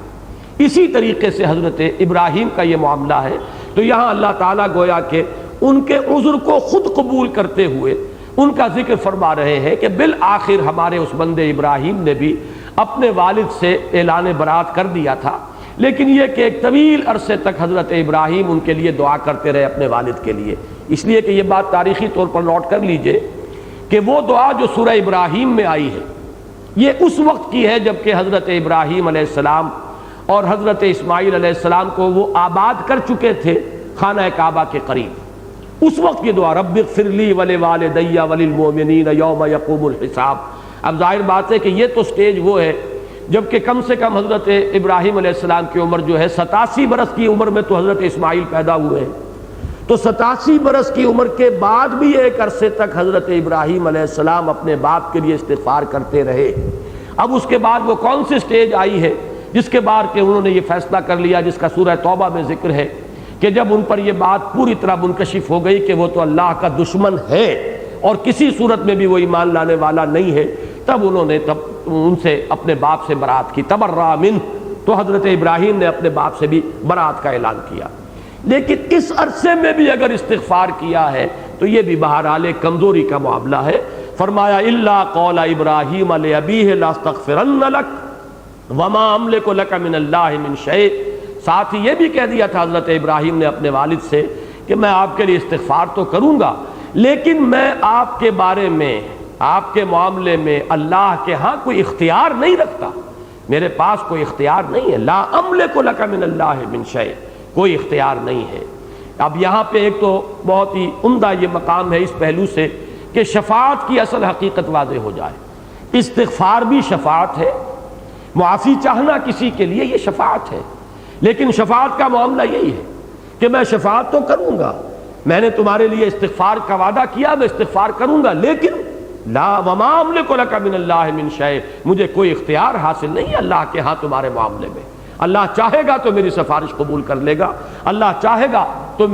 اسی طریقے سے حضرت ابراہیم کا یہ معاملہ ہے، تو یہاں اللہ تعالیٰ گویا کہ ان کے عذر کو خود قبول کرتے ہوئے ان کا ذکر فرما رہے ہیں کہ بالآخر ہمارے اس بندے ابراہیم نے بھی اپنے والد سے اعلان برات کر دیا تھا، لیکن یہ کہ ایک طویل عرصے تک حضرت ابراہیم ان کے لیے دعا کرتے رہے اپنے والد کے لیے، اس لیے کہ یہ بات تاریخی طور پر نوٹ کر لیجئے کہ وہ دعا جو سورہ ابراہیم میں آئی ہے یہ اس وقت کی ہے جب کہ حضرت ابراہیم علیہ السلام اور حضرت اسماعیل علیہ السلام کو وہ آباد کر چکے تھے خانہ کعبہ کے قریب، اس وقت یہ دعا رب اغفر لی ولوالدی وللمؤمنین یوم یقوم الحساب۔ اب ظاہر بات ہے کہ یہ تو سٹیج وہ ہے جبکہ کم سے کم حضرت ابراہیم علیہ السلام کی عمر جو ہے 87 برس کی عمر میں تو حضرت اسماعیل پیدا ہوئے ہیں، تو 87 برس کی عمر کے بعد بھی ایک عرصے تک حضرت ابراہیم علیہ السلام اپنے باپ کے لیے استغفار کرتے رہے۔ اب اس کے بعد وہ کون سی سٹیج آئی ہے جس کے بعد کہ انہوں نے یہ فیصلہ کر لیا جس کا سورہ توبہ میں ذکر ہے کہ جب ان پر یہ بات پوری طرح منکشف ہو گئی کہ وہ تو اللہ کا دشمن ہے اور کسی صورت میں بھی وہ ایمان لانے والا نہیں ہے، تب انہوں نے ان سے اپنے باپ سے برات کی، تبرأ منہ، تو حضرت ابراہیم نے اپنے باپ سے بھی برات کا اعلان کیا۔ لیکن اس عرصے میں بھی اگر استغفار کیا ہے تو یہ بھی بہرحال کمزوری کا معاملہ ہے۔ فرمایا الا قول ابراہیم لابیہ لاستغفرن لک وما املک لک من اللہ من شیء، ساتھ ہی یہ بھی کہہ دیا تھا حضرت ابراہیم نے اپنے والد سے کہ میں آپ کے لیے استغفار تو کروں گا لیکن میں آپ کے بارے میں، آپ کے معاملے میں اللہ کے ہاں کوئی اختیار نہیں رکھتا، میرے پاس کوئی اختیار نہیں ہے، لا املک لک من اللہ من شیء، کوئی اختیار نہیں ہے۔ اب یہاں پہ ایک تو بہت ہی عمدہ یہ مقام ہے اس پہلو سے کہ شفاعت کی اصل حقیقت واضح ہو جائے۔ استغفار بھی شفاعت ہے، معافی چاہنا کسی کے لیے یہ شفاعت ہے، لیکن شفاعت کا معاملہ یہی ہے کہ میں شفاعت تو کروں گا، میں نے تمہارے لیے استغفار کا وعدہ کیا، میں استغفار کروں گا، لیکن لا وما املک لک من اللہ من شیء، مجھے کوئی اختیار حاصل نہیں ہے اللہ کے ہاں تمہارے معاملے میں۔ اللہ چاہے گا تو میری سفارش قبول کر لے گا، اللہ چاہے گا تو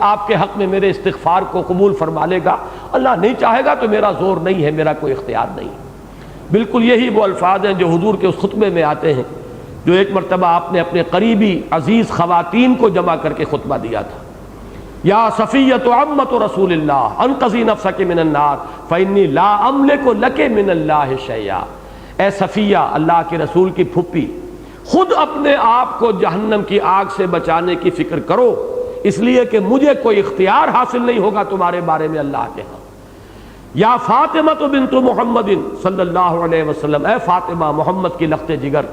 آپ کے حق میں میرے استغفار کو قبول فرما لے گا، اللہ نہیں چاہے گا تو میرا زور نہیں ہے، میرا کوئی اختیار نہیں۔ بالکل یہی وہ الفاظ ہیں جو حضور کے اس خطبے میں آتے ہیں جو ایک مرتبہ آپ نے اپنے قریبی عزیز خواتین کو جمع کر کے خطبہ دیا تھا۔ یا صفیۃ عمۃ رسول اللہ انقذی نفسک من النار فانی لا املک لک من اللہ شیئا، اے صفیہ اللہ کے رسول کی پھپھی، خود اپنے آپ کو جہنم کی آگ سے بچانے کی فکر کرو، اس لیے کہ مجھے کوئی اختیار حاصل نہیں ہوگا تمہارے بارے میں اللہ کے ہاں۔ یا فاطمہ بنت محمد صلی اللہ علیہ وسلم، اے فاطمہ محمد کی لخت جگر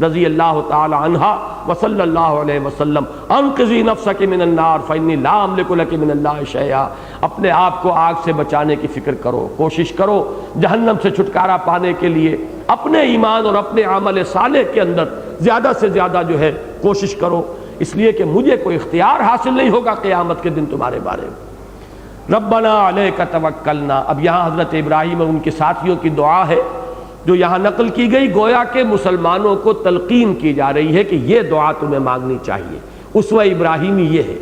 رضی اللہ تعالی عنہا وصلی اللہ علیہ وسلم، انقذی نفسک من النار فانی لا املک لک من اللہ شیئا، اپنے آپ کو آگ سے بچانے کی فکر کرو، کوشش کرو جہنم سے چھٹکارا پانے کے لیے اپنے ایمان اور اپنے عمل صالح کے اندر زیادہ سے زیادہ جو ہے کوشش کرو، اس لیے کہ مجھے کوئی اختیار حاصل نہیں ہوگا قیامت کے دن تمہارے بارے میں۔ ربنا علیک توکلنا، اب یہاں حضرت ابراہیم اور ان کے ساتھیوں کی دعا ہے جو یہاں نقل کی گئی، گویا کہ مسلمانوں کو تلقین کی جا رہی ہے کہ یہ دعا تمہیں مانگنی چاہیے۔ اسوہ ابراہیمی یہ ہے،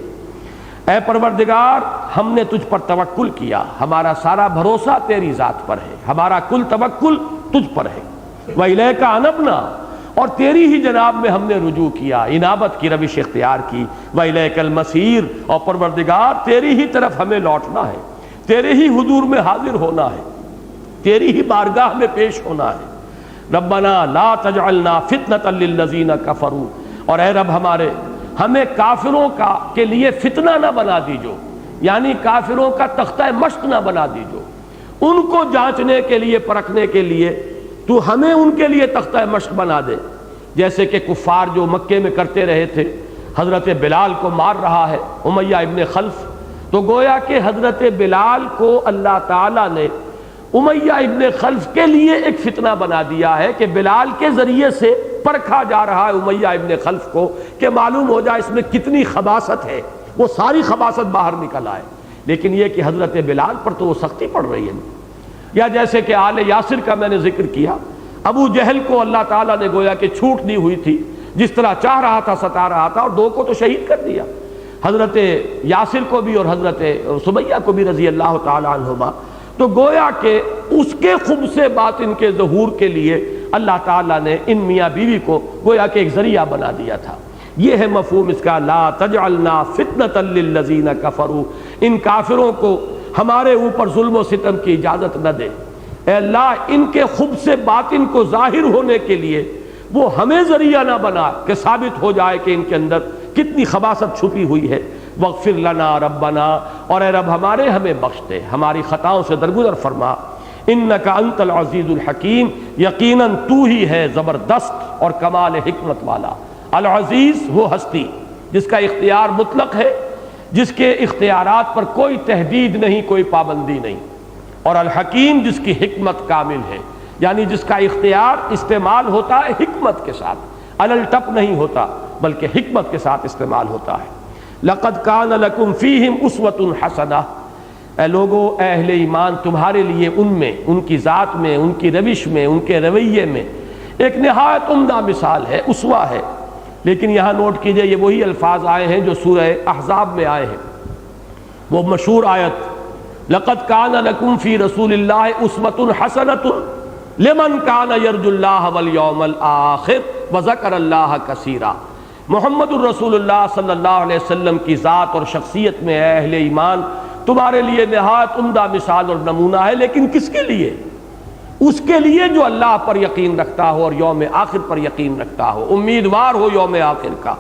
اے پروردگار ہم نے تجھ پر توکل کیا، ہمارا سارا بھروسہ تیری ذات پر ہے، ہمارا کل توکل تجھ پر ہے، وَإِلَيْكَ أَنَبْنَا، اور تیری ہی جناب میں ہم نے رجوع کیا، انابت کی روش اختیار کی، وَإِلَيْكَ الْمَصِيرُ، اور پروردگار تیری ہی طرف ہمیں لوٹنا ہے، تیرے ہی حضور میں حاضر ہونا ہے، تیری ہی بارگاہ میں پیش ہونا ہے۔ ربنا لا تجعلنا فتنة للذین کفروا، اور اے رب ہمارے ہمیں کافروں کے لیے فتنہ نہ بنا دیجو، یعنی کافروں کا تختہ مشق نہ بنا دیجو، ان کو جانچنے کے لیے پرکھنے کے لیے تو ہمیں ان کے لیے تختہ مشق بنا دے، جیسے کہ کفار جو مکے میں کرتے رہے تھے، حضرت بلال کو مار رہا ہے امیہ ابن خلف، تو گویا کہ حضرت بلال کو اللہ تعالیٰ نے امیہ ابن خلف کے لیے ایک فتنہ بنا دیا ہے کہ بلال کے ذریعے سے پرکھا جا رہا ہے امیہ ابن خلف کو کہ معلوم ہو جائے اس میں کتنی خباثت ہے، وہ ساری خباثت باہر نکل آئے، لیکن یہ کہ حضرت بلال پر تو وہ سختی پڑ رہی ہے۔ یا جیسے کہ آل یاسر کا میں نے ذکر کیا، ابو جہل کو اللہ تعالیٰ نے گویا کہ چھوٹ دی ہوئی تھی، جس طرح چاہ رہا تھا ستا رہا تھا، اور دو کو تو شہید کر دیا، حضرت یاسر کو بھی اور حضرت سمیہ کو بھی رضی اللہ تعالیٰ عنہما۔ تو گویا کہ اس کے خبث باطن کے ظہور کے لیے اللہ تعالیٰ نے ان میاں بیوی کو گویا کہ ایک ذریعہ بنا دیا تھا۔ یہ ہے مفہوم اس کا، لا تجعلنا فتنة للذین کفروا، ان کافروں کو ہمارے اوپر ظلم و ستم کی اجازت نہ دے، اے اللہ ان کے خبث باطن کو ظاہر ہونے کے لیے وہ ہمیں ذریعہ نہ بنا کہ ثابت ہو جائے کہ ان کے اندر کتنی خباثت چھپی ہوئی ہے۔ وغفر لنا ربنا، اور اے رب ہمارے ہمیں بخش دے، ہماری خطاؤں سے درگزر فرما، انک انت العزیز الحکیم، یقیناً تو ہی ہے زبردست اور کمال حکمت والا، العزیز وہ ہستی جس کا اختیار مطلق ہے، جس کے اختیارات پر کوئی تحدید نہیں، کوئی پابندی نہیں، اور الحکیم جس کی حکمت کامل ہے، یعنی جس کا اختیار استعمال ہوتا ہے حکمت کے ساتھ، الٹپ نہیں ہوتا بلکہ حکمت کے ساتھ استعمال ہوتا ہے۔ لقد کان لکم فیہم اسوۃ حسنہ، اے لوگو، اے اہل ایمان، تمہارے لیے ان میں، ان کی ذات میں، ان کی روش میں، ان کے رویے میں ایک نہایت عمدہ مثال ہے، اسوہ ہے۔ لیکن یہاں نوٹ کیجئے یہ وہی الفاظ آئے ہیں جو سورہ احزاب میں آئے ہیں، وہ مشہور آیت لقد کان لکم فی رسول اللہ اسوۃ حسنۃ لمن کان یرجو اللہ والیوم الآخر وذکر اللہ کثیرا۔ محمد الرسول اللہ صلی اللہ علیہ وسلم کی ذات اور شخصیت میں اے اہل ایمان تمہارے لیے نہایت عمدہ مثال اور نمونہ ہے، لیکن کس کے لیے؟ اس کے لیے جو اللہ پر یقین رکھتا ہو اور یوم آخر پر یقین رکھتا ہو، امیدوار ہو یوم آخر کا۔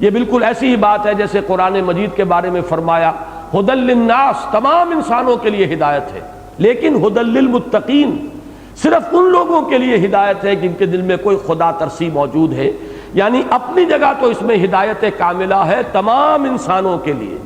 یہ بالکل ایسی ہی بات ہے جیسے قرآن مجید کے بارے میں فرمایا ھدی للناس، تمام انسانوں کے لیے ہدایت ہے، لیکن ھدی للمتقین، صرف ان لوگوں کے لیے ہدایت ہے جن کے دل میں کوئی خدا ترسی موجود ہے۔ یعنی اپنی جگہ تو اس میں ہدایت کاملہ ہے تمام انسانوں کے لیے،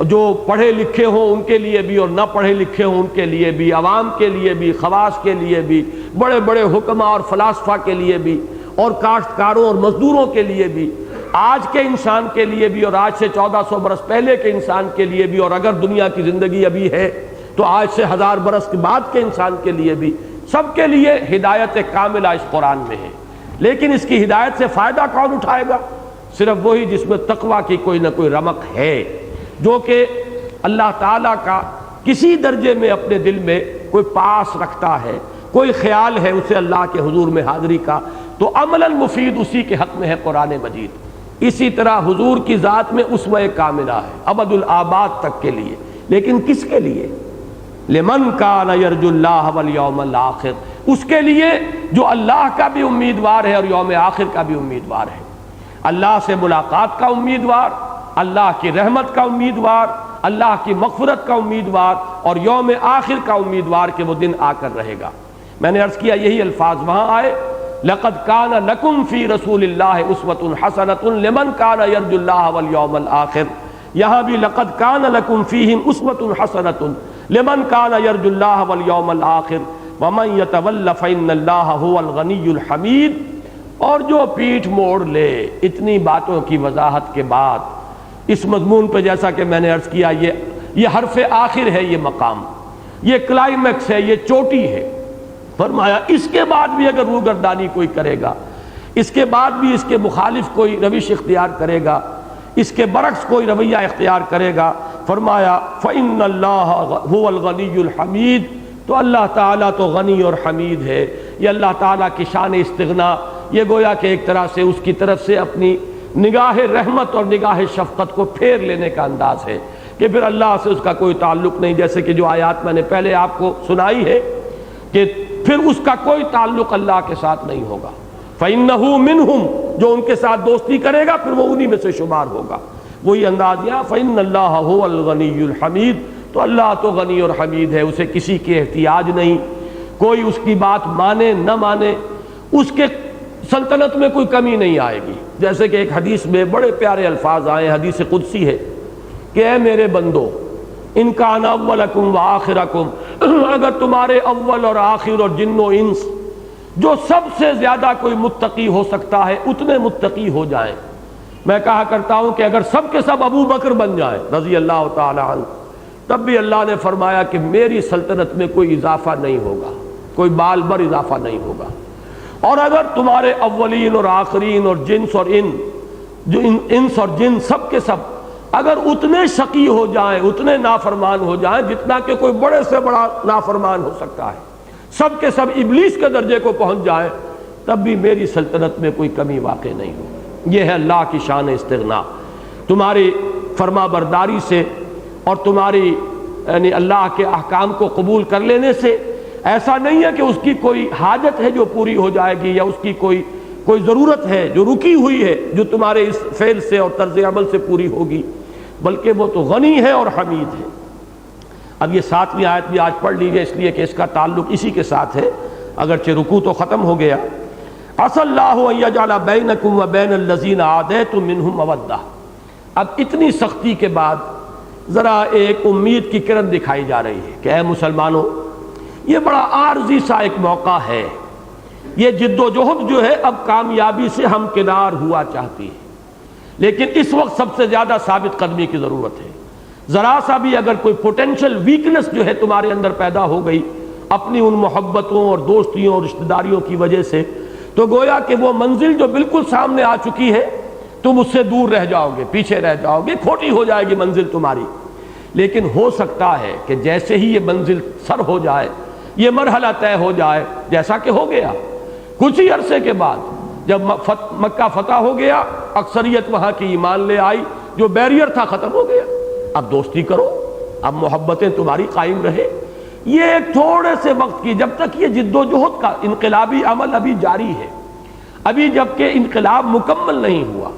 جو پڑھے لکھے ہوں ان کے لیے بھی اور نہ پڑھے لکھے ہوں ان کے لیے بھی، عوام کے لیے بھی، خواص کے لیے بھی، بڑے بڑے حکماء اور فلاسفہ کے لیے بھی، اور کاشتکاروں اور مزدوروں کے لیے بھی، آج کے انسان کے لیے بھی اور آج سے 1400 برس پہلے کے انسان کے لیے بھی، اور اگر دنیا کی زندگی ابھی ہے تو آج سے 1000 برس کے بعد کے انسان کے لیے بھی، سب کے لیے ہدایت کاملہ اس قرآن میں ہے۔ لیکن اس کی ہدایت سے فائدہ کون اٹھائے گا؟ صرف وہی جس میں تقویٰ کی کوئی نہ کوئی رمق ہے، جو کہ اللہ تعالیٰ کا کسی درجے میں اپنے دل میں کوئی پاس رکھتا ہے، کوئی خیال ہے اسے اللہ کے حضور میں حاضری کا، تو عملاً مفید اسی کے حق میں ہے قرآن مجید۔ اسی طرح حضور کی ذات میں اسوہ کاملہ ہے ابد الآباد تک کے لیے، لیکن کس کے لیے؟ لمن کان یرجو اللہ والیوم الآخر، اس کے لیے جو اللہ کا بھی امیدوار ہے اور یوم آخر کا بھی امیدوار ہے، اللہ سے ملاقات کا امیدوار، اللہ کی رحمت کا امیدوار، اللہ کی مغفرت کا امیدوار، اور یوم آخر کا امیدوار کہ وہ دن آ کر رہے گا۔ میں نے عرض کیا یہی الفاظ وہاں آئے لقد کان لکم فی رسول اللہ اسوۃ حسنۃ لمن کان یرجو اللہ والیوم الآخر، یہاں بھی لقد کان لکم فیہم اسوۃ حسنۃ لمن کان یرجو اللہ والیوم الآخر ومن یتول فإن اللہ ھو الغنی الحمید۔ اور جو پیٹھ موڑ لے اتنی باتوں کی وضاحت کے بعد اس مضمون پہ، جیسا کہ میں نے عرض کیا یہ حرف آخر ہے، یہ مقام، یہ کلائمیکس ہے، یہ چوٹی ہے۔ فرمایا اس کے بعد بھی اگر روگردانی کوئی کرے گا، اس کے بعد بھی اس کے مخالف کوئی روش اختیار کرے گا، اس کے برعکس کوئی رویہ اختیار کرے گا، فرمایا فإن اللہ ھو الغنی الحمید، تو اللہ تعالیٰ تو غنی اور حمید ہے۔ یہ اللہ تعالیٰ کی شان استغنا، یہ گویا کہ ایک طرح سے اس کی طرف سے اپنی نگاہ رحمت اور نگاہ شفقت کو پھیر لینے کا انداز ہے کہ پھر اللہ سے اس کا کوئی تعلق نہیں، جیسے کہ جو آیات میں نے پہلے آپ کو سنائی ہے کہ پھر اس کا کوئی تعلق اللہ کے ساتھ نہیں ہوگا۔ فإنہ منہم، جو ان کے ساتھ دوستی کرے گا پھر وہ انہی میں سے شمار ہوگا۔ وہی انداز یہاں فإن اللہ ھو الغنی الحمید، تو اللہ تو غنی اور حمید ہے، اسے کسی کے احتیاج نہیں، کوئی اس کی بات مانے نہ مانے اس کے سلطنت میں کوئی کمی نہیں آئے گی۔ جیسے کہ ایک حدیث میں بڑے پیارے الفاظ آئے، حدیث قدسی ہے کہ اے میرے بندو، ان کان اولکم وآخرکم، اگر تمہارے اول اور آخر اور جن و انس جو سب سے زیادہ کوئی متقی ہو سکتا ہے اتنے متقی ہو جائیں۔ میں کہا کرتا ہوں کہ اگر سب کے سب ابو بکر بن جائیں رضی اللہ تعالی عنہ، تب بھی اللہ نے فرمایا کہ میری سلطنت میں کوئی اضافہ نہیں ہوگا، کوئی بال بر اضافہ نہیں ہوگا۔ اور اگر تمہارے اولین اور آخرین اور جنس اور انس اور جن سب کے سب اگر اتنے شقی ہو جائیں، اتنے نافرمان ہو جائیں جتنا کہ کوئی بڑے سے بڑا نافرمان ہو سکتا ہے، سب کے سب ابلیس کے درجے کو پہنچ جائیں، تب بھی میری سلطنت میں کوئی کمی واقع نہیں ہوگی۔ یہ ہے اللہ کی شان استغنا۔ تمہاری فرما برداری سے اور تمہاری یعنی اللہ کے احکام کو قبول کر لینے سے ایسا نہیں ہے کہ اس کی کوئی حاجت ہے جو پوری ہو جائے گی، یا اس کی کوئی ضرورت ہے جو رکی ہوئی ہے جو تمہارے اس فعل سے اور طرز عمل سے پوری ہوگی، بلکہ وہ تو غنی ہے اور حمید ہے۔ اب یہ 7ویں آیت بھی آج پڑھ لیجیے، اس لیے کہ اس کا تعلق اسی کے ساتھ ہے، اگرچہ رکوع تو ختم ہو گیا۔ عسى اللہ ان یجعل بینکم وبین الذین عادیتم منہم مودہ۔ اب اتنی سختی کے بعد ذرا ایک امید کی کرن دکھائی جا رہی ہے کہ اے مسلمانوں، یہ بڑا عارضی سا ایک موقع ہے، یہ جد و جہد جو ہے اب کامیابی سے ہمکنار ہوا چاہتی ہے، لیکن اس وقت سب سے زیادہ ثابت قدمی کی ضرورت ہے۔ ذرا سا بھی اگر کوئی پوٹینشل ویکنس جو ہے تمہارے اندر پیدا ہو گئی اپنی ان محبتوں اور دوستیوں اور رشتہ داریوں کی وجہ سے، تو گویا کہ وہ منزل جو بالکل سامنے آ چکی ہے تم اس سے دور رہ جاؤ گے، پیچھے رہ جاؤ گے، کھوٹی ہو جائے گی منزل تمہاری۔ لیکن ہو سکتا ہے کہ جیسے ہی یہ منزل سر ہو جائے، یہ مرحلہ طے ہو جائے، جیسا کہ ہو گیا کچھ ہی عرصے کے بعد جب مکہ فتح ہو گیا، اکثریت وہاں کی ایمان لے آئی، جو بیریئر تھا ختم ہو گیا، اب دوستی کرو، اب محبتیں تمہاری قائم رہے۔ یہ ایک تھوڑے سے وقت کی، جب تک یہ جد و جہد کا انقلابی عمل ابھی جاری ہے، ابھی جبکہ انقلاب مکمل نہیں ہوا،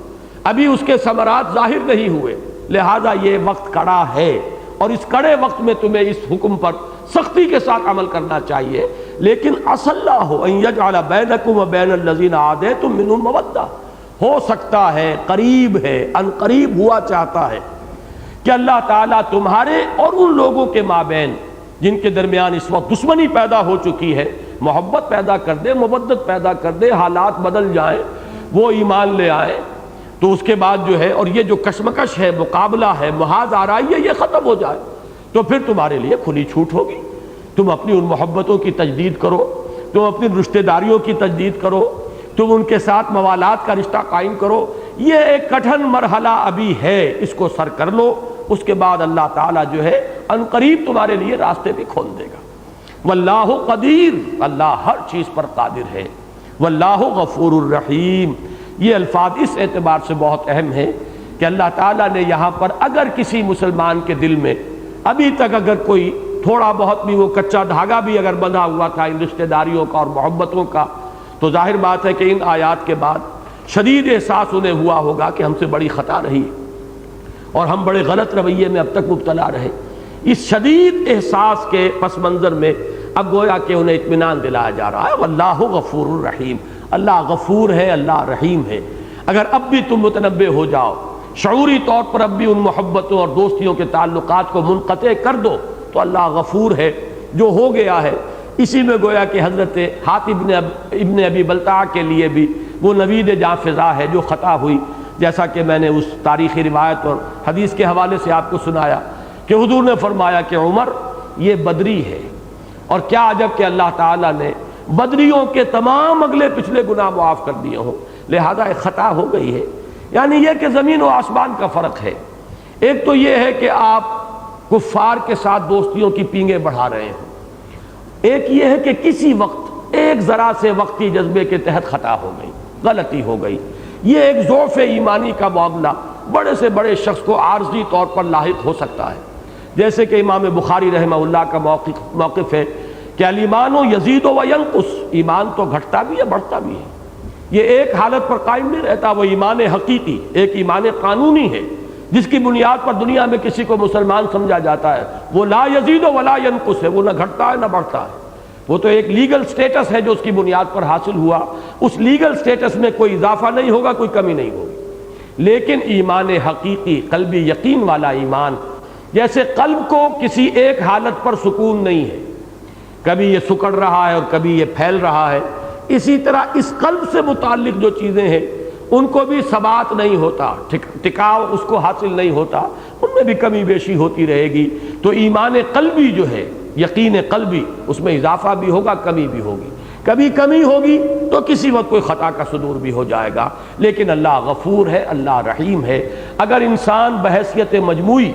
ابھی اس کے ثمرات ظاہر نہیں ہوئے، لہذا یہ وقت کڑا ہے، اور اس کڑے وقت میں تمہیں اس حکم پر سختی کے ساتھ عمل کرنا چاہیے۔ لیکن عسى اللہ ان یجعل بینکم وبین الذین عادیتم منہم مودہ، ہو سکتا ہے، قریب ہے، ان قریب ہوا چاہتا ہے کہ اللہ تعالیٰ تمہارے اور ان لوگوں کے مابین جن کے درمیان اس وقت دشمنی پیدا ہو چکی ہے، محبت پیدا کر دے، مودت پیدا کر دے، حالات بدل جائیں، وہ ایمان لے آئیں، تو اس کے بعد جو ہے، اور یہ جو کشمکش ہے، مقابلہ ہے، محاذ آرائی ہے، یہ ختم ہو جائے، تو پھر تمہارے لیے کھلی چھوٹ ہوگی۔ تم اپنی ان محبتوں کی تجدید کرو، تم اپنی رشتہ داریوں کی تجدید کرو، تم ان کے ساتھ موالات کا رشتہ قائم کرو۔ یہ ایک کٹھن مرحلہ ابھی ہے، اس کو سر کر لو، اس کے بعد اللہ تعالیٰ جو ہے ان قریب تمہارے لیے راستے بھی کھول دے گا۔ واللہ قدیر، اللہ ہر چیز پر قادر ہے۔ واللہ غفور الرحیم، یہ الفاظ اس اعتبار سے بہت اہم ہیں کہ اللہ تعالیٰ نے یہاں پر اگر کسی مسلمان کے دل میں ابھی تک اگر کوئی تھوڑا بہت بھی وہ کچا دھاگا بھی اگر بندھا ہوا تھا ان رشتہ داریوں کا اور محبتوں کا، تو ظاہر بات ہے کہ ان آیات کے بعد شدید احساس انہیں ہوا ہوگا کہ ہم سے بڑی خطا رہی اور ہم بڑے غلط رویے میں اب تک مبتلا رہے۔ اس شدید احساس کے پس منظر میں اب گویا کہ انہیں اطمینان دلایا جا رہا ہے، واللہ غفور الرحیم، اللہ غفور ہے، اللہ رحیم ہے۔ اگر اب بھی تم متنبہ ہو جاؤ، شعوری طور پر اب بھی ان محبتوں اور دوستیوں کے تعلقات کو منقطع کر دو، تو اللہ غفور ہے، جو ہو گیا ہے۔ اسی میں گویا کہ حضرت حاتب ابن ابی بلتع کے لیے بھی وہ نوید جاں فضا ہے جو خطا ہوئی، جیسا کہ میں نے اس تاریخی روایت اور حدیث کے حوالے سے آپ کو سنایا کہ حضور نے فرمایا کہ عمر یہ بدری ہے، اور کیا عجب کہ اللہ تعالیٰ نے بدریوں کے تمام اگلے پچھلے گناہ معاف کر دیے ہوں، لہذا ایک خطا ہو گئی ہے۔ یعنی یہ کہ زمین و آسمان کا فرق ہے۔ ایک تو یہ ہے کہ آپ کفار کے ساتھ دوستیوں کی پینگیں بڑھا رہے ہیں، ایک یہ ہے کہ کسی وقت ایک ذرا سے وقتی جذبے کے تحت خطا ہو گئی، غلطی ہو گئی۔ یہ ایک ضعف ایمانی کا معاملہ بڑے سے بڑے شخص کو عارضی طور پر لاحق ہو سکتا ہے، جیسے کہ امام بخاری رحمہ اللہ کا موقف ہے کہ الایمان یزید و ینقص، ایمان تو گھٹتا بھی ہے بڑھتا بھی ہے، یہ ایک حالت پر قائم نہیں رہتا۔ وہ ایمان حقیقی، ایک ایمان قانونی ہے جس کی بنیاد پر دنیا میں کسی کو مسلمان سمجھا جاتا ہے، وہ لا یزید ولا ینقص ہے، وہ نہ گھٹتا ہے نہ بڑھتا ہے، وہ تو ایک لیگل سٹیٹس ہے جو اس کی بنیاد پر حاصل ہوا، اس لیگل سٹیٹس میں کوئی اضافہ نہیں ہوگا، کوئی کمی نہیں ہوگی۔ لیکن ایمان حقیقی، قلبی یقین والا ایمان، جیسے قلب کو کسی ایک حالت پر سکون نہیں ہے، کبھی یہ سکڑ رہا ہے اور کبھی یہ پھیل رہا ہے، اسی طرح اس قلب سے متعلق جو چیزیں ہیں ان کو بھی ثبات نہیں ہوتا، ٹکاؤ اس کو حاصل نہیں ہوتا، ان میں بھی کمی بیشی ہوتی رہے گی۔ تو ایمان قلبی جو ہے، یقین قلبی، اس میں اضافہ بھی ہوگا، کمی بھی ہوگی، کبھی کمی ہوگی تو کسی وقت کوئی خطا کا صدور بھی ہو جائے گا۔ لیکن اللہ غفور ہے، اللہ رحیم ہے۔ اگر انسان بحیثیت مجموعی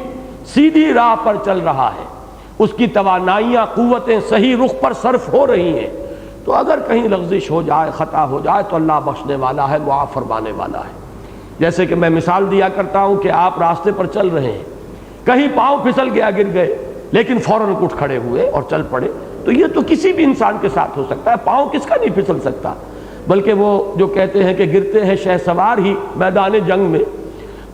سیدھی راہ پر چل رہا ہے، اس کی توانائیاں، قوتیں صحیح رخ پر صرف ہو رہی ہیں، تو اگر کہیں لغزش ہو جائے، خطا ہو جائے، تو اللہ بخشنے والا ہے، معاف فرمانے والا ہے۔ جیسے کہ میں مثال دیا کرتا ہوں کہ آپ راستے پر چل رہے ہیں، کہیں پاؤں پھسل گیا، گر گئے، لیکن فوراً اٹھ کھڑے ہوئے اور چل پڑے، تو یہ تو کسی بھی انسان کے ساتھ ہو سکتا ہے۔ پاؤں کس کا نہیں پھسل سکتا؟ بلکہ وہ جو کہتے ہیں کہ گرتے ہیں شہسوار ہی میدان جنگ میں،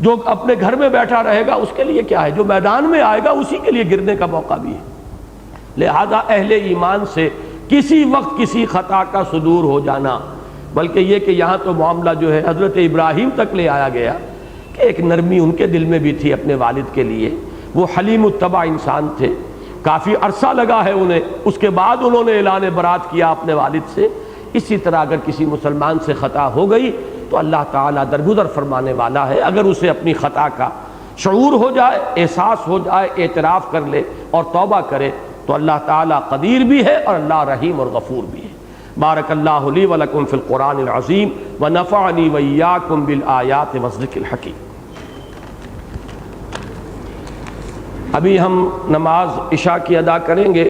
جو اپنے گھر میں بیٹھا رہے گا اس کے لیے کیا ہے، جو میدان میں آئے گا اسی کے لیے گرنے کا موقع بھی ہے۔ لہذا اہل ایمان سے کسی وقت کسی خطا کا صدور ہو جانا بلکہ یہ کہ یہاں تو معاملہ جو ہے حضرت ابراہیم تک لے آیا گیا کہ ایک نرمی ان کے دل میں بھی تھی اپنے والد کے لیے. وہ حلیم الطبع انسان تھے, کافی عرصہ لگا ہے انہیں, اس کے بعد انہوں نے اعلان برات کیا اپنے والد سے. اسی طرح اگر کسی مسلمان سے خطا ہو گئی تو اللہ تعالیٰ درگزر فرمانے والا ہے. اگر اسے اپنی خطا کا شعور ہو جائے, احساس ہو جائے, اعتراف کر لے اور توبہ کرے تو اللہ تعالیٰ قدیر بھی ہے اور اللہ رحیم اور غفور بھی ہے. بارک اللہ لی ولکم فی القرآن العظیم ونفعنی وإیاکم بالآیات والذکر الحکیم. ابھی ہم نماز عشاء کی ادا کریں گے.